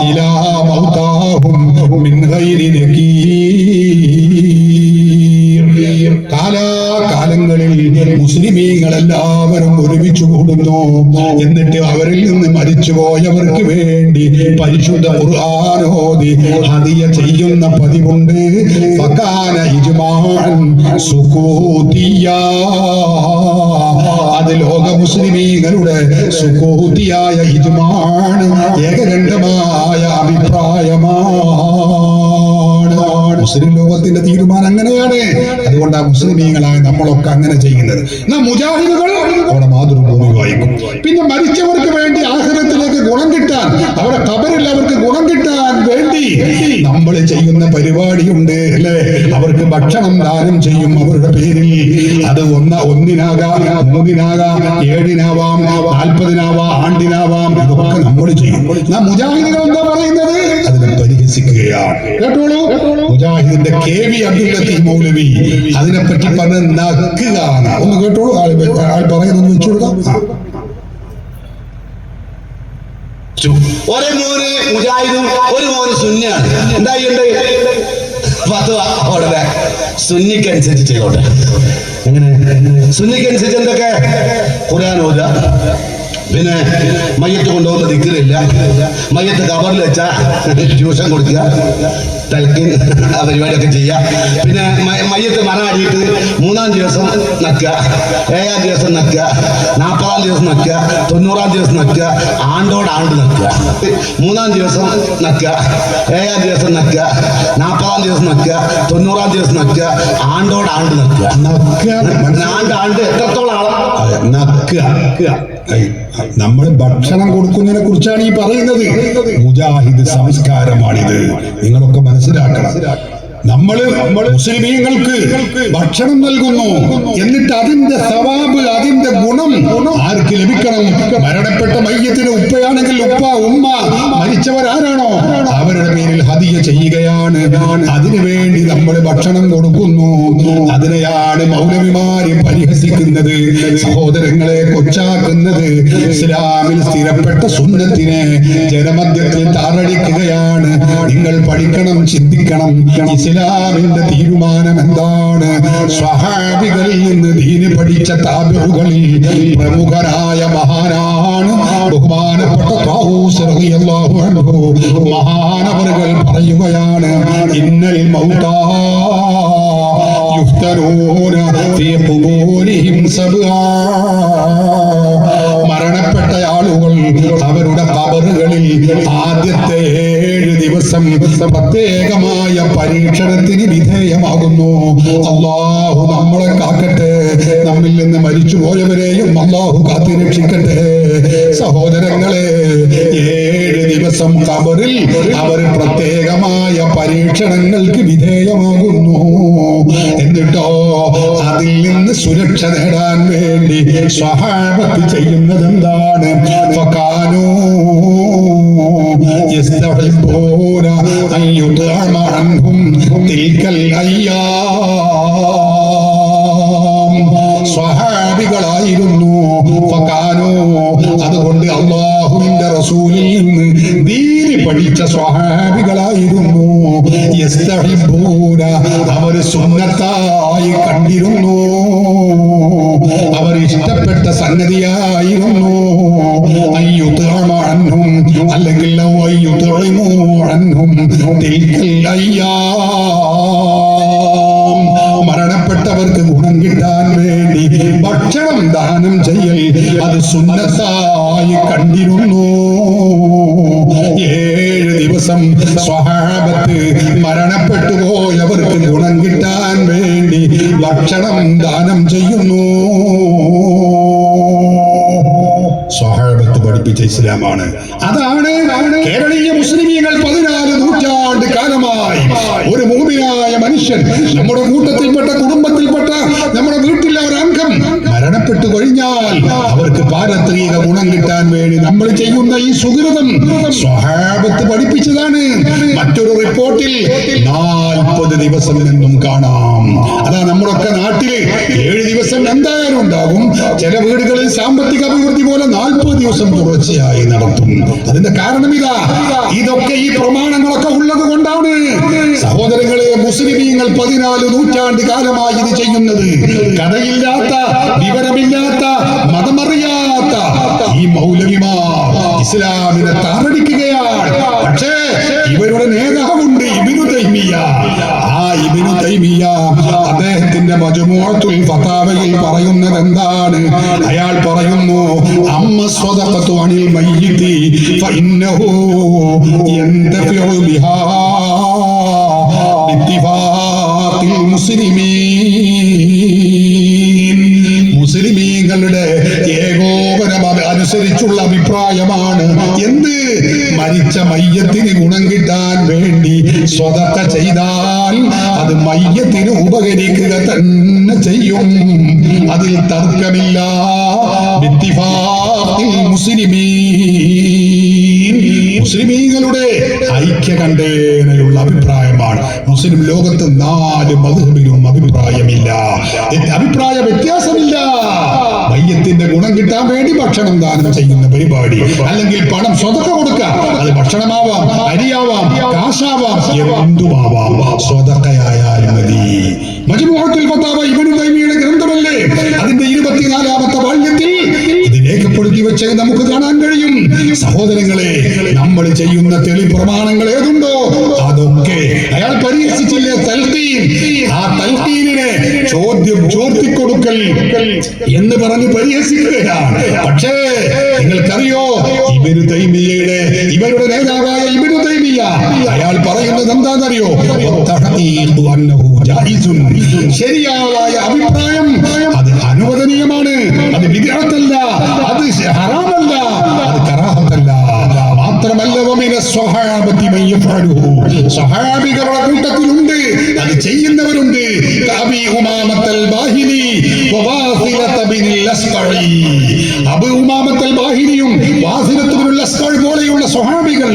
ഇലാ മൗതാഹും മിൻ ഗൈരി നകീർ. കാലാകാലങ്ങളിൽ മുസ്ലിമീങ്ങൾ എല്ലാവരും ഒരുമിച്ച് കൂടുന്നു. എന്നിട്ട് അവരിൽ നിന്ന് മരിച്ചുപോയവർക്ക് വേണ്ടി പരിശുദ്ധ ഖുർആൻ ഓതി ഹദിയ ചെയ്യുന്ന പതിവുണ്ട്. ഫകാന ഇജ്മാഅൻ സുകൂതിയാ, അത് ലോക മുസ്ലിമീങ്ങളുടെ സുകൂതിയായ ഇജ്മാഅ്, ഏകകണ്ഠമായ അഭിപ്രായമാണ്. മുസ്ലിം ലോകത്തിന്റെ തീരുമാനം അങ്ങനെയാണ്. അതുകൊണ്ടാണ് മുസ്ലിമീങ്ങളായ നമ്മളൊക്കെ അങ്ങനെ ചെയ്യുന്നത്. എന്നാ മുജാഹിദുകൾ അവിടെ മാതൃഭൂമി വായിക്കും. പിന്നെ മരിച്ചവർക്ക് വേണ്ടി ആഖിറത്തിലേക്ക് ഗുണം കിട്ടാൻ, അവരുടെ ഖബറിൽ അവർക്ക് ഗുണം കിട്ടാൻ വേണ്ടി നമ്മൾ ചെയ്യുന്ന പരിപാടിയുണ്ട് അല്ലേ? അവർക്ക് ഭക്ഷണം ദാനം ചെയ്യും അവരുടെ പേരിൽ. അത് ഒന്നിനാകാം, 3-നാകാം, 7-നാവാം, 40-നാവാം, ആണ്ടിനാവാം. ഇതൊക്കെ നമ്മൾ ചെയ്യും. നാം മുജാഹിദുകൾ എന്താ പറയുന്നത്? അതിനെ പരിഹസിക്കുകയാണ്. കേട്ടോളൂ, മുജാഹിദിന്റെ KV അബ്ദുൽ ലത്തീഫ് മൗലവി അതിനെപ്പറ്റി പറഞ്ഞ് നക്കുകയാണ്. ഒന്ന് കേട്ടോളൂ, ആൾ പറയുന്നൊന്ന് വെച്ചു കൊടുക്കാം. ഒരേ മോന് മുജാഹിദും ഒരു മോന് സുന്നിയാണ്. എന്തായിട്ടുണ്ട് അവിടെ സുന്നിക്കനുസരിച്ച് ചെയ്തോട്ടെ. എങ്ങനെ സുന്നിക്കനുസരിച്ച് എന്തൊക്കെ? ഖുർആൻ ഓതുക, പിന്നെ മയ്യത്ത് കൊണ്ടുപോകുന്ന ദിക്റില്ല, മയ്യത്ത് കബറിൽ വെച്ചാൽ ട്യൂഷൻ കൊടുക്കുക, തൽക്കിൻ ആ പരിപാടിയൊക്കെ ചെയ്യുക. പിന്നെ മയ്യത്ത് മറമാടിയിട്ട് 3-ാം ദിവസം നക്കുക, 7-ാം ദിവസം നക്കുക, 40-ാം ദിവസം നക്കുക, 90-ാം ദിവസം നക്കുക, ആണ്ടോടാണ്ട് നക്കുക. 3-ാം ദിവസം നക്കുക, 7-ാം ദിവസം നക്കുക, 40-ാം ദിവസം നക്കുക, 90-ാം ദിവസം നക്കുക, ആണ്ടോടാണ്ട് നക്കുക. ആണ്ട് എത്രത്തോളം ആളാണ് നക്കുക. നമ്മൾ ഭക്ഷണം കൊടുക്കുന്നതിനെ കുറിച്ചാണ് ഈ പറയുന്നത്. മുജാഹിദ് സംസ്കാരമാണിത്. നിങ്ങളൊക്കെ മനസ്സിലാക്കണം. നമ്മൾ മുസ്ലിമീങ്ങൾക്ക് ഭക്ഷണം നൽകുന്നു, എന്നിട്ട് അതിന്റെ സവാബ്, അതിന്റെ ഗുണം ആർക്ക് ലഭിക്കണം? മരണപ്പെട്ട മയ്യത്തിന് ഉപ്പയാണെങ്കിൽ ഉപ്പ, ഉമ്മ, മരിച്ചവരാരാണോ അവരുടെ പേരിൽ ഹദിയ ചെയ്യുകയാണ്. അതിനുവേണ്ടി നമ്മൾ ഭക്ഷണം കൊടുക്കുന്നു. അതിനെയാണ് മൗലവിമാര് പരിഹസിക്കുന്നത്, സഹോദരങ്ങളെ കൊച്ചാക്കുന്നത്. ഇസ്ലാമിൽ സ്ഥിരപ്പെട്ട സുന്നത്തിനെ ജനമധ്യത്തിൽ താറടിക്കുകയാണ്. നിങ്ങൾ പഠിക്കണം, ചിന്തിക്കണം. ഇസ്ലാമിന്റെ തീരുമാനം എന്താണ്? സ്വഹാബികളിൽ നിന്ന് ദീന് പഠിച്ച താബിഉകളിൽ പ്രമുഖനായ മഹാനാണ് ബഹുമാനപ്പെട്ട ത്വാഊസ് റളിയല്ലാഹു അൻഹു. മഹാനവറുകൾ പറയുകയാണ്, ഇന്നൽ മൗതാ യുഫ്തനൂന ഫീ ഖുബൂരിഹിം സബ്ആ. മരണപ്പെട്ട ആളുകൾ അവരുടെ ഖബറുകളിൽ ആദ്യത്തെ 7 ദിവസം പ്രത്യേകമായ പരീക്ഷണത്തിന് വിധേയമാകുന്നു. അല്ലാഹു നമ്മളെ കാക്കട്ടെ, നമ്മിൽ നിന്ന് മരിച്ചുപോയവരെയും അല്ലാഹു കാത്തുരക്ഷിക്കട്ടെ. സഹോദരങ്ങളെ, 7 ദിവസം ഖബറിൽ അവർ പ്രത്യേകമായ പരീക്ഷണങ്ങൾക്ക് വിധേയമാകുന്നു. എന്നിട്ടോ അതിൽ നിന്ന് സുരക്ഷ നേടാൻ വേണ്ടി സ്വഹാബത്ത് ചെയ്യുന്നത് എന്താണ്? ഫകാനൂ യസ്തഹിബ്ബൂന അൻ യുത്അമ അൻഹും തിൽക്കൽ അയ്യാം. സ്വഹാബികളായിരുന്നു. ഫകാനൂ, അതുകൊണ്ട് അല്ലാഹുവിന്റെ റസൂലിൽ നിന്ന് ദീന് പഠിച്ച സ്വഹാബികളായിരുന്നു. യസ്തഹിബ്ബൂന, അവർ സുന്നത്തായി കണ്ടിരുന്നു, അവർ ഇഷ്ടപ്പെട്ട സംഗതിയായിരുന്നു. അയ്യുത്അമ അൻഹും, അല്ലെങ്കിൽ അയ്യുത്ഇമു അൻഹും തിൽക്കൽ അയ്യാം. മരണപ്പെട്ടവർക്ക് ഗുണം കിട്ടാൻ വേണ്ടി ഭക്ഷണം ദാനം ചെയ്യൽ അത് സുന്നത്തായി കണ്ടിരുന്നു. 7 ദിവസം സ്വഹാബത്ത് മരണപ്പെട്ടു പോയവർക്ക് ഗുണം കിട്ടാൻ വേണ്ടി ഭക്ഷണം ദാനം ചെയ്യുന്നു. സ്വഹാബത്ത് പഠിപ്പിച്ച ഇസ്ലാമാണ്. അതാണ് കേരളീയ മുസ്ലിമീങ്ങൾ 14 നൂറ്റാണ്ട് നൂറ്റാണ്ട് കാലമായി ഒരു മുഅ്മിനായ മനുഷ്യൻ, നമ്മുടെ കൂട്ടത്തിൽപ്പെട്ട കുടുംബത്തിൽപ്പെട്ട നമ്മുടെ വീട്ടിലെ ഒരു അംഗം മരണപ്പെട്ടു കഴിഞ്ഞാൽ അവർക്ക് പാരത്രിക ഗുണം കിട്ടാൻ വേണ്ടി നമ്മൾ ചെയ്യുന്ന ഈ സുകൃതം സ്വഹാബത്ത് പഠിപ്പിച്ചതാണ്. മറ്റൊരു റിപ്പോർട്ടിൽ 40 ദിവസം എന്നും കാണാം. അതാ നമ്മളൊക്കെ നാട്ടില് 7 ദിവസം എന്തായാലും ഉണ്ടാകും. ചില വീടുകളിൽ സാമ്പത്തിക അഭിവൃദ്ധി പോലെ 40 ദിവസം തുടർച്ചയായി നടത്തും. അതിന്റെ കാരണം ഇതൊക്കെ ഈ പ്രമാണങ്ങളൊക്കെ ഉള്ളത് കൊണ്ടാണ്. സഹോദരങ്ങളെ, മുസ്ലിമീങ്ങൾ 14 നൂറ്റാണ്ട് കാലമായി ഇത് ചെയ്യുന്നത്. കഥയില്ലാത്ത, വിവരമില്ലാത്ത, മതമറിയാത്ത ഈ മൗലവിമാർ ഇസ്ലാമിനെ താറടിക്കുകയാണ്. പക്ഷേ ഇവരുടെ നേതാവുണ്ട് ഇബ്നു തൈമിയ. ആ ഇബ്നു തൈമിയ അദ്ദേഹത്തിന്റെ മജ്മുഅത്തുൽ ഫതാവയിൽ പറയുന്നത് എന്താണ്? അയാൾ പറയുന്നു, അമ്മ സ്വദഖത്തു അനിൽ മയ്യിതി ഫഇന്നഹു യന്തഫിഉ ബിഹാ ബിത്തിഫാഖിൽ മുസ്ലിമീൻ. മുസ്ലിമീങ്ങളുടെ ഏകോപനം അനുസരിച്ചുള്ള അഭിപ്രായമാണ് എന്ത്? മരിച്ച മയ്യത്തിന് ഗുണം കിട്ടാൻ വേണ്ടി സ്വതക്ക ചെയ്താൽ അത് മയ്യത്തിന് ഉപകരിക്കുക തന്നെ ചെയ്യും. അതിൽ തർക്കമില്ല. ബിത്തിഫാഖിൽ മുസ്ലിമീൻ, മുസ്ലിമീങ്ങളുടെ ഐക്യകണ്ഠേനയുള്ള അഭിപ്രായമാണ്. മുസ്ലിം ലോകത്ത് 4 മദ്ഹബിലും അഭിപ്രായമില്ല, അഭിപ്രായ വ്യത്യാസമില്ല. മയ്യത്തിന്റെ ഗുണം കിട്ടാൻ വേണ്ടി ഭക്ഷണം ദാനം ചെയ്യുന്ന പരിപാടി, അല്ലെങ്കിൽ പണം സ്വതക്ക കൊടുക്കുക, അത് ഭക്ഷണമാവാം, അരിയാവാം, കാശാവാം, എന്തുമാവാം, സ്വതക്കയായാൽ മതി. മജ്മുഅത്തുൽ ഫതാവ ഇബ്നു തൈമിയയുടെ ഗ്രന്ഥമല്ലേ, അതിന്റെ 24ാമത്തെ വാല്യത്തിൽ ഇത് രേഖപ്പെടുത്തി വെച്ച് നമുക്ക് കാണാൻ കഴിയും. സഹോദരങ്ങളെ, നമ്മൾ ചെയ്യുന്ന തെളിപ്രമാണങ്ങൾ ഏതുണ്ടോ അതൊക്കെ അയാൾ പരീക്ഷിച്ചില്ലേ? തൽഖീൻ. ആ തൽഖീനിനെ ചോർത്തിക്കൊടുക്കൽ എന്ന് പറഞ്ഞ് പരിഹസിക്കുകയാണ്. പക്ഷേ നിങ്ങൾക്കറിയോ, ഇബ്നു തൈമിയയുടെ ഇവരുടെ നേതാവായ ഇബ്നു തൈമിയ അയാൾ പറയുന്നത് എന്താണെന്നറിയോ? ശരിയായ അഭിപ്രായം അത് അനുവദനീയമാണ്, അത് ബിദ്അത്തല്ല, അത് ഹറാമല്ല, അത് കറാഹത്തല്ല. മാത്രമല്ല, വമിന സ്വഹാബത്തി മൻ യഫഅലുഹു, സ്വഹാബികളുടെ കൂട്ടത്തിലുണ്ട് അത് ചെയ്യുന്നവരുണ്ട്. അബീ ഉമാമത്തുൽ ബാഹിലി വവാസിലത ബിനിൽ അസ്ഖഈ, അബൂ ഉമാമത്തുൽ ബാഹിലിയും വാസിലത്ത് ബിനുൽ അസ്ഖഈ പോലെയുള്ള സ്വഹാബികൾ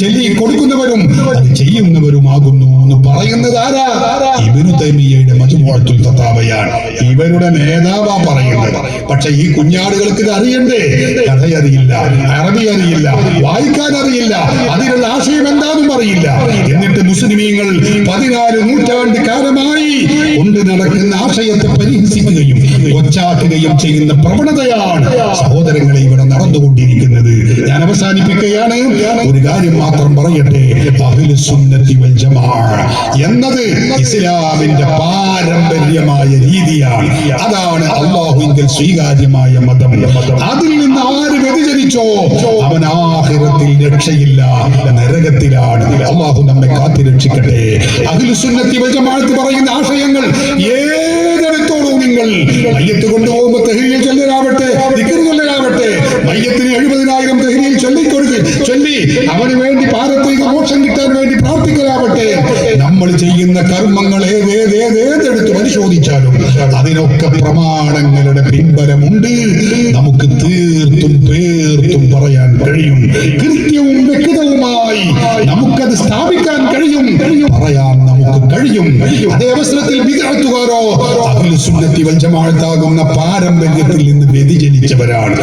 ചൊല്ലി കൊടുക്കുന്നവരും അത് ചെയ്യുന്നവരുമാകുന്നു എന്ന് പറയുന്നത് ആരാ? ഇബ്നു തൈമിയയുടെ മജ്മുഅത്തുൽ ഫതാവയാണ്. ഇവരുടെ നേതാവാ പറയുന്നത്. പക്ഷെ ഈ കുഞ്ഞാടുകൾക്ക് ഇത് അറിയണ്ടേ? കഥയറിയില്ല, അറബി അറിയില്ല, വായിക്കാൻ അറിയില്ല, അതിനുള്ള ആശയം എന്താണെന്നും അറിയില്ല. എന്നിട്ട് മുസ്ലിമീങ്ങൾ 14 നൂറ്റാണ്ട് കാലമായി കൊണ്ട് നടക്കുന്ന ആശയത്തെ പരിഹസിക്കുകയും ഒച്ചാക്കുകയും ചെയ്യുന്ന പ്രവണതയാണ് സഹോദരങ്ങളെ ഇവിടെ നടന്നുകൊണ്ടിരിക്കുന്നത്. ഞാൻ അവസാനിപ്പിക്കുകയാണ്. ഒരു കാര്യം മാത്രം പറയട്ടെ, അഹ്ലുസ് സുന്നത്തി വൽ ജമാഅ എന്നത് ഇസ്ലാമിന്റെ പാരമ്പര്യമായ രീതിയാണ്. അതാണ് അല്ലാഹുവിങ്കൽ സ്വീകാര്യമായ മതം. അതിൽ നിന്ന് ആര് വ്യതിചലിച്ചോ അവൻ ആഖിറത്തിൽ രക്ഷയില്ല, നരകത്തിലാണ്. അല്ലാഹു നമ്മെ കാത്തുരക്ഷിക്കട്ടെ. അഹ്ലുസ് സുന്നത്തി വൽ ജമാഅത്ത് പറയുന്ന ആശയങ്ങൾ ഏതെടുത്തോളൂ നിങ്ങൾ. മയ്യത്ത് കൊണ്ടുപോകുമ്പോൾ തഹ്ലീൽ ചൊല്ലലാവട്ടെ, ദിക്ർ ചൊല്ലലാവട്ടെ, മയ്യത്തിന് 70,000 തഹ്ലീൽ ചൊല്ലി അവന് വേണ്ടി പാരത്രിക മോക്ഷം കിട്ടാൻ വേണ്ടി പ്രാർത്ഥിക്കലാവട്ടെ. നമ്മൾ ചെയ്യുന്ന കർമ്മങ്ങൾ ഏതെടുത്ത് പരിശോധിച്ചാലും അതിനൊക്കെ പ്രമാണങ്ങളുടെ പിൻബലമുണ്ട്. നമുക്ക് തീർത്തും പേർത്തും പറയാൻ കഴിയും. കൃത്യവും വ്യക്തവുമായി നമുക്കത് സ്ഥാപിക്കാൻ കഴിയും, പറയാൻ നമുക്ക് കഴിയും. അതേ അവസരത്തിൽ ബിദ്അത്തുകാരോ അഹ്ലുസ് സുന്നത്തി വൽ ജമാഅത്താകുന്ന പാരമ്പര്യത്തിൽ നിന്ന് വ്യതിചലിച്ചവരാണ്.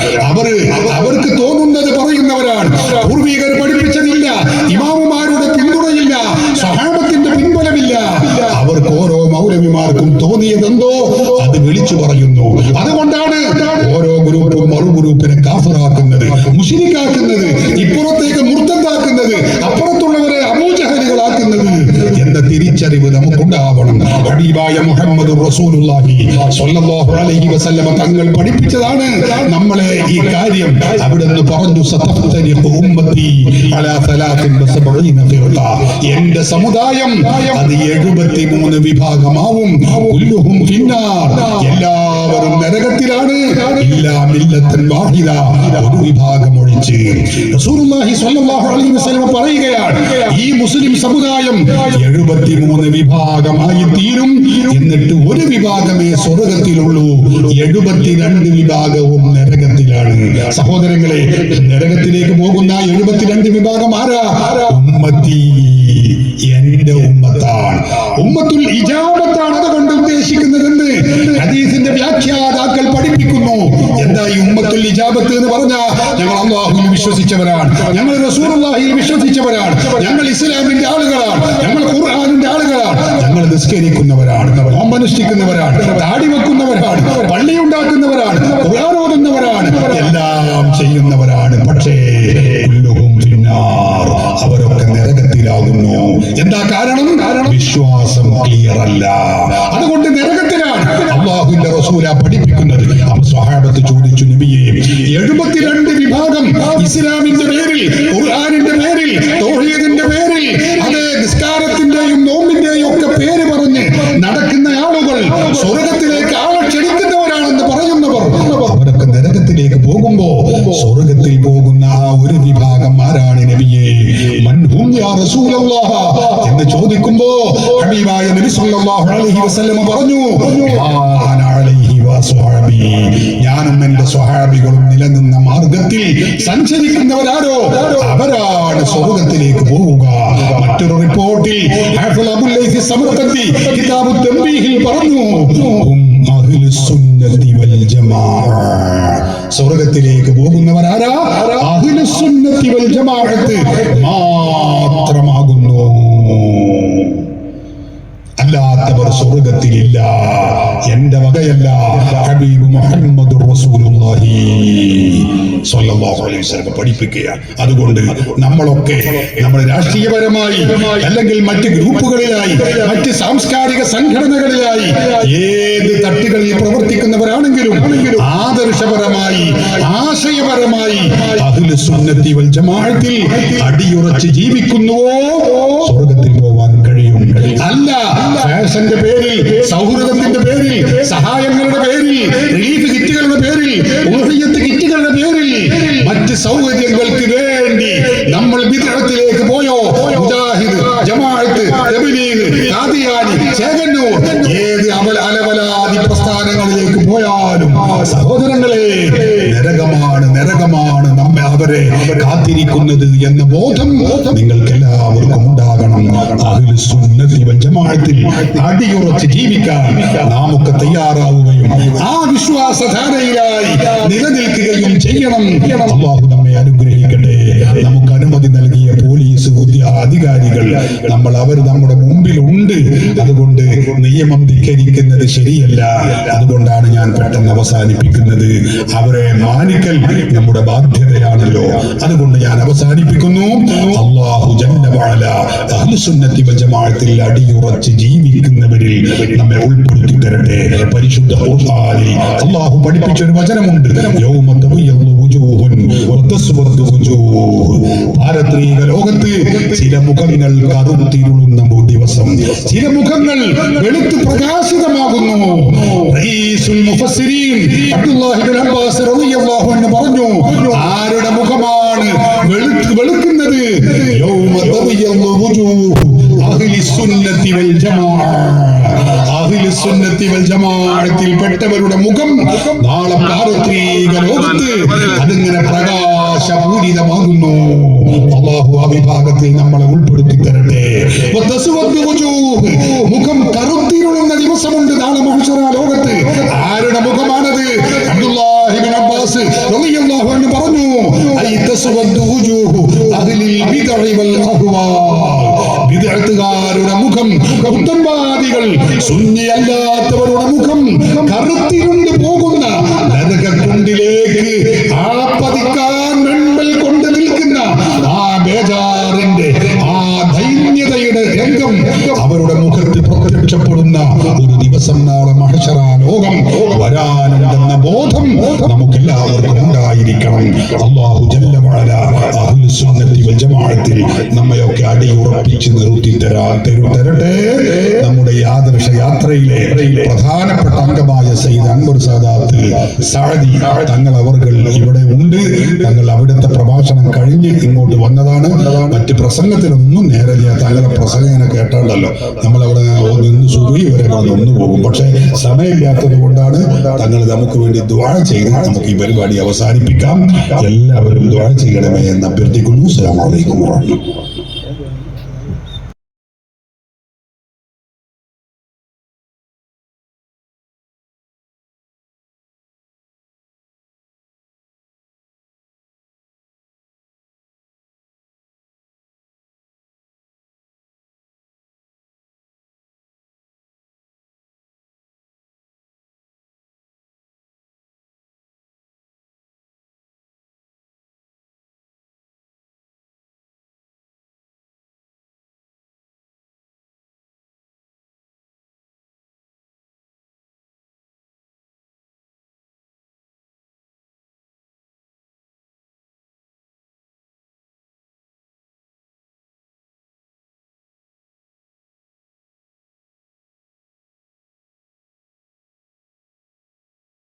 അവർക്ക് തോന്നുന്നത് പറയുന്നവരാണ്. പൂർവികർ പഠിപ്പിച്ചതില്ല, ഇമാമുമാരുടെ പിന്തുണയില്ല, സ്വഹാബത്തിന്റെ പിൻബലമില്ല. അവർക്ക് ഓരോ മൗലവിമാർക്കും തോന്നിയതെന്തോ അത് വിളിച്ചു പറയുന്നു. അതുകൊണ്ടാണ് ഓരോ ഗ്രൂപ്പും മറുഗ്രൂപ്പിനെ കാഫിറാക്കുന്നത്, മുശ്രിക്കാക്കുന്നത്, ഇപ്പുറത്തേക്ക് മുർത്തദാക്കുന്നത്, അപ്പുറത്തുള്ളവരെ അബൂജഹലുകളാക്കുന്നത് എന്ന തിരിച്ചറിവ് നമുക്കുണ്ടാവണം. ഹബീബായ മുഹമ്മദ് റസൂലുള്ളാഹി സ്വല്ലല്ലാഹു അലൈഹി വസല്ലമ തങ്ങൾ പഠിപ്പിച്ചതാണ് നമ്മളെ ഈ കാര്യം കാര്യം അവിടുന്ന് പറഞ്ഞു, സതഫ്തരിഖു ഉമ്മത്തി അലാ 73 ഫിർഖ. എന്റെ സമുദായം അത് 73 വിഭാഗമാവും. കുല്ലുഹും ഫിന്നാർ, എല്ലാവരും നരകത്തിലാണ്. ഇല്ലാ മില്ലത്തൻ വാഹിദ, ഒരു വിഭാഗം ഒഴിച്ച്. റസൂലുള്ളാഹി സ്വല്ലല്ലാഹു അലൈഹി വസല്ലം പറയുകയാണ്, ഈ മുസ്ലിം സമുദായം 73 വിഭാഗമായി തീരും. എന്നിട്ട് ഒരു വിഭാഗമേ സ്വർഗത്തിലുള്ളൂ, 72 വിഭാഗവും നരകത്തിലാണ്. സഹോദരങ്ങളെ, നരകത്തിലേക്ക് പോകുന്ന 72 വിഭാഗം ആരാ? ഉമ്മത്തി, എന്റെ ഉമ്മത്താണ്. ഉമ്മത്തുൽ ഇജാബത്താണ് അതുകൊണ്ട് ഉദ്ദേശിക്കുന്നതെന്ന് ഹദീസിന്റെ വ്യാഖ്യാതാക്കൾ പഠിപ്പിക്കുന്നു. എന്താ ഈ ഉമ്മത്തുൽ ഇജാബത്ത് എന്ന് പറഞ്ഞാൽ? ഞങ്ങൾ അല്ലാഹുവിൽ വിശ്വസിച്ചവരാണ്, ഞങ്ങൾ റസൂലുള്ളാഹിയിൽ വിശ്വസിച്ചവരാണ്, ഞങ്ങൾ ഇസ്ലാമിന്റെ ആളുകളാണ്, ഞങ്ങൾ ഖുർആനിന്റെ ആളുകളാണ്, ഞങ്ങൾ നിസ്കരിക്കുന്നവരാണ്, നോമ്പനുഷ്ഠിക്കുന്നവരാണ്, താടി വെക്കുന്നവരാണ്, പള്ളി ഉണ്ടാക്കുന്നവരാണ്, ഖുർആൻ ഓതുന്നവരാണ്, എല്ലാം ചെയ്യുന്നവരാണ്. പക്ഷേ കുല്ലുഹും ഫിന്നാർ, അവരൊക്കെ നരകത്തിലാകുന്നു. എന്താ കാരണം? വിശ്വാസം ക്ലിയർ അല്ല, അതുകൊണ്ട് നരകത്തിലാണ്. അല്ലാഹുവിന്റെ റസൂല പഠിപ്പിക്കുന്നത്. സ്വഹാബത്ത് ചോദിച്ചു, നബിയേ, 72 വിഭാഗം ഇസ്ലാമിന്റെ പേരിൽ, ഖുർആനിന്റെ പേരിൽ, തൗഹീദിന്റെ പേരിൽ, അതേ നിസ്കാരത്തിന്റെയും നോമ്പിന്റെയും ഒക്കെ പേര് പറഞ്ഞ് നടക്കുന്ന ആളുകൾ സ്വർഗത്തിലേക്ക് ആളെ ക്ഷണിക്കുന്നവരാണെന്ന് പറയുന്നവർ, അവരൊക്കെ നരകത്തിലേക്ക് പോകുമ്പോ സ്വർഗത്തിൽ പോകുന്ന ആ ഒരു വിഭാഗം ആരാണ് നബിയേ? മൻഹും യാ റസൂലല്ലാഹ് എന്ന് ചോദിക്കുമ്പോ ഹബീബായ നബി സല്ലല്ലാഹു അലൈഹി വസല്ലം പറഞ്ഞു, ഖാന അലൈഹി വസ്വഹബി, ഞാനും എന്റെ സ്വഹാബികളും നിലനിന്ന മാർഗത്തിൽ സഞ്ചരിക്കുന്നവരാരോ അവരാണ് സ്വർഗത്തിലേക്ക് പോവുക. മറ്റൊരു റിപ്പോർട്ടിൽ ഹാഫിൾ അബുൽ ലൈസി സമർക്കന്തി കിതാബു തംബീഹിൽ പറഞ്ഞു, ഹും അഹ്ലുസ് സുന്നത്തി വൽ ജമാഅ, സ്വർഗത്തിലേക്ക് പോകുന്നവരാരാ? അഹ്ലുസ് സുന്നത്തി വൽ ജമാഅത്ത് മാത്രമാകുന്നു, അല്ലാത്തവർ സ്വർഗത്തിലില്ല. എന്റെ വകയല്ല, ഹബീബ് മുഹമ്മദുർ റസൂലുള്ളാഹി സ്വല്ലല്ലാഹു അലൈഹി വസല്ലം പഠിപ്പിക്കുകയാണ്. അതുകൊണ്ട് നമ്മളൊക്കെ നമ്മൾ രാഷ്ട്രീയപരമായി അല്ലെങ്കിൽ മറ്റ് ഗ്രൂപ്പുകളിലായി, മറ്റ് സാംസ്കാരിക സംഘടനകളിലായി, ഏത് തട്ടുകളിൽ പ്രവർത്തിക്കുന്നവരാണെങ്കിലും ആദർശപരമായി, ആശയപരമായി അഹ്ലുസ് സുന്നത്തി വൽ ജമാഅത്തിൽ അടിയുറച്ച് ജീവിക്കുന്നുവോ സ്വർഗത്തിൽ പോവാൻ കഴിയും. അല്ല ഫാഷന്റെ പേരിൽ, സൗഹൃദത്തിന്റെ പേരിൽ, സഹായങ്ങളുടെ പേരിൽ, റിലീഫ് കിറ്റുകളുടെ പേരിൽ, ഉഹയ്യത്ത് കിറ്റുകളുടെ പേരിൽ, മറ്റ് സൗകര്യങ്ങൾക്ക് വേണ്ടി നമ്മൾ ബിദ്അത്തിലേക്ക് പോയോ? മുജാഹിദ്, ജമാഅത്ത്, തബ്ലീഗ്, ഖാദിയാനി, ചേകന്നൂർ, ഏത് അലവലാദി പ്രസ്ഥാനങ്ങളിലേക്ക് പോയാലും സഹോദരങ്ങളെ, നരകമാണ്, നരകമാണ് നമ്മെ അവരെ കാത്തിരിക്കുന്നത് എന്ന ബോധം നിങ്ങൾക്ക് എല്ലാവർക്കും ഉണ്ടാകണം. അഹ്ലുസ് സുന്നത്തി വൽ ജമാഅത്തിൽ അടിയുറച്ച് ജീവിക്കാൻ നാമൊക്കെ തയ്യാറാവുകയും ആ വിശ്വാസധാരയിലായി നിലനിൽക്കുകയും ചെയ്യണം. അല്ലാഹു നമ്മെ അനുഗ്രഹിക്കട്ടെ. നമുക്ക് അനുമതി നൽകിയ പോലീസ് അധികാരികൾ, അവർ നമ്മുടെ മുമ്പിലുണ്ട്. അതുകൊണ്ട് നിയമം ധിക്കരിക്കുന്നത് ശരിയല്ല. അതുകൊണ്ടാണ് ഞാൻ പെട്ടെന്ന് അവസാനിപ്പിക്കുന്നത്. അവരെ മാനിക്കൽ നമ്മുടെ ബാധ്യതയാണല്ലോ. അതുകൊണ്ട് ഞാൻ അവസാനിപ്പിക്കുന്നു. അല്ലാഹു ജല്ല വഅല അഹ്ലുസ് സുന്നത്തി വൽ ജമാഅത്തിൽ അടിയുറച്ച് ജീവിക്കുന്നവരിൽ നമ്മെ ഉൾപ്പെടുത്തി തരട്ടെ. പരിശുദ്ധ ഖുർആനിൽ അല്ലാഹു പഠിപ്പിച്ച ഒരു വചനമുണ്ട്, യൗമ തബയ്യദു വുജൂഹുൻ വതസ്വദു വുജൂഹ്. പാരത്രിക ലോകത്ത് ചില മുഖങ്ങൾ കറുത്തിരുളുന്ന ദിവസം, ചില മുഖങ്ങൾ വെളുത്ത് പ്രകാശിതമാകുന്നു. റഈസുൽ മുഫസ്സിരീൻ അബ്ദുല്ലാഹി ഇബ്നു അബ്ബാസ് റളിയല്ലാഹു അൻഹു പറഞ്ഞു, ആരുടെ മുഖമാണ് വെളുക്കുന്നത്? യൗമ തബയ്യദു വുജൂഹ് അഹ്ലിസ് സുന്നത്തി വൽ ജമാഅ, അഹ്ലുസ് സുന്നത്തി വൽ ജമാഅത്തിൽ പെട്ടവരുടെ മുഖം നാളെ പാരത്രിക ലോകത്ത് അതിങ്ങനെ പ്രകാശപൂരിതമാകുന്നു. അല്ലാഹു ആ വിഭാഗത്തിൽ നമ്മളെ ഉൾപ്പെടുത്തി തരട്ടെ. വതസ്വദു വുജൂഹ്, മുഖം കറുത്തിരുളുന്ന ദിവസമുണ്ട് നാളെ മഹ്ശറ ലോകത്ത്. ആരുടെ മുഖമാണത്? അബ്ദുല്ലാഹി ഇബ്നു അബ്ബാസ് റളിയല്ലാഹു അൻഹു പറഞ്ഞു, ഐ തസ്വദു വുജൂഹ് അഹ്ലിൽ ബിദ്അ വൽ അഹ്വാ, ബിദ്അത്തുകാരുടെ മുഖം, പുത്തൻവാദികൾ, സുന്നിയല്ലാത്തവരുടെ മുഖം കറുത്തിരുണ്ട് പോകുന്ന നരകക്കുണ്ടിലേക്ക് ആപ്പതിക്കാൻ വെൺമൽ കൊണ്ട് നിൽക്കുന്ന ആ ബേജാറിന്റെ, ആ ദൈന്യതയുടെ രംഗം അവരുടെ മുഖത്ത് പ്രത്യക്ഷപ്പെടുന്ന ഒരു ദിവസം നാളെ മഹ്ശറ ലോകം വരാനുണ്ടെന്ന ബോധം നമുക്കെല്ലാവർക്കും ഉണ്ടായിരിക്കണം. അല്ലാഹു ജല്ല വഅല അഹ്ലു സുന്നത്തി വൽ ജമാഅത്തിൽ നമ്മയൊക്കെ അടിയുറപ്പിച്ച് നിർത്തി തരട്ടെ. നമ്മുടെ ഈ ആദർശ യാത്രയിലെ പ്രധാനപ്പെട്ട അംഗമായ സയ്യിദ് അൻവർ സാദാത്ത് സഅദി തങ്ങൾ അവർകൾ ഇവിടെ ഉണ്ട്. തങ്ങൾ അവിടുത്തെ പ്രഭാഷണം കഴിഞ്ഞ് ഇങ്ങോട്ട് വന്നതാണ്. മറ്റ് പ്രസംഗത്തിലൊന്നും നേരല്ല. തങ്ങളുടെ പ്രസംഗം കേട്ടാണ്ടല്ലോ നമ്മളവിടെ നിന്ന് സുബഹി വരെ ഒന്നു പോകും. പക്ഷെ സമയമില്ലാത്തത് കൊണ്ടാണ് തങ്ങൾ നമുക്ക് വേണ്ടി ദുആ ചെയ്ത് നമുക്ക് ഈ പരിപാടി അവസാനിപ്പിക്കാം. എല്ലാവരും ദുആ ചെയ്യണമേ എന്ന് അഭ്യർത്ഥിക്കുന്നു. അസ്സലാമു അലൈക്കും വറഹ്മത്തുള്ളാഹി.